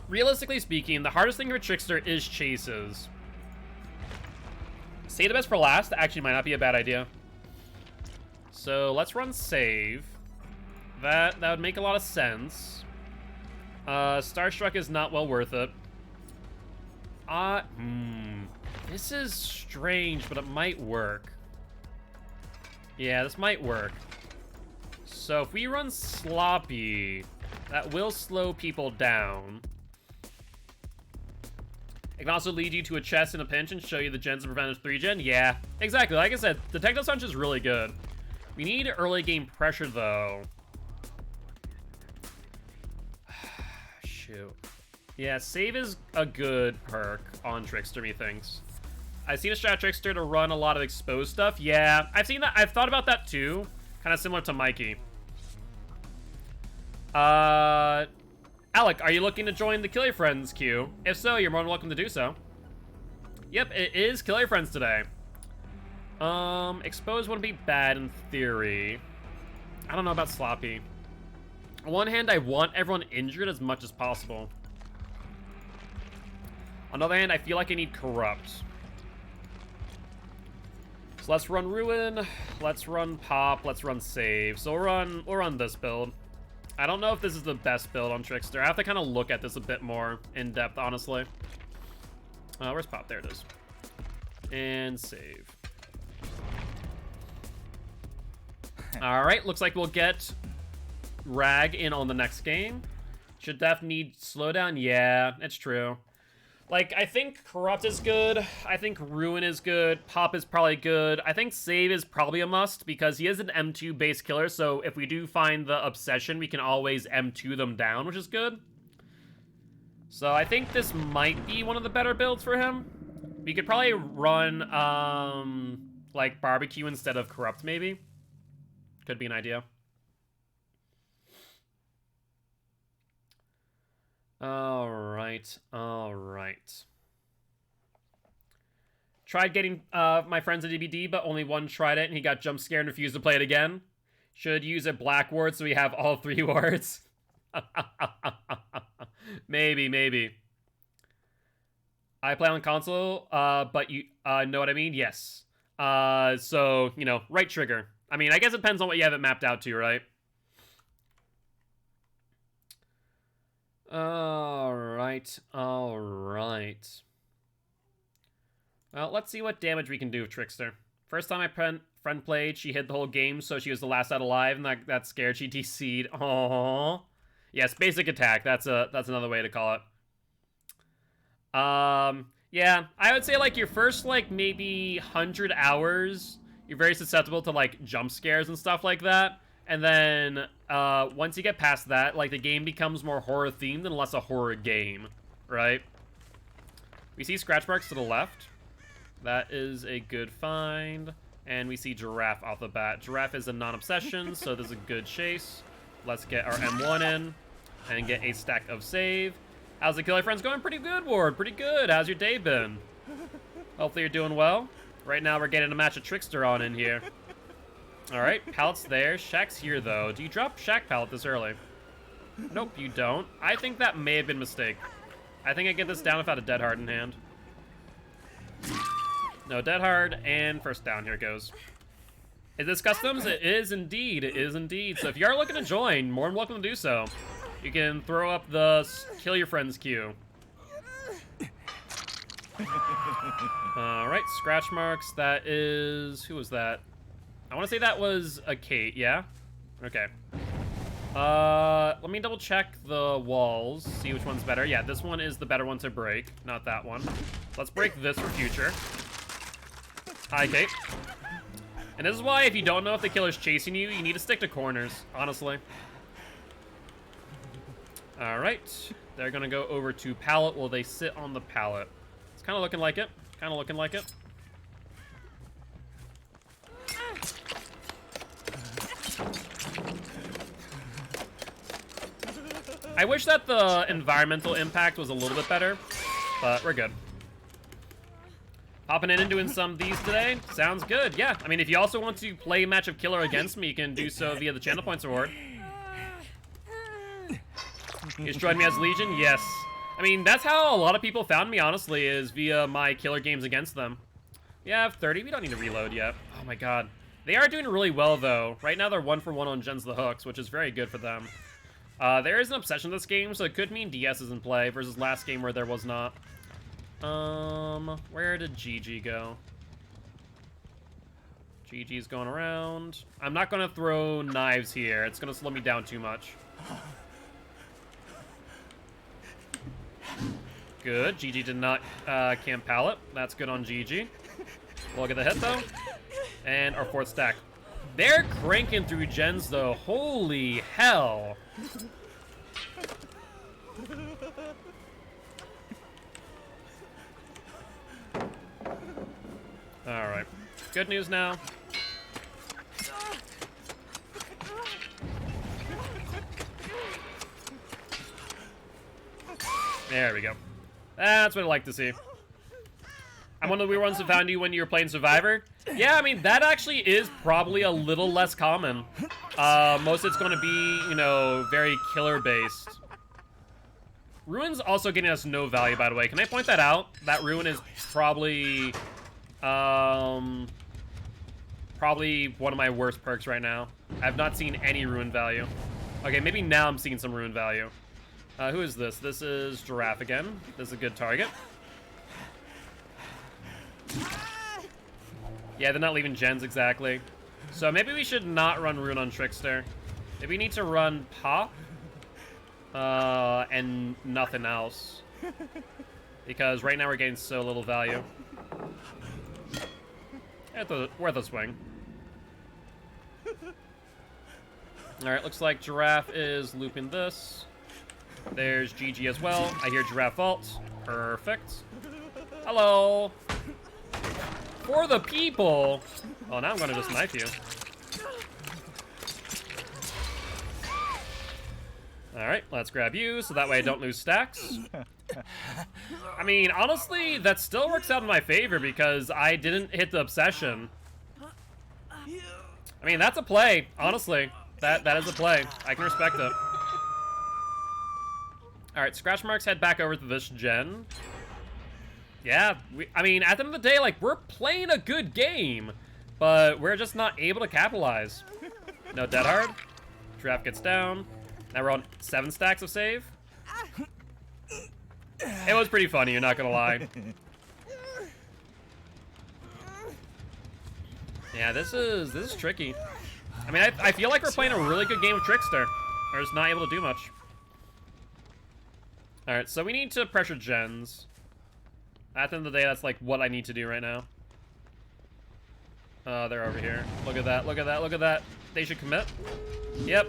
Realistically speaking, the hardest thing for Trickster is chases. Save the best for last actually might not be a bad idea. So let's run save. That would make a lot of sense. Starstruck is not well worth it. This is strange, but it might work. Yeah, this might work. So if we run Sloppy, that will slow people down. It can also lead you to a chest in a pinch and show you the gens of Preventive 3-gen. Yeah, exactly. Like I said, Detective's Hunch is really good. We need early game pressure, though. Shoot. Yeah, save is a good perk on Trickster, methinks. I've seen a strat Trickster to run a lot of exposed stuff. Yeah, I've seen that. I've thought about that, too. Kind of similar to Mikey. Alec, are you looking to join the Kill Your Friends queue? If so, you're more than welcome to do so. Yep, it is Kill Your Friends today. Exposed wouldn't be bad in theory. I don't know about Sloppy. On one hand, I want everyone injured as much as possible. On the other hand, I feel like I need Corrupt. So let's run Ruin, let's run Pop, let's run Save. So we'll run this build. I don't know if this is the best build on Trickster. I have to kind of look at this a bit more in depth, honestly. Where's Pop? There it is. And Save. All right, looks like we'll get Rag in on the next game. Should Def need slowdown? Yeah, it's true. Like, I think Corrupt is good. I think Ruin is good. Pop is probably good. I think Save is probably a must because he is an M2 base killer. So if we do find the Obsession, we can always M2 them down, which is good. So I think this might be one of the better builds for him. We could probably run, like, Barbecue instead of Corrupt, maybe. Could be an idea. All right. Tried getting my friends a DVD, but only one tried it, and he got jump scared and refused to play it again. Should use a black ward so we have all 3 wards. Maybe. I play on console, but you know what I mean? Yes. So, you know, right trigger. I mean, I guess it depends on what you have it mapped out to, right? All right. Well, let's see what damage we can do with Trickster. First time my friend played, she hid the whole game, so she was the last out alive, and that scared. She DC'd. Aww. Yes, basic attack. That's another way to call it. Yeah, I would say, like, your first, like, maybe 100 hours, you're very susceptible to, like, jump scares and stuff like that. And then, once you get past that, like, the game becomes more horror-themed and less a horror game, right? We see scratch marks to the left. That is a good find. And we see Giraffe off the bat. Giraffe is a non-obsession, so this is a good chase. Let's get our M1 in and get a stack of save. How's the killer friends going? Pretty good, Ward. Pretty good. How's your day been? Hopefully you're doing well. Right now we're getting a match of Trickster on in here. All right, Pallet's there. Shaq's here, though. Do you drop Shaq Pallet this early? Nope, you don't. I think that may have been a mistake. I think I get this down without a Dead Hard in hand. No, Dead Hard, and first down. Here it goes. Is this customs? It is indeed. It is indeed. So if you are looking to join, more than welcome to do so. You can throw up the Kill Your Friends queue. Alright, scratch marks. That is... Who was that? I want to say that was a Kate, yeah? Okay. Let me double check the walls, see which one's better. Yeah, this one is the better one to break, not that one. Let's break this for future. Hi, Kate. And this is why if you don't know if the killer's chasing you, you need to stick to corners, honestly. Alright, they're gonna go over to pallet while they sit on the pallet. It's kind of looking like it. Kind of looking like it. I wish that the environmental impact was a little bit better, but we're good. Hopping in and doing some of these today. Sounds good, yeah. I mean, if you also want to play a match of killer against me, you can do so via the channel points reward. You just joined me as Legion? Yes. I mean, that's how a lot of people found me, honestly, is via my killer games against them. Yeah, I have 30. We don't need to reload yet. Oh my god. They are doing really well, though. Right now, they're 1-for-1 on Gens the Hooks, which is very good for them. There is an obsession this game, so it could mean DS is in play versus last game where there was not. Where did GG go? GG's going around. I'm not going to throw knives here. It's going to slow me down too much. Good. GG did not camp pallet. That's good on GG. We'll get the hit, though. And our fourth stack. They're cranking through gens, though. Holy hell. Alright. Good news now. There we go. That's what I like to see. I'm one of the weird ones that found you when you were playing Survivor. Yeah, I mean, that actually is probably a little less common. Most of it's going to be, you know, very killer-based. Ruin's also getting us no value, by the way. Can I point that out? That Ruin is probably, probably one of my worst perks right now. I've not seen any Ruin value. Okay, maybe now I'm seeing some Ruin value. Who is this? This is Giraffe again. This is a good target. Yeah, they're not leaving gens exactly. So maybe we should not run Ruin on Trickster. Maybe we need to run Pop. And nothing else. Because right now we're getting so little value. Worth a swing. Alright, looks like Giraffe is looping this. There's GG as well. I hear Giraffe vault. Perfect. Hello. For the people. Oh, now I'm gonna just knife you. Alright, let's grab you, so that way I don't lose stacks. I mean, honestly, that still works out in my favor because I didn't hit the obsession. I mean, that's a play, honestly. That is a play. I can respect it. Alright, Scratch Marks head back over to this gen. Yeah, I mean, at the end of the day, like, we're playing a good game, but we're just not able to capitalize. No dead hard. Draft gets down. Now we're on 7 stacks of save. It was pretty funny, you're not gonna lie. Yeah, this is tricky. I mean, I feel like we're playing a really good game of Trickster. We're just not able to do much. Alright, so we need to pressure gens. At the end of the day, that's like what I need to do right now. They're over here. Look at that, look at that, look at that. They should commit. Yep.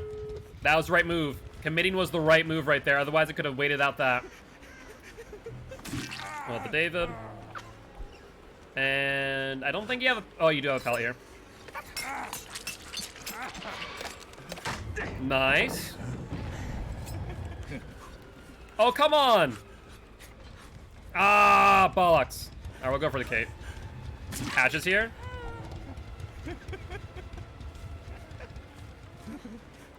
That was the right move. Committing was the right move right there. Otherwise, it could have waited out that. Well, the David. And I don't think you have a... Oh, you do have a pellet here. Nice. Oh, come on. Ah, bollocks. All right, we'll go for the cape. Hatches here.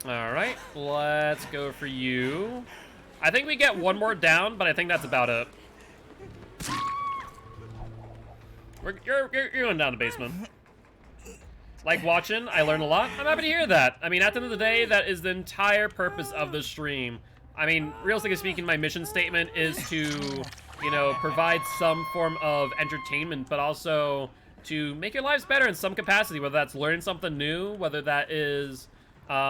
All right, let's go for you. I think we get one more down, but I think that's about it. You're going down the basement. Like watching, I learn a lot. I'm happy to hear that. I mean, at the end of the day, that is the entire purpose of the stream. I mean, realistically speaking, my mission statement is to, you know, provide some form of entertainment, but also to make your lives better in some capacity, whether that's learning something new, whether that is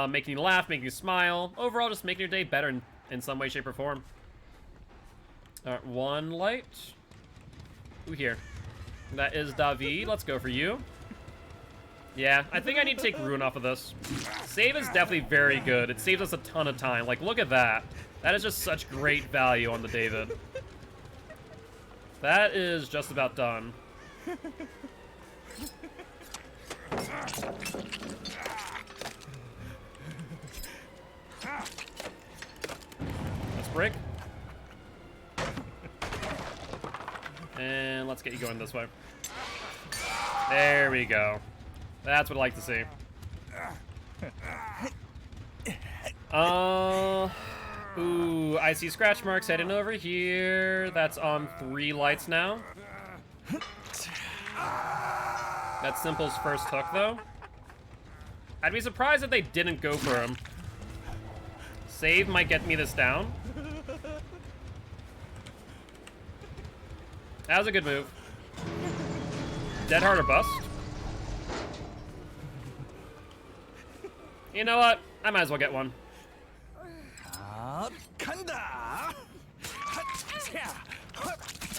making you laugh, making you smile, overall just making your day better in some way, shape, or form. All right, one light. Who here? That is David. Let's go for you. Yeah, I think I need to take Ruin off of this. Save is definitely very good. It saves us a ton of time. Like, look at that. That is just such great value on the David. That is just about done. Let's break. And let's get you going this way. There we go. That's what I like to see. Ooh, I see Scratch Marks heading over here. That's on 3 lights now. That's Simple's first hook, though. I'd be surprised if they didn't go for him. Save might get me this down. That was a good move. Dead hard or bust? You know what? I might as well get one.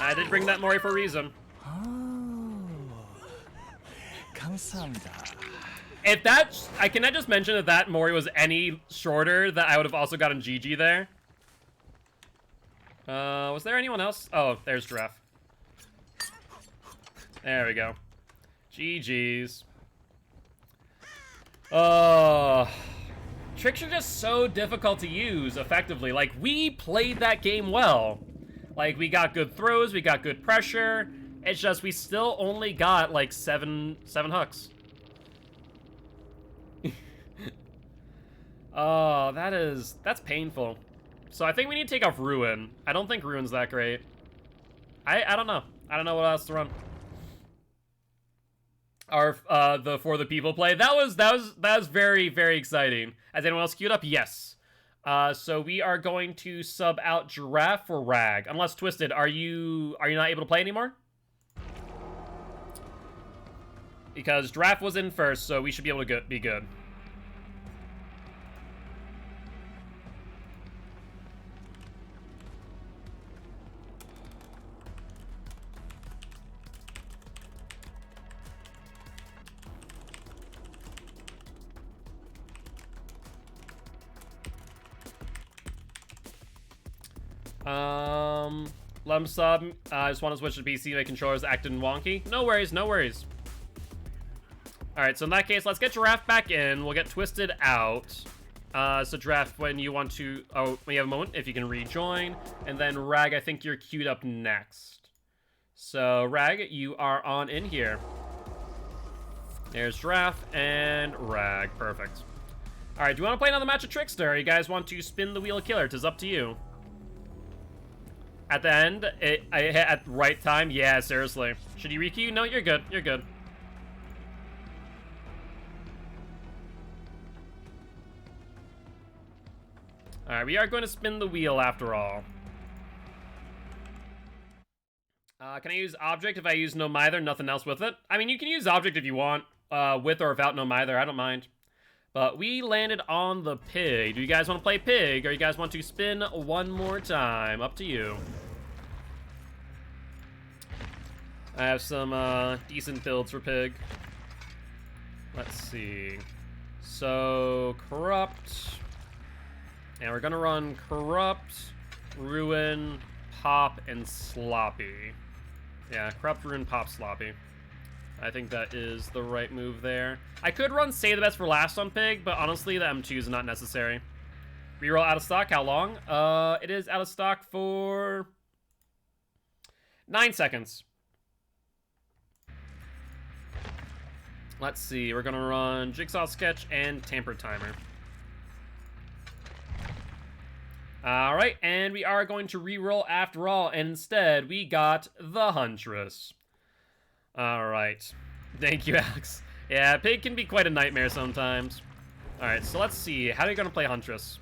I did bring that Mori for a reason. If that, can I just mention if that Mori was any shorter, that I would have also gotten GG there. Was there anyone else? Oh, there's Giraffe. There we go. GG's. Tricks are just so difficult to use effectively. Like, we played that game well. Like, we got good throws, we got good pressure. It's just we still only got like seven hooks. Oh, that's painful. So I think we need to take off Ruin. I don't think Ruin's that great. I don't know. I don't know what else to run. Our the For the People play. That was very, very exciting. Has anyone else queued up? Yes. So we are going to sub out Giraffe for Rag. Unless Twisted, are you not able to play anymore? Because Giraffe was in first, so we should be able to be good. Lump sub, I just want to switch to PC, my controller's acting wonky. No worries, no worries. Alright, so in that case, let's get Giraffe back in. We'll get Twisted out. So Giraffe, when you want to, when you have a moment, if you can rejoin. And then Rag, I think you're queued up next. So Rag, you are on in here. There's Giraffe and Rag, perfect. Alright, do you want to play another match of Trickster? Or you guys want to spin the wheel of Killer? It is up to you. At the end, at the right time, yeah, seriously. Should you requeue? No, you're good. You're good. Alright, we are going to spin the wheel after all. Can I use Object if I use No Mither, nothing else with it? I mean, you can use Object if you want, with or without No Mither, I don't mind. But we landed on the Pig. Do you guys want to play Pig, or you guys want to spin one more time? Up to you. I have some decent builds for Pig. Let's see. So, Corrupt. And we're gonna run Corrupt, Ruin, Pop, and Sloppy. Yeah, Corrupt, Ruin, Pop, Sloppy. I think that is the right move there. I could run Save the Best for last on Pig, but honestly, the M2 is not necessary. Reroll out of stock, how long? It is out of stock for 9 seconds. Let's see, we're gonna run Jigsaw Sketch and Tamper Timer. Alright, and we are going to reroll after all, and instead, we got the Huntress. Alright. Thank you, Alex. Yeah, Pig can be quite a nightmare sometimes. Alright, so let's see. How are you gonna play Huntress?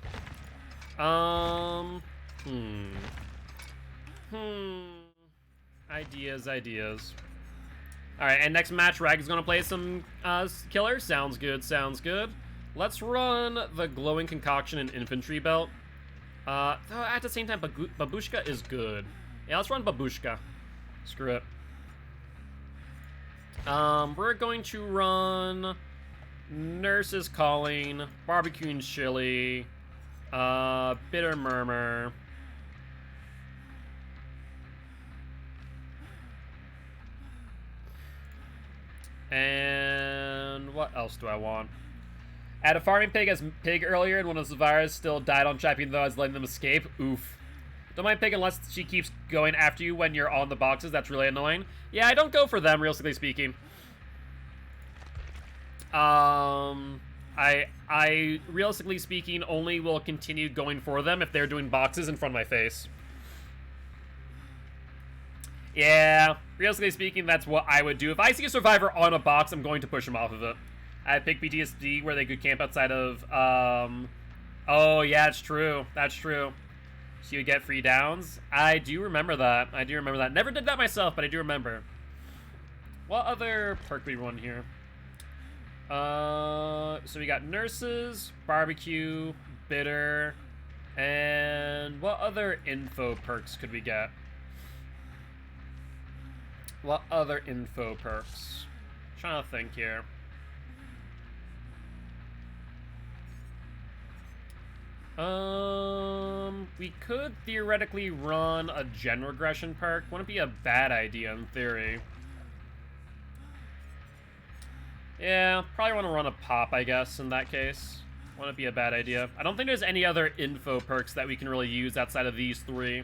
Ideas. Alright, and next match, Rag is gonna play some Killer. Sounds good, sounds good. Let's run the Glowing Concoction and Infantry Belt. Though at the same time, Babushka is good. Yeah, let's run Babushka. Screw it. We're going to run Nurse is Calling, Barbecue and Chili, Bitter Murmur. And what else do I want? Add a farming pig as Pig earlier, and one of the survivors still died on trap even though I was letting them escape. Oof. Don't mind Pig unless she keeps going after you when you're on the boxes. That's really annoying. Yeah, I don't go for them, realistically speaking. I realistically speaking, only will continue going for them if they're doing boxes in front of my face. Yeah, realistically speaking, that's what I would do. If I see a survivor on a box, I'm going to push him off of it. I had Pig PTSD where they could camp outside of, oh, yeah, it's true. That's true. So you get free downs. I do remember that. I do remember that. Never did that myself, but I do remember. What other perk we run here? So we got Nurses, Barbecue, Bitter, and what other info perks could we get? What other info perks? I'm trying to think here. We could theoretically run a Gen Regression perk. Wouldn't be a bad idea in theory. Yeah, probably want to run a Pop, I guess, in that case. Wouldn't be a bad idea. I don't think there's any other info perks that we can really use outside of these three.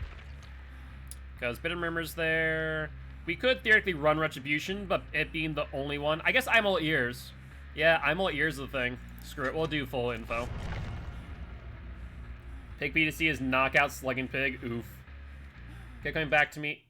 Because Bitter Murmur's there. We could theoretically run Retribution, but it being the only one. I guess I'm all ears. Yeah, I'm all ears is the thing. Screw it, we'll do full info. Pig BTC is knockout slugging pig. Oof. Okay, coming back to me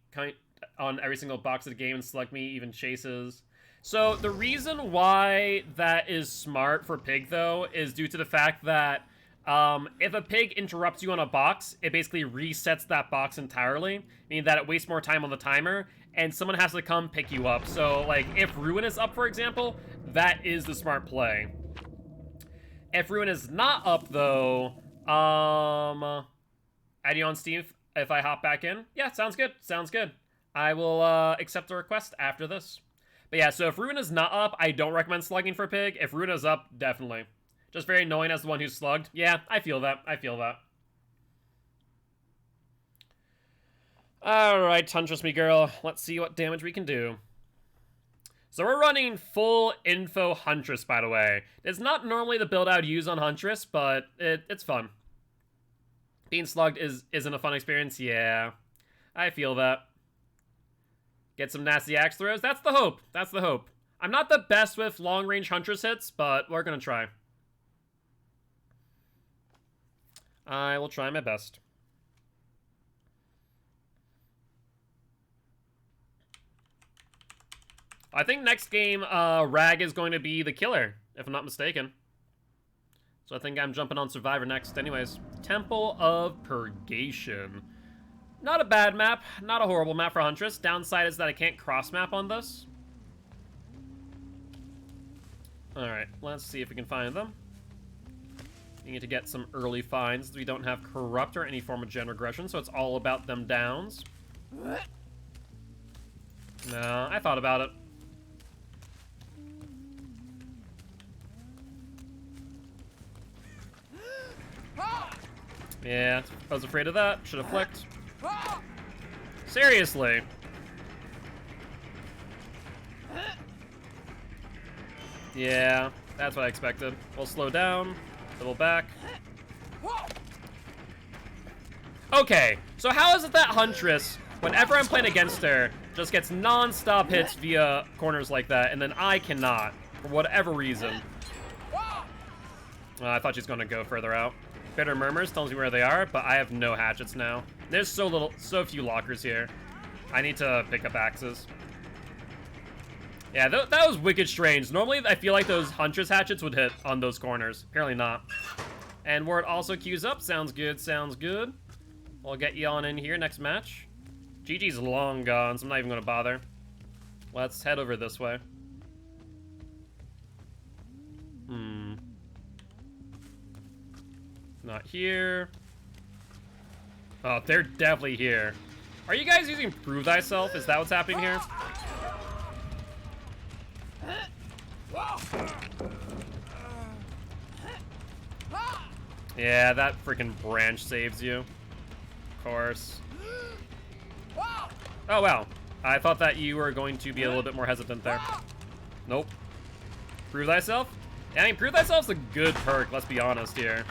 on every single box of the game and slug me, even chases. So the reason why that is smart for pig, though, is due to the fact that if a pig interrupts you on a box, it basically resets that box entirely, meaning that it wastes more time on the timer, and someone has to come pick you up. So, like, if Ruin is up, for example, that is the smart play. If Ruin is not up, though, add you on Steam if I hop back in? Yeah, sounds good. Sounds good. I will accept the request after this. But yeah, so if Ruin is not up, I don't recommend slugging for pig. If Ruin is up, definitely. Just very annoying as the one who's slugged. Yeah, I feel that. I feel that. Alright, Huntress me girl. Let's see what damage we can do. So we're running full info Huntress, by the way. It's not normally the build I would use on Huntress, but it's fun. Being slugged isn't a fun experience. Yeah, I feel that. Get some nasty axe throws. That's the hope. That's the hope. I'm not the best with long-range Huntress hits, but we're gonna try. I will try my best. I think next game, Rag is going to be the killer, if I'm not mistaken. So I think I'm jumping on Survivor next. Anyways, Temple of Purgation. Not a bad map, not a horrible map for Huntress. Downside is that I can't cross-map on this. Alright, let's see if we can find them. We need to get some early finds. We don't have Corrupt or any form of gen regression, so it's all about them downs. No, I thought about it. Yeah, I was afraid of that. Should have flicked. Seriously. Yeah, that's what I expected. We'll slow down, double back. Okay, so how is it that Huntress, whenever I'm playing against her, just gets non-stop hits via corners like that, and then I cannot, for whatever reason? I thought she was going to go further out. Bitter Murmurs tells me where they are, but I have no hatchets now. There's so few lockers here. I need to pick up axes. Yeah, that was wicked strange. Normally, I feel like those Huntress hatchets would hit on those corners. Apparently not. And Ward also queues up. Sounds good, sounds good. We'll get you on in here next match. GG's long gone, so I'm not even going to bother. Let's head over this way. Not here. Oh, they're definitely here. Are you guys using Prove Thyself? Is that what's happening here? Yeah, that freaking branch saves you. Of course. Oh, wow. I thought that you were going to be a little bit more hesitant there. Nope. Prove Thyself? Yeah, I mean, Prove Thyself's a good perk, let's be honest here.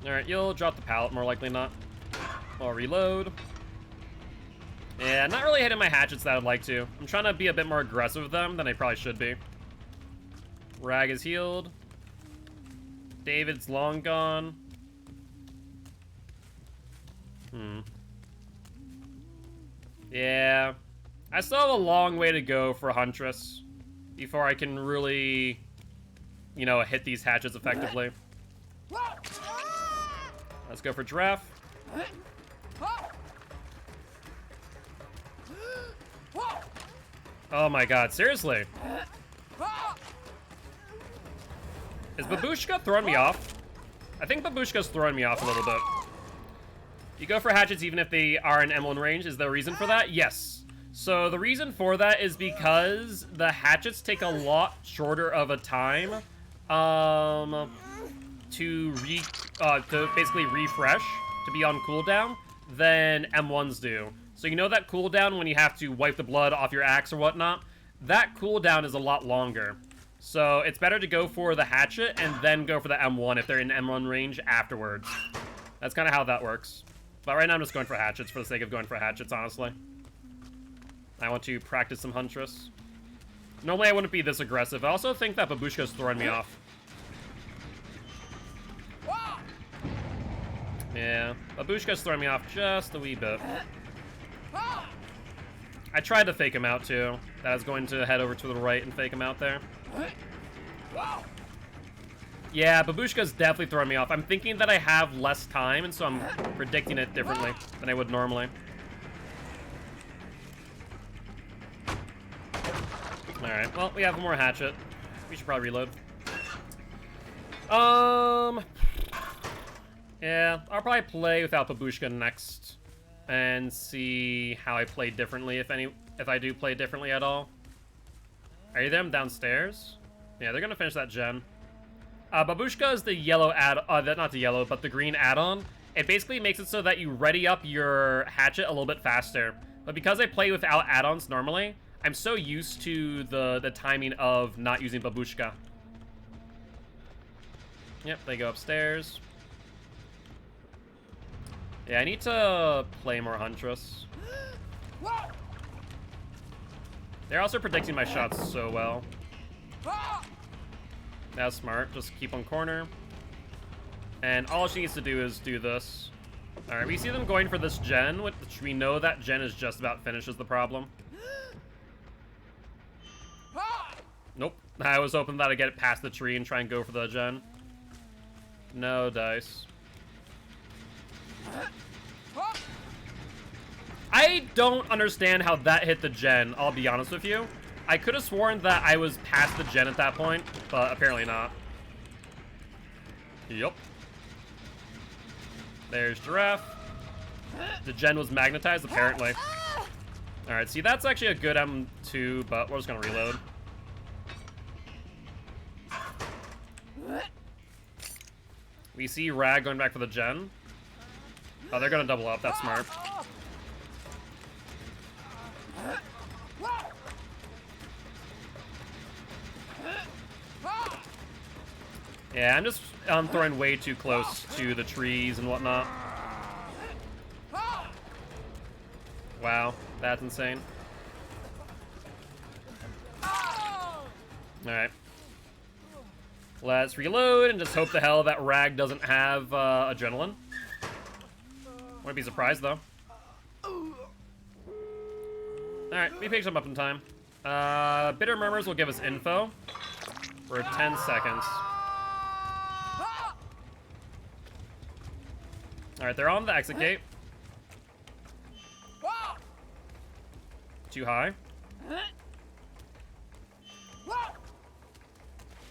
Alright, you'll drop the pallet, more likely not. I'll reload. Yeah, not really hitting my hatchets that I would like to. I'm trying to be a bit more aggressive with them than I probably should be. Rag is healed. David's long gone. Yeah. I still have a long way to go for Huntress before I can really, you know, hit these hatchets effectively. Let's go for Giraffe. Oh my god, seriously? Is Babushka throwing me off? I think Babushka's throwing me off a little bit. You go for hatchets even if they are in M1 range. Is there a reason for that? Yes. So the reason for that is because the hatchets take a lot shorter of a time to basically refresh, to be on cooldown, than M1s do. So you know that cooldown when you have to wipe the blood off your axe or whatnot? That cooldown is a lot longer. So it's better to go for the hatchet and then go for the M1 if they're in M1 range afterwards. That's kind of how that works. But right now I'm just going for hatchets for the sake of going for hatchets, honestly. I want to practice some Huntress. Normally I wouldn't be this aggressive. I also think that Babushka's throwing me off. Yeah, Babushka's throwing me off just a wee bit. I tried to fake him out too. I was going to head over to the right and fake him out there. Yeah, Babushka's definitely throwing me off. I'm thinking that I have less time, and so I'm predicting it differently than I would normally. Alright, well, we have one more hatchet. We should probably reload. Yeah, I'll probably play without Babushka next and see how I play differently, if I do play differently at all. Are you them downstairs? Yeah, they're gonna finish that gen. Babushka is the yellow not the yellow, but the green add-on. It basically makes it so that you ready up your hatchet a little bit faster. But because I play without add-ons normally, I'm so used to the timing of not using Babushka. Yep, they go upstairs. Yeah, I need to play more Huntress. They're also predicting my shots so well. That's smart. Just keep on corner. And all she needs to do is do this. Alright, we see them going for this gen, which we know that gen is just about finished is the problem. Nope. I was hoping that I'd get it past the tree and try and go for the gen. No dice. I don't understand how that hit the gen, I'll be honest with you. I could have sworn that I was past the gen at that point, but apparently not. Yup. There's Giraffe. The gen was magnetized, apparently. Alright, see, that's actually a good M2, but we're just gonna reload. We see Rag going back for the gen. Oh, they're gonna double up, that's smart. Yeah, I'm just throwing way too close to the trees and whatnot. Wow, that's insane. Alright. Let's reload and just hope to hell that Rag doesn't have adrenaline. Wouldn't be surprised, though. Alright, we picked him up in time. Bitter Murmurs will give us info for 10 seconds. Alright, they're on the exit gate. Too high.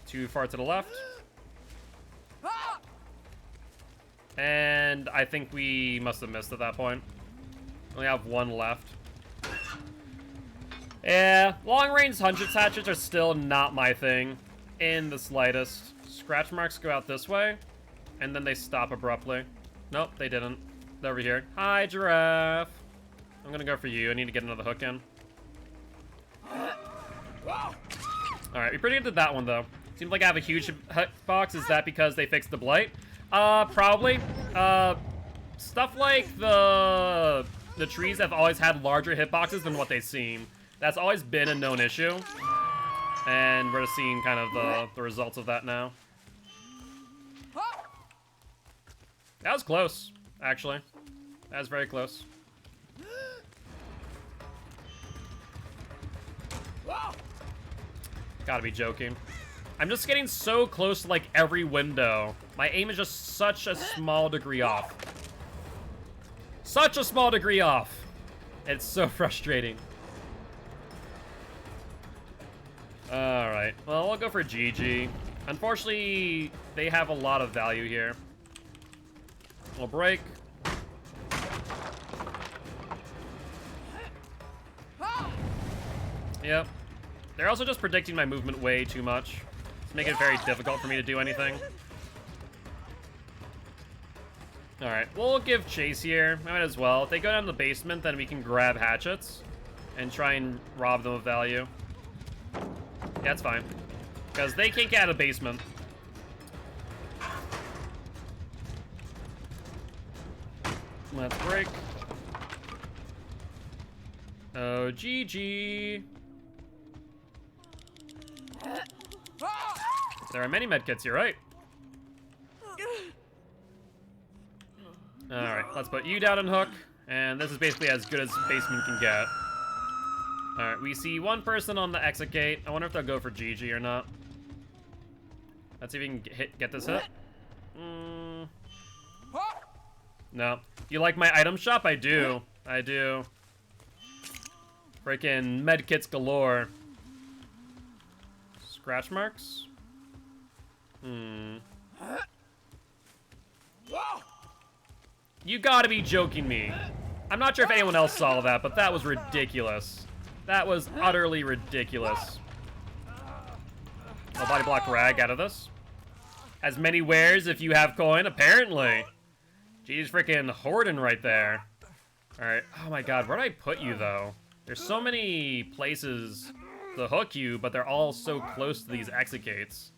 Too far to the left. And I think we must have missed at that point. We only have one left. Yeah, long-range hatchets are still not my thing in the slightest. Scratch marks go out this way, and then they stop abruptly. Nope, they didn't. They're over here. Hi, Giraffe. I'm gonna go for you. I need to get another hook in. Alright, we predicted that one, though. Seems like I have a huge hitbox. Is that because they fixed the blight? Probably. Stuff like the trees have always had larger hitboxes than what they seem. That's always been a known issue. And we're seeing kind of the results of that now. That was close, actually. That was very close. Gotta be joking. I'm just getting so close to, like, every window. My aim is just such a small degree off. Such a small degree off. It's so frustrating. Alright. Well, I'll go for GG. Unfortunately, they have a lot of value here. We'll break. Yep. They're also just predicting my movement way too much. It's making it very difficult for me to do anything. Alright, we'll give chase here. Might as well. If they go down to the basement, then we can grab hatchets and try and rob them of value. Yeah, that's fine. Because they can't get out of the basement. Let's break. Oh, GG. There are many medkits, you're right. Alright, let's put you down and hook. And this is basically as good as basement can get. Alright, we see one person on the exit gate. I wonder if they'll go for GG or not. Let's see if we can get this hit. No. You like my item shop? I do. I do. Freaking medkits galore. Scratch marks? You gotta be joking me. I'm not sure if anyone else saw that, but that was ridiculous. That was utterly ridiculous. I'll body block Rag out of this. As many wares if you have coin, apparently. Jeez, freaking Horden right there. Alright, oh my god, where did I put you though? There's so many places to hook you, but they're all so close to these exit gates.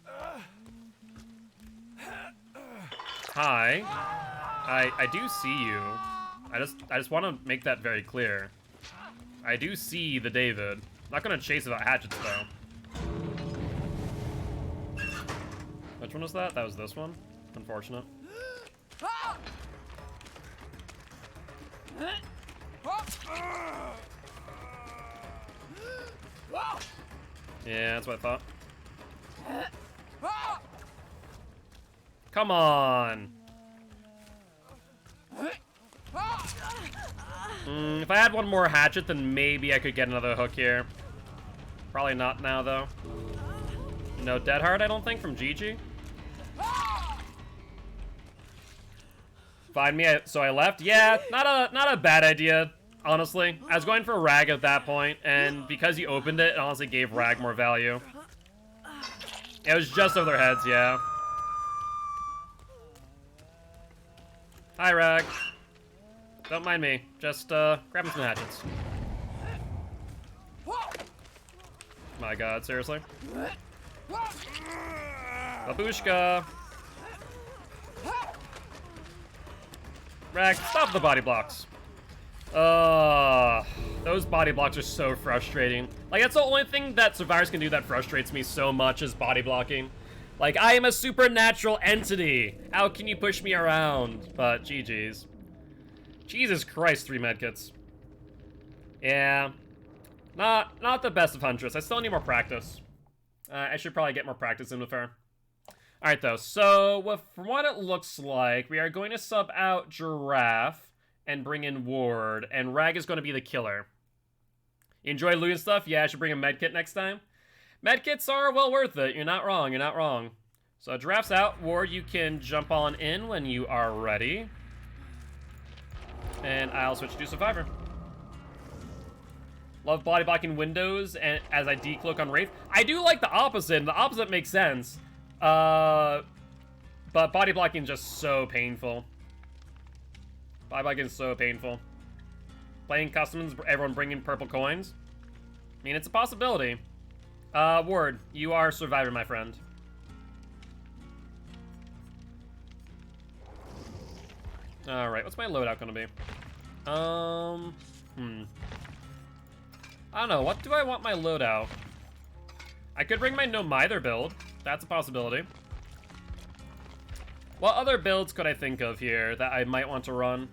Hi. I do see you. I just want to make that very clear. I do see the David. I'm not gonna chase without hatchets though. Which one was that? That was this one. Unfortunate. Yeah, that's what I thought. Come on. If I had one more hatchet, then maybe I could get another hook here. Probably not now, though. No Dead Hard, I don't think, from GG. Find me, so I left. Yeah, not a bad idea, honestly. I was going for Rag at that point, and because he opened it, it honestly gave Rag more value. It was just over their heads, yeah. Hi, Rag. Don't mind me. Just grabbing some hatchets. My god, seriously? Babushka! Rag, stop the body blocks. Those body blocks are so frustrating. Like, that's the only thing that survivors can do that frustrates me so much is body blocking. Like, I am a supernatural entity. How can you push me around? But GG's. Jesus Christ, 3 medkits. Yeah. Not the best of Huntress. I still need more practice. I should probably get more practice in with her. Alright, though. So, from what it looks like, we are going to sub out Giraffe and bring in Ward. And Rag is going to be the killer. You enjoy looting stuff? Yeah, I should bring a medkit next time. Medkits are well worth it. You're not wrong. You're not wrong. So, Giraffe's out. Ward, you can jump on in when you are ready. And I'll switch to Survivor. Love body blocking windows and as I decloak on Wraith. I do like the opposite, and the opposite makes sense. But body blocking is just so painful. Body blocking is so painful. Playing customs, everyone bringing purple coins. I mean, it's a possibility. Ward, you are Survivor, my friend. Alright, what's my loadout gonna be? I don't know, what do I want my loadout? I could bring my No Mither build. That's a possibility. What other builds could I think of here that I might want to run?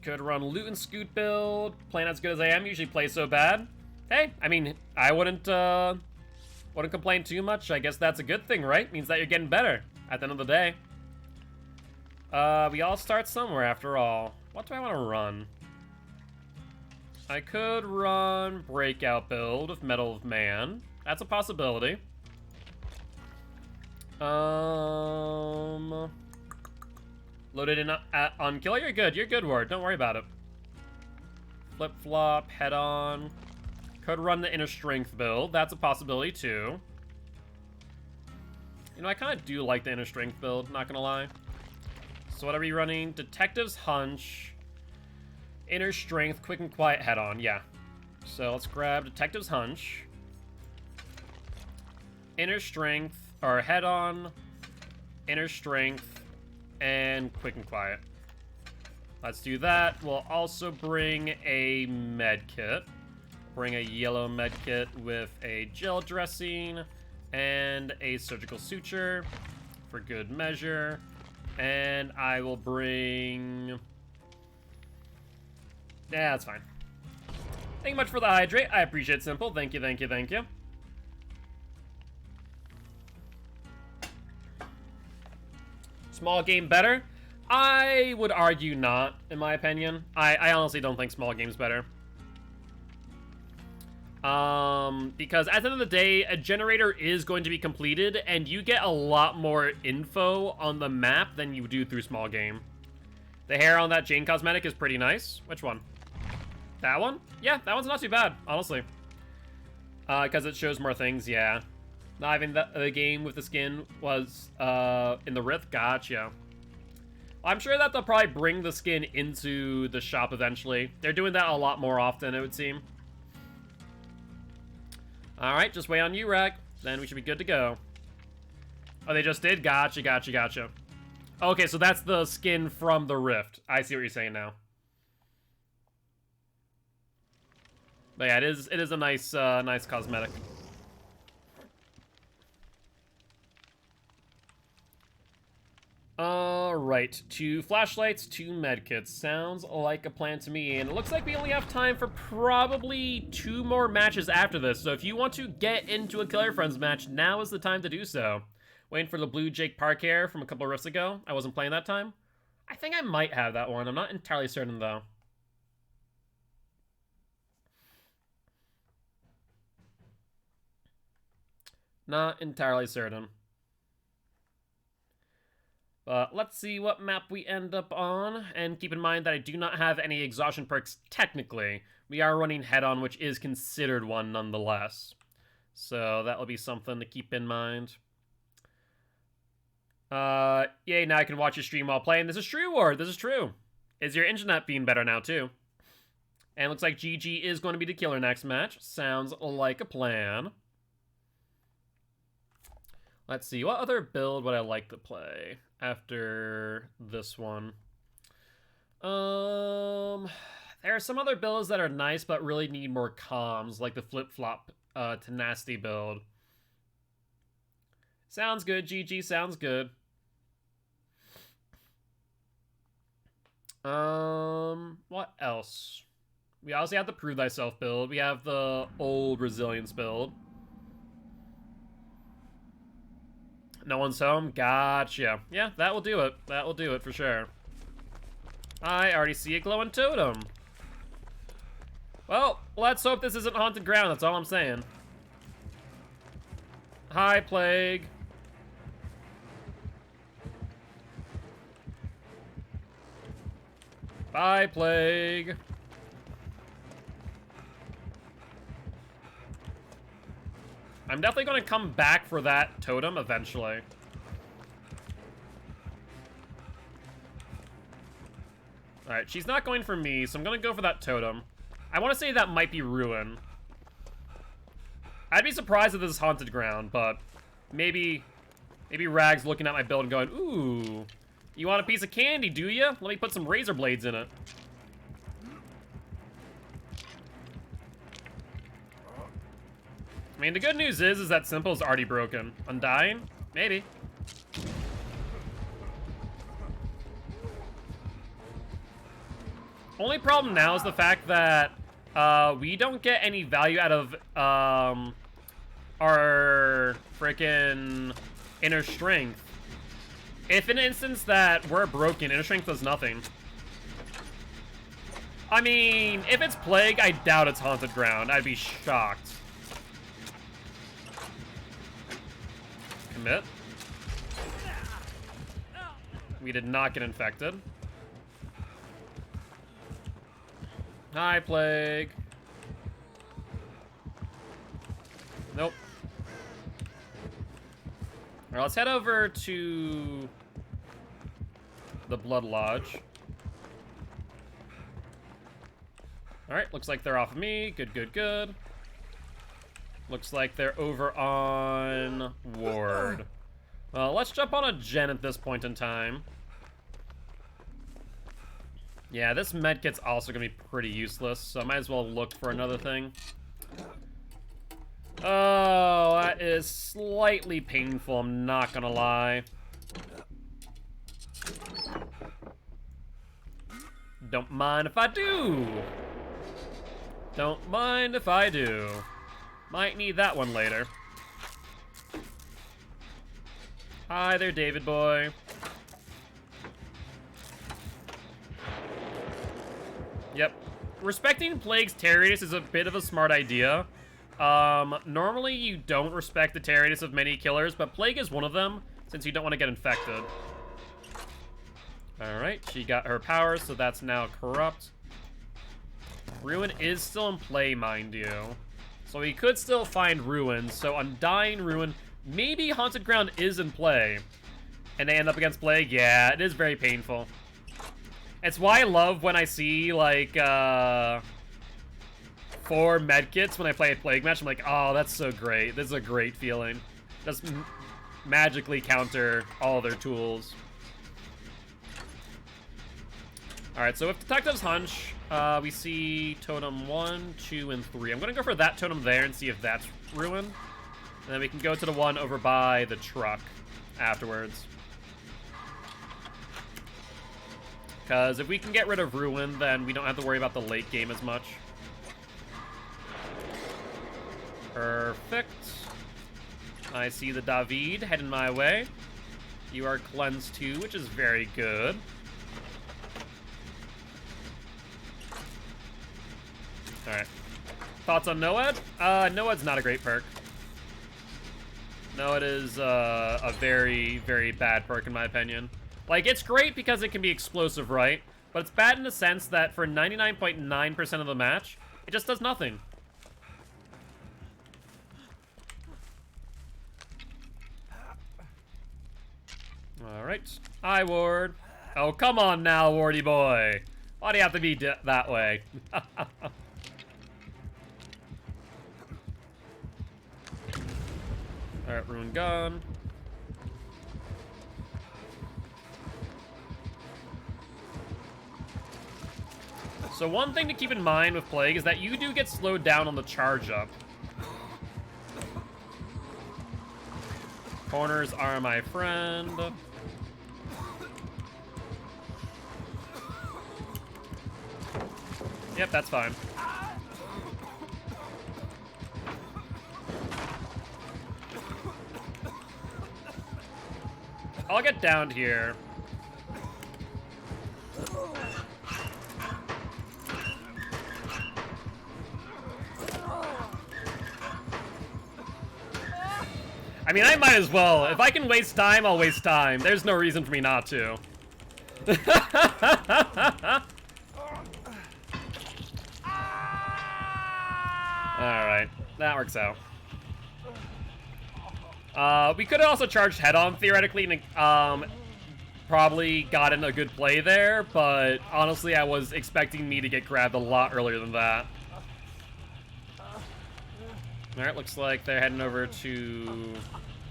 Could run Loot and Scoot build. Playing as good as I am, usually play so bad. Hey, I mean, I wouldn't complain too much. I guess that's a good thing, right? Means that you're getting better at the end of the day. We all start somewhere after all. What do I want to run? I could run Breakout build of Metal of Man. That's a possibility. Loaded in on Killer. You're good. You're good, Ward. Don't worry about it. Flip-flop, head-on. Could run the Inner Strength build. That's a possibility, too. You know, I kind of do like the Inner Strength build, not gonna lie. So what are we running? Detective's Hunch. Inner Strength, Quick and Quiet, head-on. Yeah. So let's grab Detective's Hunch. Inner Strength, or head-on. Inner Strength, and Quick and Quiet. Let's do that. We'll also bring a med kit. bring a yellow med kit with a gel dressing and a surgical suture for good measure. And I will bring... Yeah, that's fine. Thank you much for the hydrate. I appreciate it, Simple. Thank you, thank you, thank you. Small game better? I would argue not, in my opinion. I honestly don't think small game's better. Because at the end of the day, a generator is going to be completed, and you get a lot more info on the map than you do through small game. The hair on that Jane cosmetic is pretty nice. Which one? That one? Yeah, that one's not too bad, honestly. Because it shows more things, yeah. Not having the game with the skin was in the Rift, gotcha. I'm sure that they'll probably bring the skin into the shop eventually. They're doing that a lot more often, it would seem. Alright, just wait on you, Rag. Then we should be good to go. Oh, they just did? Gotcha, gotcha, gotcha. Okay, so that's the skin from the Rift. I see what you're saying now. But yeah, it is a nice, nice cosmetic. Alright, 2 flashlights, 2 medkits. Sounds like a plan to me. And it looks like we only have time for probably 2 more matches after this. So if you want to get into a Killer Friends match, now is the time to do so. Waiting for the blue Jake Park hair from a couple of rifts ago. I wasn't playing that time. I think I might have that one. I'm not entirely certain, though. Not entirely certain. But let's see what map we end up on. And keep in mind that I do not have any exhaustion perks technically. We are running head-on, which is considered one nonetheless. So that will be something to keep in mind. Yay, now I can watch your stream while playing. This is true, Ward. This is true. Is your internet being better now, too? And looks like GG is going to be the killer next match. Sounds like a plan. Let's see, what other build would I like to play after this one? There are some other builds that are nice but really need more comms, like the flip-flop tenacity build. Sounds good, GG, sounds good. What else? We obviously have the Prove Thyself build. We have the old Resilience build. No one's home? Gotcha. Yeah, that will do it. That will do it for sure. I already see a glowing totem. Well, let's hope this isn't haunted ground. That's all I'm saying. Hi, Plague. Bye, Plague. I'm definitely going to come back for that totem eventually. Alright, she's not going for me, so I'm going to go for that totem. I want to say that might be Ruin. I'd be surprised if this is haunted ground, but maybe Rag's looking at my build and going, ooh, you want a piece of candy, do you? Let me put some razor blades in it. I mean, the good news is that Simple's already broken. Undying? Maybe. Only problem now is the fact that we don't get any value out of our frickin' inner strength. If in an instance that we're broken, inner strength does nothing. I mean, if it's Plague, I doubt it's haunted ground. I'd be shocked. Commit. We did not get infected. Hi, Plague. Nope. Alright, let's head over to the Blood Lodge. Alright, looks like they're off of me. Good, good, good. Looks like they're over on Ward. Well, let's jump on a gen at this point in time. Yeah, this medkit's also gonna be pretty useless, so I might as well look for another thing. Oh, that is slightly painful, I'm not gonna lie. Don't mind if I do. Don't mind if I do. Might need that one later. Hi there, David boy. Yep. Respecting Plague's terror radius is a bit of a smart idea. Normally you don't respect the terror radius of many killers, but Plague is one of them, since you don't want to get infected. Alright, she got her power, so that's now corrupt. Ruin is still in play, mind you. So we could still find Ruin, so Undying Ruin, maybe Haunted Ground is in play. And they end up against Plague? Yeah, it is very painful. It's why I love when I see, like, 4 medkits when I play a Plague match. I'm like, oh, that's so great. This is a great feeling. Just magically counter all their tools. Alright, so with Detective's Hunch, we see Totem 1, 2, and 3. I'm gonna go for that totem there and see if that's Ruin. And then we can go to the one over by the truck afterwards. Because if we can get rid of Ruin, then we don't have to worry about the late game as much. Perfect. I see the David heading my way. You are cleansed too, which is very good. Alright. Thoughts on Noed? Noed's not a great perk. Noed is a very, very bad perk in my opinion. Like, it's great because it can be explosive, right? But it's bad in the sense that for 99.9% of the match, it just does nothing. Alright. Hi, Ward. Oh, come on now, Wardy boy. Why do you have to be that way? Alright, Ruin gone. So one thing to keep in mind with Plague is that you do get slowed down on the charge up. Corners are my friend. Yep, that's fine. I'll get down here. I mean, I might as well. If I can waste time, I'll waste time. There's no reason for me not to. Alright, that works out. We could have also charged head-on, theoretically, and probably gotten a good play there, but honestly, I was expecting me to get grabbed a lot earlier than that. Alright, looks like they're heading over to...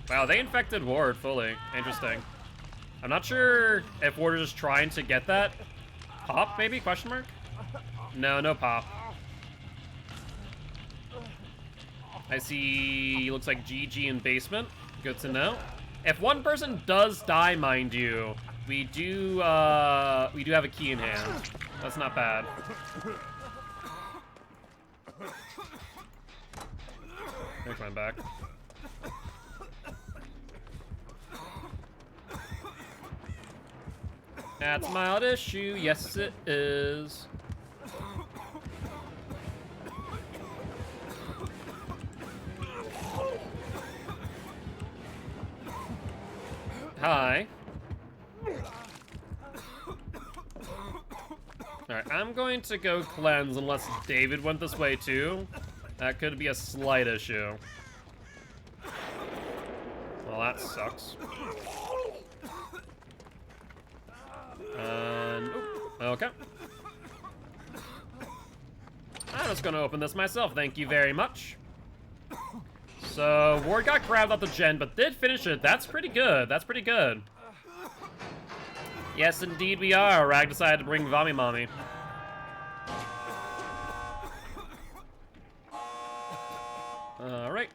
Wow, they infected Ward fully. Interesting. I'm not sure if Ward is just trying to get that pop, maybe? Question mark? No, no pop. I see, looks like GG in basement. Good to know. If one person does die, mind you, we do have a key in hand. That's not bad. They're coming back. That's a mild issue. Yes, it is. Hi. Alright, I'm going to go cleanse unless David went this way too. That could be a slight issue. Well, that sucks. And, okay. I'm just gonna open this myself, thank you very much. So, Ward got grabbed off the gen, but did finish it. That's pretty good. That's pretty good. Yes, indeed we are. Rag decided to bring Vami Mommy.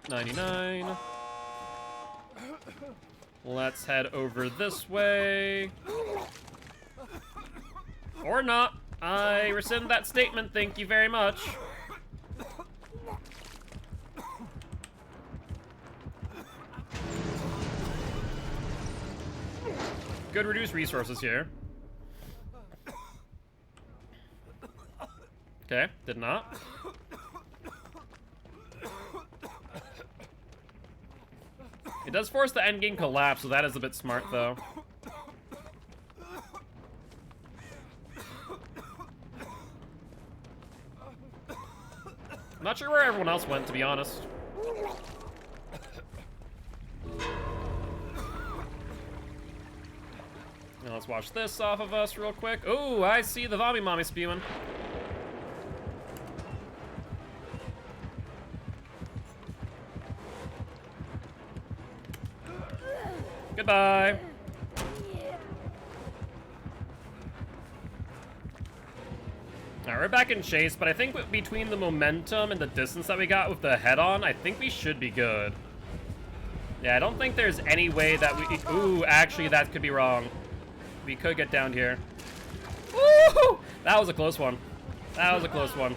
99. Let's head over this way. Or not. I rescind that statement, thank you very much. Good reduced resources here. Okay, did not. It does force the endgame collapse, so that is a bit smart, though. I'm not sure where everyone else went, to be honest. Now let's wash this off of us real quick. Oh, I see the Vommy Mommy spewing. Goodbye. Alright, we're back in chase, but I think between the momentum and the distance that we got with the head-on, I think we should be good. Yeah, I don't think there's any way that we... Ooh, actually, that could be wrong. We could get down here. Woo! That was a close one. That was a close one.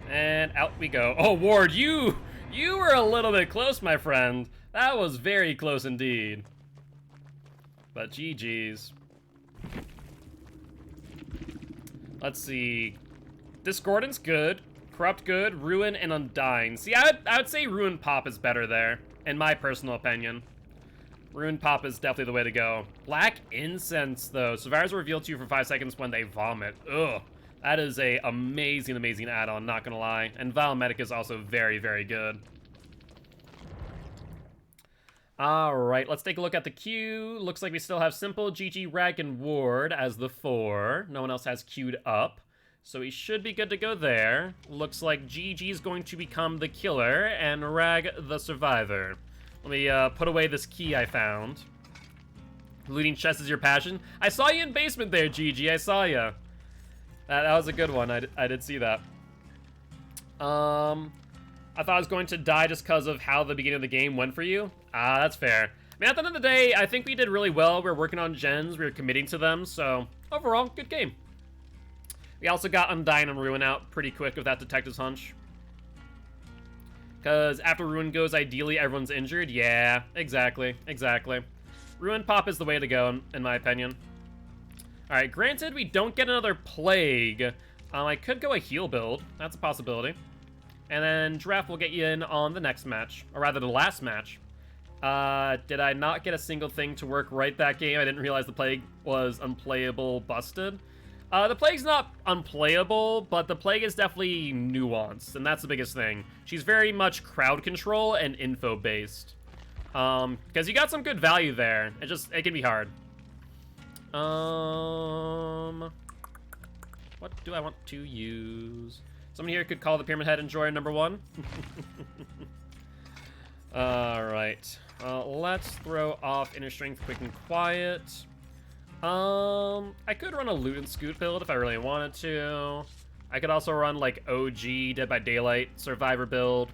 And out we go. Oh, Ward, you were a little bit close, my friend. That was very close indeed. But GG's. Let's see. Discordance, good. Corrupt, good. Ruin, and Undying. See, I would say Ruin Pop is better there, in my personal opinion. Ruin Pop is definitely the way to go. Black Incense, though. Survivors are revealed to you for 5 seconds when they vomit. Ugh. That is a amazing, amazing add-on, not gonna lie. And Vile Medic is also very, very good. Alright, let's take a look at the queue. Looks like we still have Simple, GG, Rag, and Ward as the 4. No one else has queued up. So we should be good to go there. Looks like GG is going to become the killer and Rag the survivor. Let me put away this key I found. Looting chests is your passion? I saw you in basement there, GG. I saw you. That was a good one. I did see that. I thought I was going to die just because of how the beginning of the game went for you. That's fair. I mean, at the end of the day, I think we did really well. We were working on gens. We were committing to them. So, overall, good game. We also got Undying and Ruin out pretty quick with that Detective's Hunch. Because after Ruin goes, ideally, everyone's injured. Yeah, exactly. Exactly. Ruin Pop is the way to go, in my opinion. Alright, granted, we don't get another Plague. I could go a heal build. That's a possibility. And then Draft will get you in on the next match. Or rather, the last match. Did I not get a single thing to work right that game? I didn't realize the Plague was unplayable busted. The Plague's not unplayable, but the Plague is definitely nuanced, and that's the biggest thing. She's very much crowd control and info-based. Because you got some good value there. It can be hard. What do I want to use? Someone here could call the Pyramid Head Enjoyer #1. Alright. Let's throw off Inner Strength Quick and Quiet. I could run a Loot and Scoot build if I really wanted to. I could also run, like, OG, Dead by Daylight, Survivor build.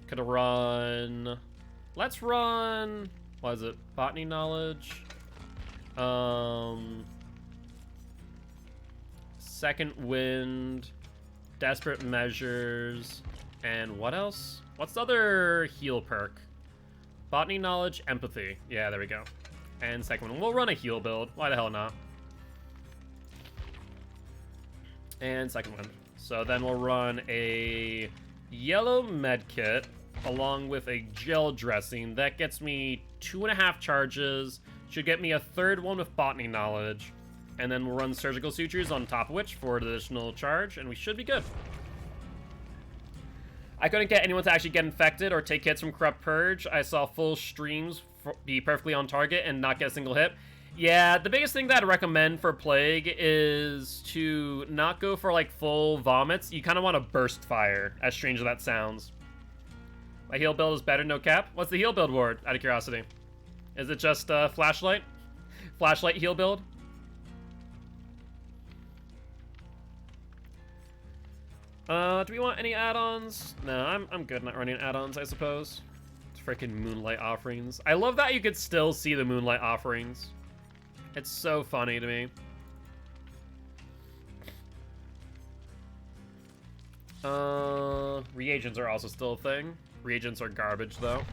Could run... Let's run... What is it? Botany Knowledge. Second Wind. Desperate Measures. And what else? What's the other heal perk? Botany Knowledge, Empathy. Yeah, there we go. And second one. We'll run a heal build. Why the hell not? And second one. So then we'll run a yellow medkit along with a gel dressing. That gets me 2.5 charges. Should get me a third one with Botany Knowledge. And then we'll run Surgical Sutures on top of which for an additional charge, and we should be good. I couldn't get anyone to actually get infected or take hits from Corrupt Purge. I saw full streams be perfectly on target and not get a single hit. Yeah, the biggest thing that I'd recommend for Plague is to not go for, like, full vomits. You kind of want to burst fire, as strange as that sounds. My heal build is better, no cap. What's the heal build, Ward, out of curiosity? Is it just Flashlight? Flashlight heal build? Do we want any add-ons? No, I'm good not running add-ons, I suppose. It's freaking Moonlight Offerings. I love that you could still see the Moonlight Offerings. It's so funny to me. Reagents are also still a thing. Reagents are garbage, though.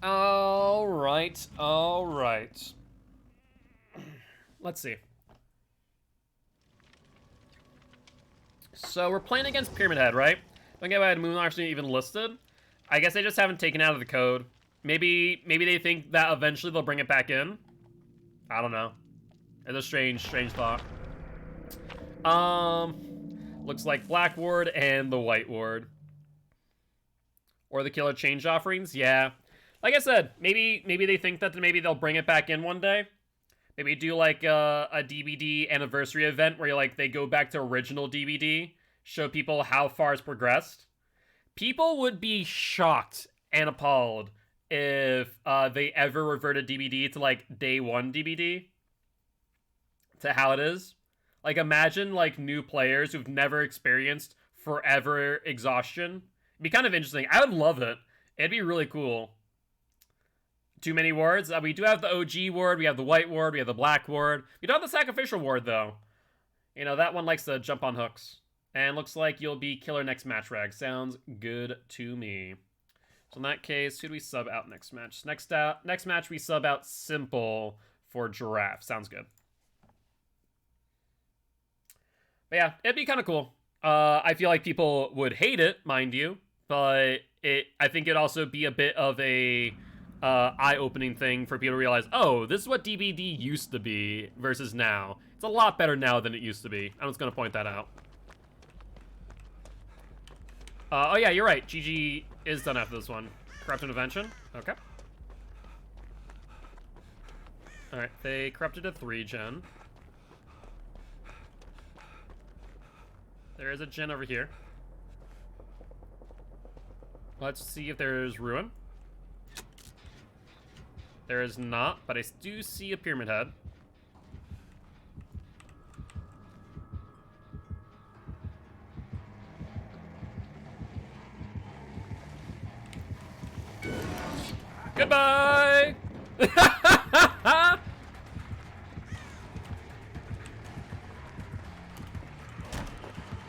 Alright, alright. Let's see. So we're playing against Pyramid Head, right? Don't get why Moon actually even listed. I guess they just haven't taken it out of the code. Maybe they think that eventually they'll bring it back in. I don't know. It's a strange thought. Looks like Black Ward and the White Ward. Or the Killer Change Offerings, yeah. Like I said, maybe they think that maybe they'll bring it back in one day. Maybe do like a DBD anniversary event where like they go back to original DBD, show people how far it's progressed. People would be shocked and appalled if they ever reverted DBD to like day one DBD, to how it is. Like imagine like new players who've never experienced forever exhaustion. It'd be kind of interesting. I would love it. It'd be really cool. Too many wards. We do have the OG ward, we have the White Ward, we have the Black Ward. We don't have the Sacrificial Ward, though. You know, that one likes to jump on hooks. And looks like you'll be killer next match, Rag. Sounds good to me. So in that case, who do we sub out next match? Next match, we sub out Simple for Giraffe. Sounds good. But yeah, it'd be kind of cool. I feel like people would hate it, mind you. But I think it'd also be a bit of a... eye-opening thing for people to realize, oh, this is what DBD used to be versus now. It's a lot better now than it used to be. I'm just going to point that out. Oh yeah, you're right. GG is done after this one. Corrupt Intervention. Okay. Alright, they corrupted a 3-gen. There is a gen over here. Let's see if there's Ruin. There is not, but I do see a Pyramid Head. Goodbye!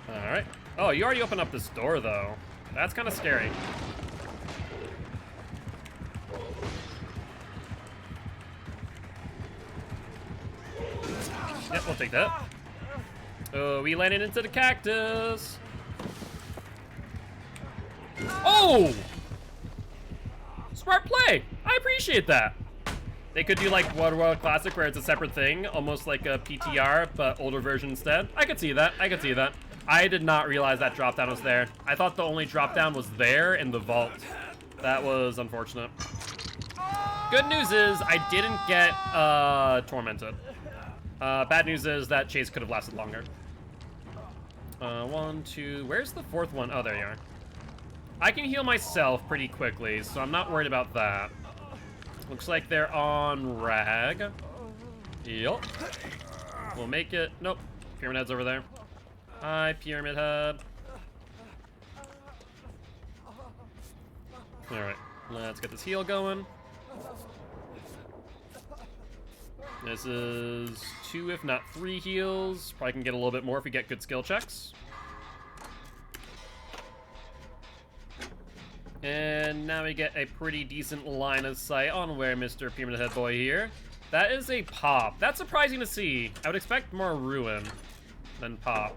Alright. Oh, you already opened up this door, though. That's kind of scary. Yep, we'll take that. Oh, we landed into the cactus. Oh! Smart play. I appreciate that. They could do like Water World Classic where it's a separate thing, almost like a PTR, but older version instead. I could see that. I could see that. I did not realize that drop down was there. I thought the only drop down was there in the vault. That was unfortunate. Good news is I didn't get tormented. Bad news is that chase could have lasted longer. 1, 2, where's the fourth one? Oh, there you are. I can heal myself pretty quickly, so I'm not worried about that. Looks like they're on Rag. Yup. We'll make it. Nope. Pyramid Head's over there. Hi, Pyramid Head. Alright, let's get this heal going. This is 2, if not 3 heals. Probably can get a little bit more if we get good skill checks. And now we get a pretty decent line of sight on where Mr. Pyramid Head Boy here. That is a pop. That's surprising to see. I would expect more Ruin than pop.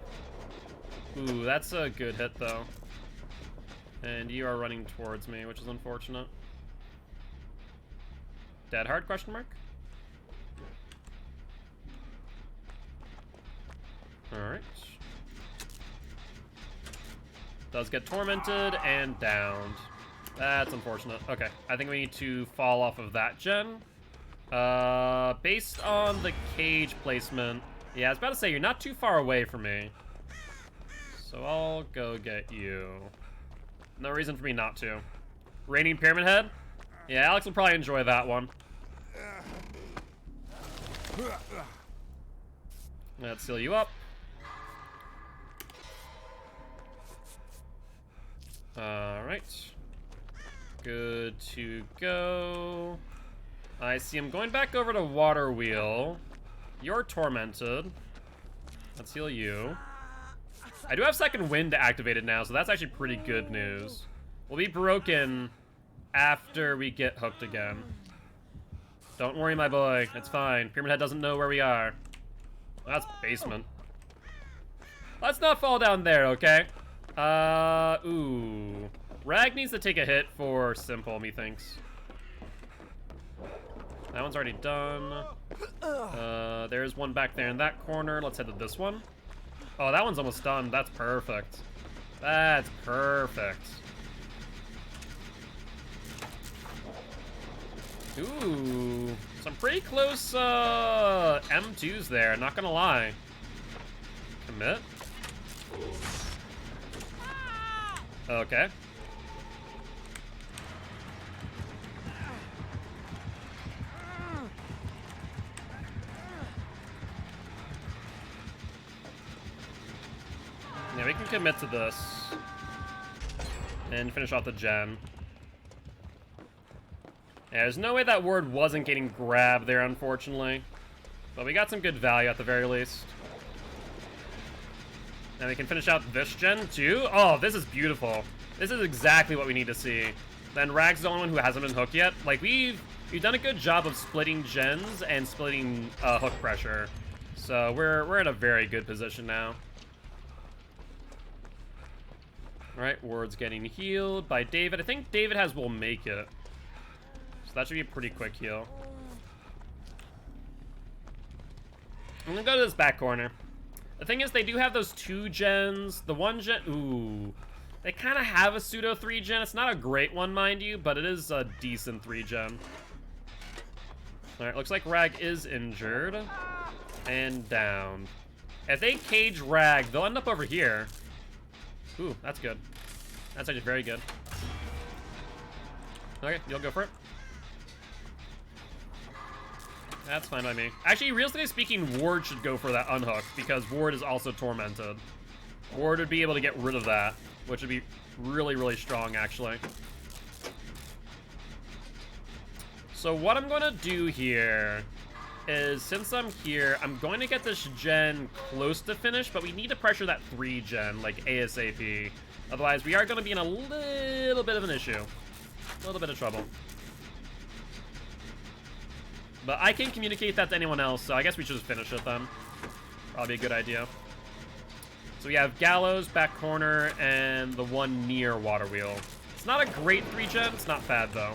Ooh, that's a good hit, though. And you are running towards me, which is unfortunate. Dead hard, question mark? Alright. Does get tormented and downed. That's unfortunate. Okay, I think we need to fall off of that gen. Based on the cage placement, yeah, I was about to say, you're not too far away from me. So I'll go get you. No reason for me not to. Raining Pyramid Head? Yeah, Alex will probably enjoy that one. Let's seal you up. Alright. Good to go. I see him going back over to Water Wheel. You're tormented. Let's heal you. I do have Second Wind activated now, so that's actually pretty good news. We'll be broken after we get hooked again. Don't worry, my boy. It's fine. Pyramid Head doesn't know where we are. That's basement. Let's not fall down there, okay? Ooh. Rag needs to take a hit for simple, methinks. That one's already done. There's one back there in that corner. Let's head to this one. Oh, that one's almost done. That's perfect. That's perfect. Ooh. Some pretty close M2s there, not gonna lie. Commit. Okay. Yeah, we can commit to this. And finish off the gen. Yeah, there's no way that ward wasn't getting grabbed there, unfortunately. But we got some good value at the very least. And we can finish out this gen too. Oh, this is beautiful. This is exactly what we need to see. Then Rag's the only one who hasn't been hooked yet. Like, we've done a good job of splitting gens and splitting hook pressure. So we're in a very good position now. Alright, ward's getting healed by David. I think David will make it. So that should be a pretty quick heal. I'm gonna go to this back corner. The thing is, they do have those 2 gens. The 1 gen, ooh. They kind of have a pseudo 3 gen. It's not a great one, mind you, but it is a decent 3 gen. Alright, looks like Rag is injured. And down. If they cage Rag, they'll end up over here. Ooh, that's good. That's actually very good. Okay, you'll go for it. That's fine by me. Actually, realistically speaking, Ward should go for that unhook, because Ward is also tormented. Ward would be able to get rid of that, which would be really, really strong, actually. So what I'm going to do here is, since I'm here, I'm going to get this gen close to finish, but we need to pressure that 3 gen, like ASAP. Otherwise, we are going to be in a little bit of an issue. A little bit of trouble. But I can communicate that to anyone else, so I guess we should just finish it then. Probably a good idea. So we have Gallows, back corner, and the one near Water Wheel. It's not a great 3 gen, it's not bad though.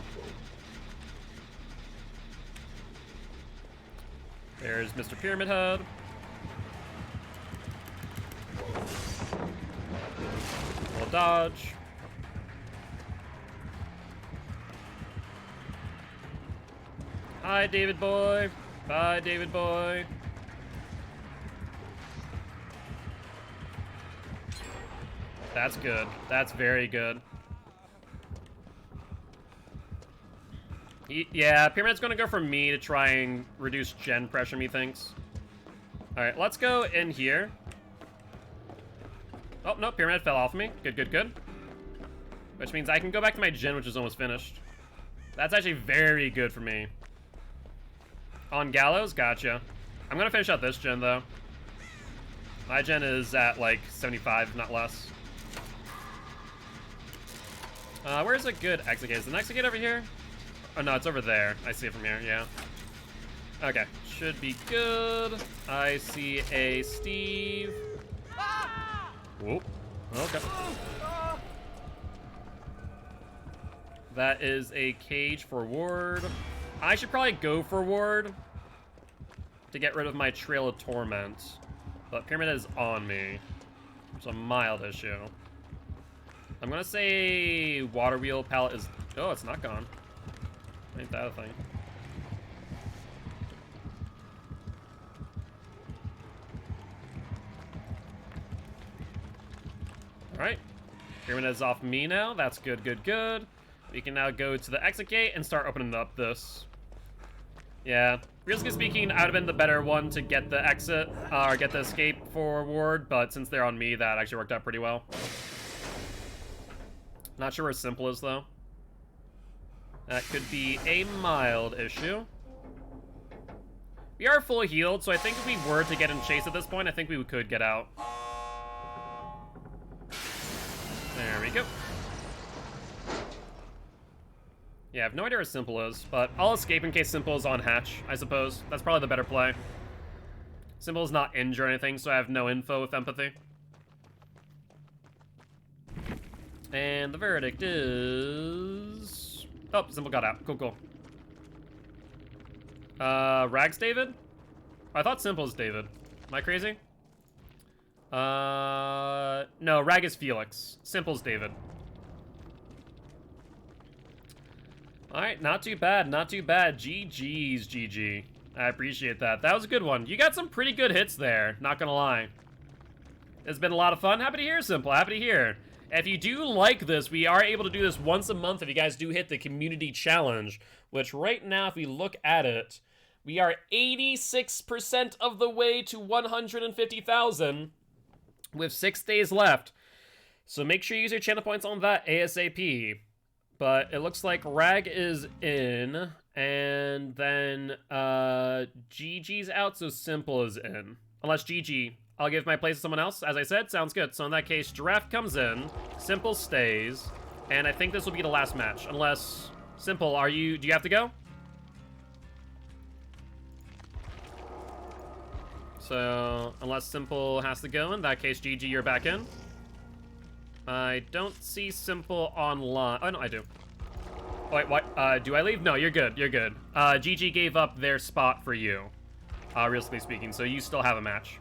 There's Mr. Pyramid Head. We'll dodge. Hi, David boy. Bye, David boy. That's good. That's very good. Yeah, Pyramid's gonna go for me to try and reduce gen pressure, methinks. Alright, let's go in here. Oh, no, Pyramid fell off me. Good, good, good. Which means I can go back to my gen, which is almost finished. That's actually very good for me. On Gallows? Gotcha. I'm gonna finish out this gen, though. My gen is at, like, 75, if not less. Where's a good exit gate? Is the next gate over here? Oh, no, it's over there. I see it from here, yeah. Okay, should be good. I see a Steve. Whoop. Okay. That is a cage for Ward. I should probably go for Ward to get rid of my Trail of Torment. But Pyramid is on me. It's a mild issue. I'm gonna say Water Wheel pallet is... Oh, it's not gone. Ain't that a thing. Alright. Pyramid is off me now. That's good, good, good. We can now go to the exit gate and start opening up this. Yeah. Realistically speaking, I would have been the better one to get the exit, or get the escape for Ward, but since they're on me, that actually worked out pretty well. Not sure where Simple is, though. That could be a mild issue. We are full healed, so I think if we were to get in chase at this point, I think we could get out. There we go. Yeah, I have no idea where Simple is, but I'll escape in case Simple is on hatch, I suppose. That's probably the better play. Simple is not injured or anything, so I have no info with empathy. And the verdict is... Oh, Simple got out. Cool, cool. Rag's David? I thought Simple's David. Am I crazy? No, Rag is Felix. Simple's David. Alright, not too bad, not too bad. GG's, GG. I appreciate that. That was a good one. You got some pretty good hits there, not gonna lie. It's been a lot of fun. Happy to hear, Simple. Happy to hear. If you do like this, we are able to do this once a month if you guys do hit the community challenge, which right now, if we look at it, we are 86% of the way to 150,000 with 6 days left. So make sure you use your channel points on that ASAP. But it looks like Rag is in, and then GG's out, so Simple is in. Unless GG, I'll give my place to someone else, as I said. Sounds good. So in that case, Giraffe comes in, Simple stays, and I think this will be the last match. Unless, Simple, do you have to go? So, unless Simple has to go, in that case, GG, you're back in. I don't see Simple online. Oh, no, I do. Wait, what? Do I leave? No, you're good. You're good. GG gave up their spot for you, realistically speaking, so you still have a match.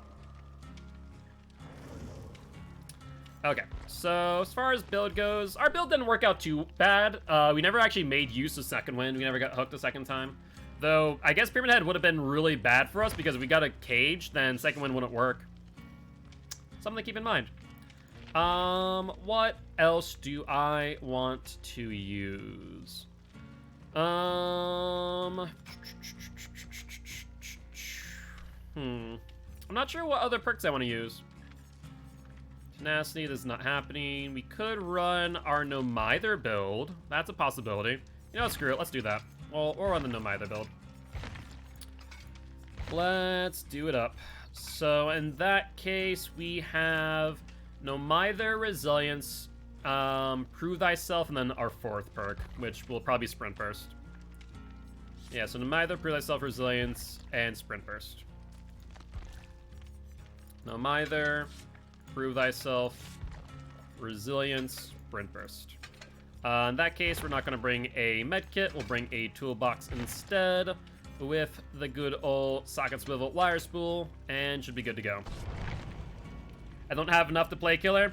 Okay, so as far as build goes, our build didn't work out too bad. We never actually made use of Second Wind. We never got hooked a second time. Though, I guess Pyramid Head would have been really bad for us because if we got a cage, then Second Wind wouldn't work. Something to keep in mind. What else do I want to use? I'm not sure what other perks I want to use. Tenacity, this is not happening. We could run our No Mither build. That's a possibility. You know, screw it. Let's do that. We'll run the No Mither build. Let's do it up. So in that case, we have No Mither, Resilience, Prove Thyself, and then our fourth perk, which will probably be Sprint Burst. Yeah, so No Mither, Prove Thyself, Resilience, and Sprint Burst. No Mither, Prove Thyself, Resilience, Sprint Burst. In that case, we're not going to bring a medkit. We'll bring a toolbox instead with the good old socket swivel wire spool, and should be good to go. I don't have enough to play killer.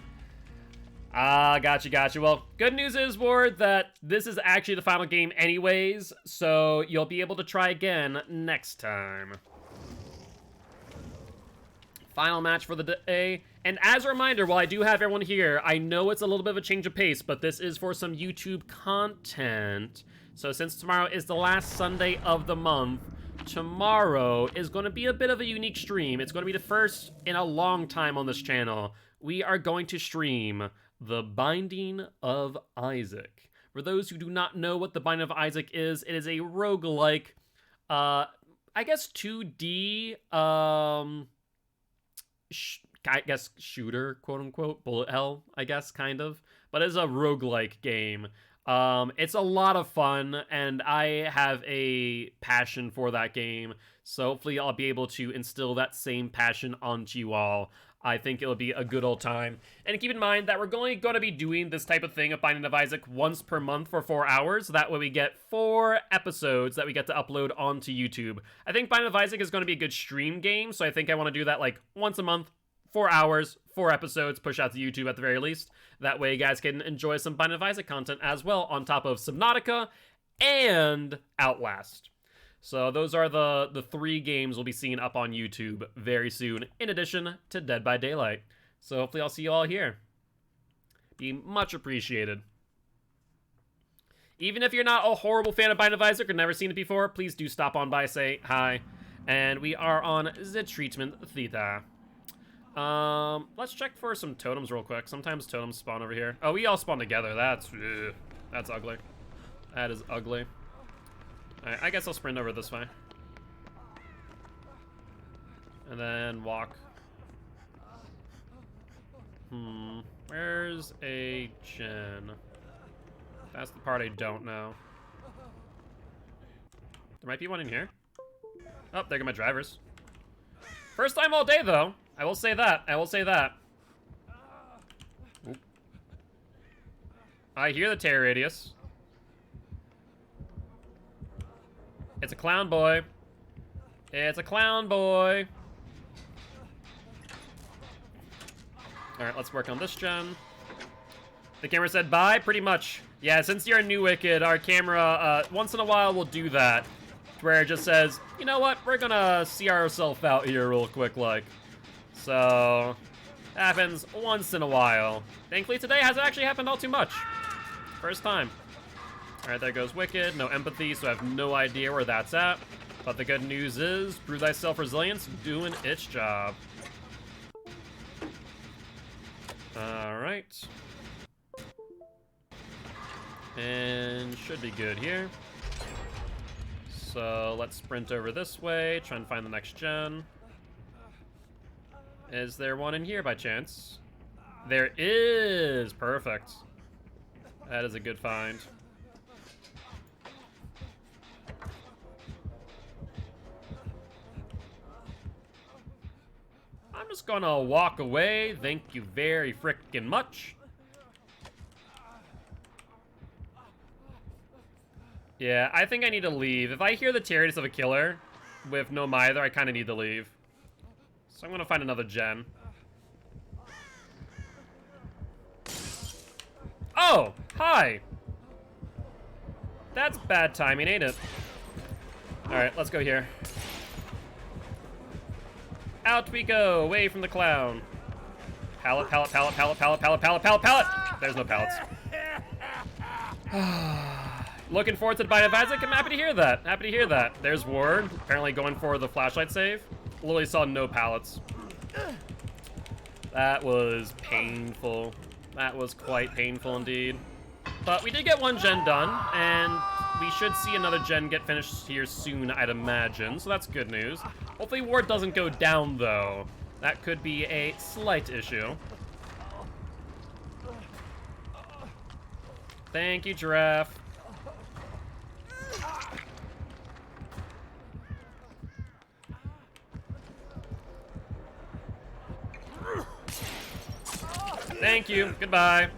Gotcha. Well, good news is, Ward, that this is actually the final game anyways, so you'll be able to try again next time. Final match for the day. And as a reminder, while I do have everyone here, I know it's a little bit of a change of pace, but this is for some YouTube content. So since tomorrow is the last Sunday of the month, tomorrow is going to be a bit of a unique stream. It's going to be the first in a long time on this channel. We are going to stream The Binding of Isaac. For those who do not know what The Binding of Isaac is, it is a roguelike, I guess 2D, shooter, quote-unquote, bullet hell, I guess, kind of. But it's a roguelike game. It's a lot of fun, and I have a passion for that game, so hopefully I'll be able to instill that same passion onto you all. I think it'll be a good old time. And keep in mind that we're only going to be doing this type of thing of Binding of Isaac once per month for 4 hours. That way we get 4 episodes that we get to upload onto YouTube. I think Binding of Isaac is going to be a good stream game, so I think I want to do that like once a month, 4 hours, 4 episodes, push out to YouTube at the very least. That way you guys can enjoy some Binding of Isaac content as well, on top of Subnautica and Outlast. So those are the 3 games we'll be seeing up on YouTube very soon, in addition to Dead by Daylight. So hopefully I'll see you all here. Be much appreciated. Even if you're not a horrible fan of Binding of Isaac or never seen it before, please do stop on by, say hi. And we are on the treatment theta. Let's check for some totems real quick. Sometimes totems spawn over here. Oh, we all spawn together. That's ugly. That is ugly. Alright, I guess I'll sprint over this way. And then walk. Where's a gen? That's the part I don't know. There might be one in here. Oh, there go my drivers. First time all day, though. I will say that. I will say that. Oop. I hear the tear radius. It's a clown boy. It's a clown boy. Alright, let's work on this gen. The camera said bye, pretty much. Yeah, since you're a new Wicked, our camera, once in a while will do that. Where it just says, you know what, we're gonna see ourselves out here real quick, like. So, happens once in a while. Thankfully today hasn't actually happened all too much. First time. Alright, there goes Wicked, no empathy, so I have no idea where that's at. But the good news is, Prove Thyself Resilience doing its job. Alright. And should be good here. So let's sprint over this way, try and find the next gen. Is there one in here by chance? There is! Perfect. That is a good find. I'm just gonna walk away. Thank you very frickin' much. Yeah, I think I need to leave. If I hear the tear radius of a killer with no Mither, I kind of need to leave. So I'm gonna find another gen. Oh, hi. That's bad timing, ain't it? All right, let's go here. Out we go, away from the clown. Pallet, pallet, pallet, pallet, pallet, pallet, pallet, pallet, pallet. There's no pallets. Looking forward to the Bite of Isaac. I'm happy to hear that. Happy to hear that. There's Ward, apparently going for the flashlight save. Literally saw no pallets. That was painful. That was quite painful indeed. But we did get one gen done, and we should see another gen get finished here soon, I'd imagine. So that's good news. Hopefully Ward doesn't go down, though. That could be a slight issue. Thank you, Giraffe. Thank you. Goodbye.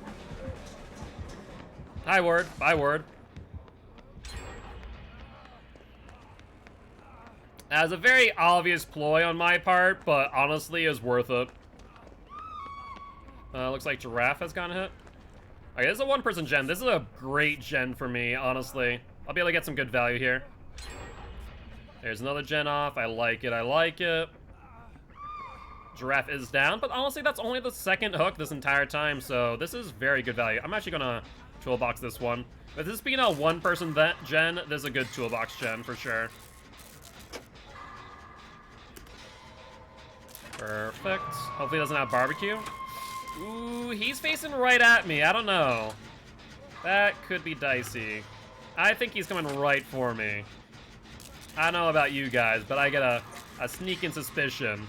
Hi, Ward. Bye, Ward. That was a very obvious ploy on my part, but honestly, it was worth it. Looks like Giraffe has gotten hit. Okay, this is a one-person gen. This is a great gen for me, honestly. I'll be able to get some good value here. There's another gen off. I like it. I like it. Giraffe is down, but honestly, that's only the second hook this entire time, so this is very good value. I'm actually gonna toolbox this one. With this being a one-person gen, this is a good toolbox gen for sure. Perfect. Hopefully he doesn't have barbecue. Ooh, he's facing right at me. I don't know. That could be dicey. I think he's coming right for me. I don't know about you guys, but I get a sneaking suspicion.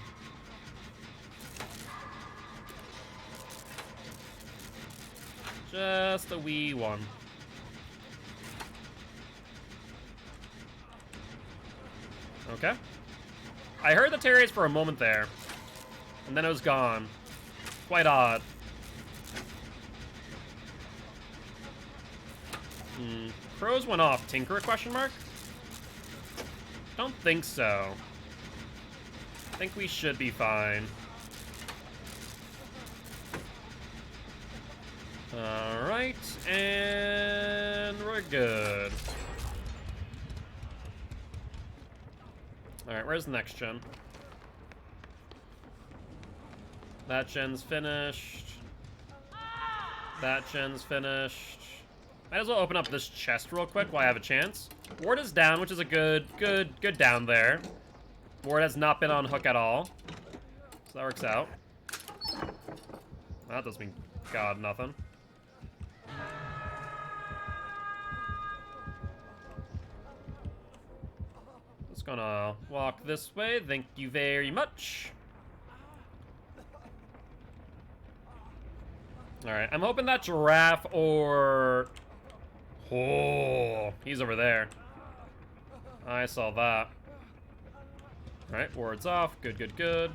Just a wee one. Okay. I heard the tear radius for a moment there, and then it was gone. Quite odd. Crows went off. Tinker, question mark? Don't think so. I think we should be fine. Alright, and we're good. Alright, where's the next gen? That gen's finished. That gen's finished. Might as well open up this chest real quick while I have a chance. Ward is down, which is a good down there. Ward has not been on hook at all. So that works out. That doesn't mean God nothing. Just gonna walk this way. Thank you very much. Alright, I'm hoping that giraffe or... Oh, he's over there. I saw that. Alright, wards off. Good, good, good.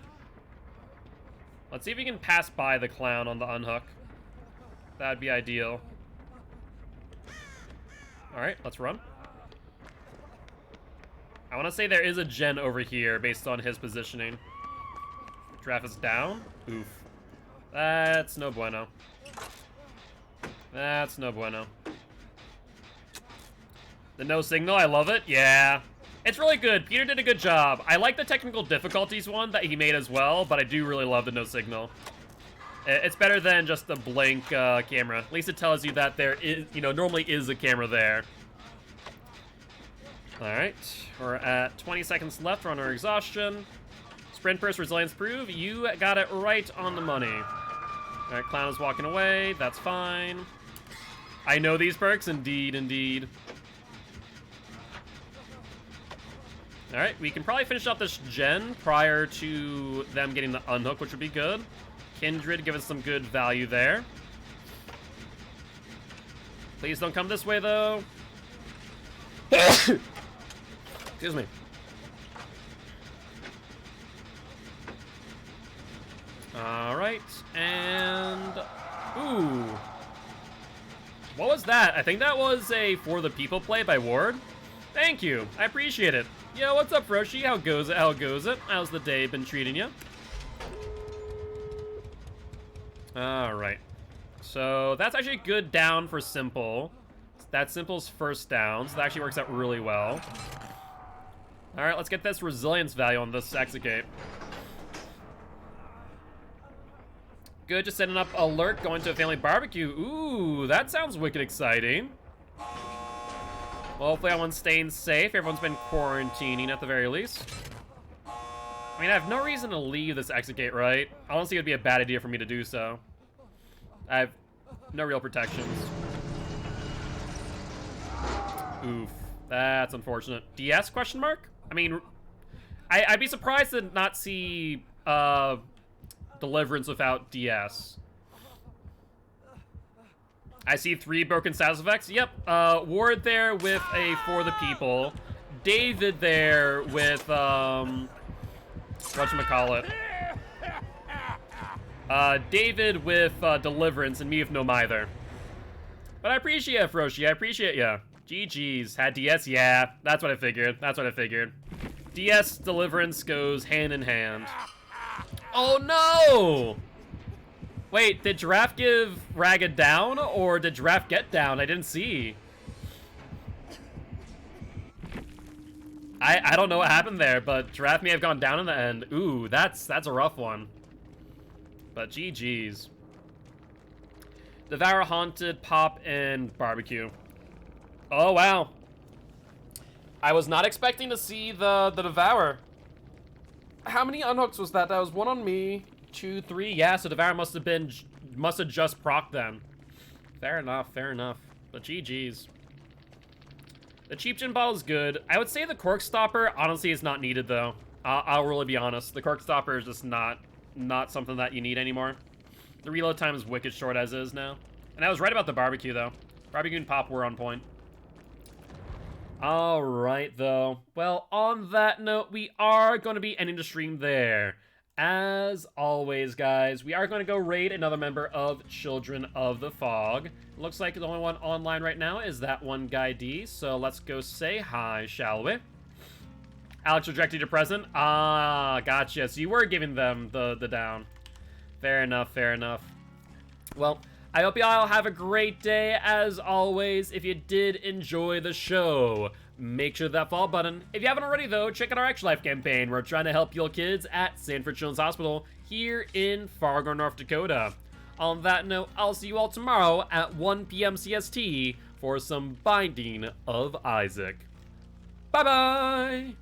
Let's see if we can pass by the clown on the unhook. That'd be ideal. Alright, let's run. I want to say there is a gen over here based on his positioning. Giraffe is down. Oof. That's no bueno. That's no bueno. The no signal, I love it. Yeah. It's really good. Peter did a good job. I like the technical difficulties one that he made as well, but I do really love the no signal. It's better than just the blank camera. At least it tells you that there is, you know, normally is a camera there. Alright. We're at 20 seconds left. We're on our exhaustion. Sprint burst, resilience prove. You got it right on the money. Alright, clown is walking away. That's fine. I know these perks. Indeed, indeed. Alright, we can probably finish up this gen prior to them getting the unhook, which would be good. Kindred, give us some good value there. Please don't come this way, though. Excuse me. Alright, and... Ooh. What was that? I think that was a For the People play by Ward. Thank you. I appreciate it. Yo, what's up, Roshi? How goes it? How goes it? How's the day been treating you? Alright. So, that's actually good down for Simple. That's Simple's first down, so that actually works out really well. Alright, let's get this resilience value on this Execute. Good, just setting up alert, going to a family barbecue. Ooh, that sounds wicked exciting. Well, hopefully everyone's staying safe. Everyone's been quarantining at the very least. I mean, I have no reason to leave this exit gate, right? I don't think it'd be a bad idea for me to do so. I have no real protections. Oof. That's unfortunate. DS, question mark? I mean, I'd be surprised to not see Deliverance without DS. I see 3 broken status effects. Yep. Ward there with a For the People. David there with, whatchamacallit. David with Deliverance and me with no mither. But I appreciate it, Froshi. I appreciate ya. GG's. Had DS? Yeah. That's what I figured. That's what I figured. DS Deliverance goes hand in hand. Oh no! Wait, did Giraffe give Ragged down, or did Giraffe get down? I didn't see. I don't know what happened there, but Giraffe may have gone down in the end. Ooh, that's a rough one. But GG's. Devour, Haunted, Pop, and Barbecue. Oh, wow. I was not expecting to see the Devour. How many unhooks was that? That was 1 on me. 2, 3. Yeah, so Devour must have just procced then. Fair enough, fair enough. But GG's. The cheap gin bottle is good. I would say the cork stopper, honestly, is not needed though. I'll really be honest. The cork stopper is just not something that you need anymore. The reload time is wicked short as is now. And I was right about the barbecue though. Barbecue and Pop were on point. Alright though. Well, on that note, we are going to be ending the stream there. As always, guys, we are going to go raid another member of Children of the Fog. Looks like the only one online right now is that one guy D, so let's go say hi, shall we? Alex rejected your present? Ah, gotcha. So you were giving them the down. Fair enough, fair enough. Well, I hope y'all have a great day. As always, if you did enjoy the show, make sure that follow button. If you haven't already, though, check out our Extra Life campaign. We're trying to help your kids at Sanford Children's Hospital here in Fargo, North Dakota. On that note, I'll see you all tomorrow at 1 p.m. CST for some Binding of Isaac. Bye-bye!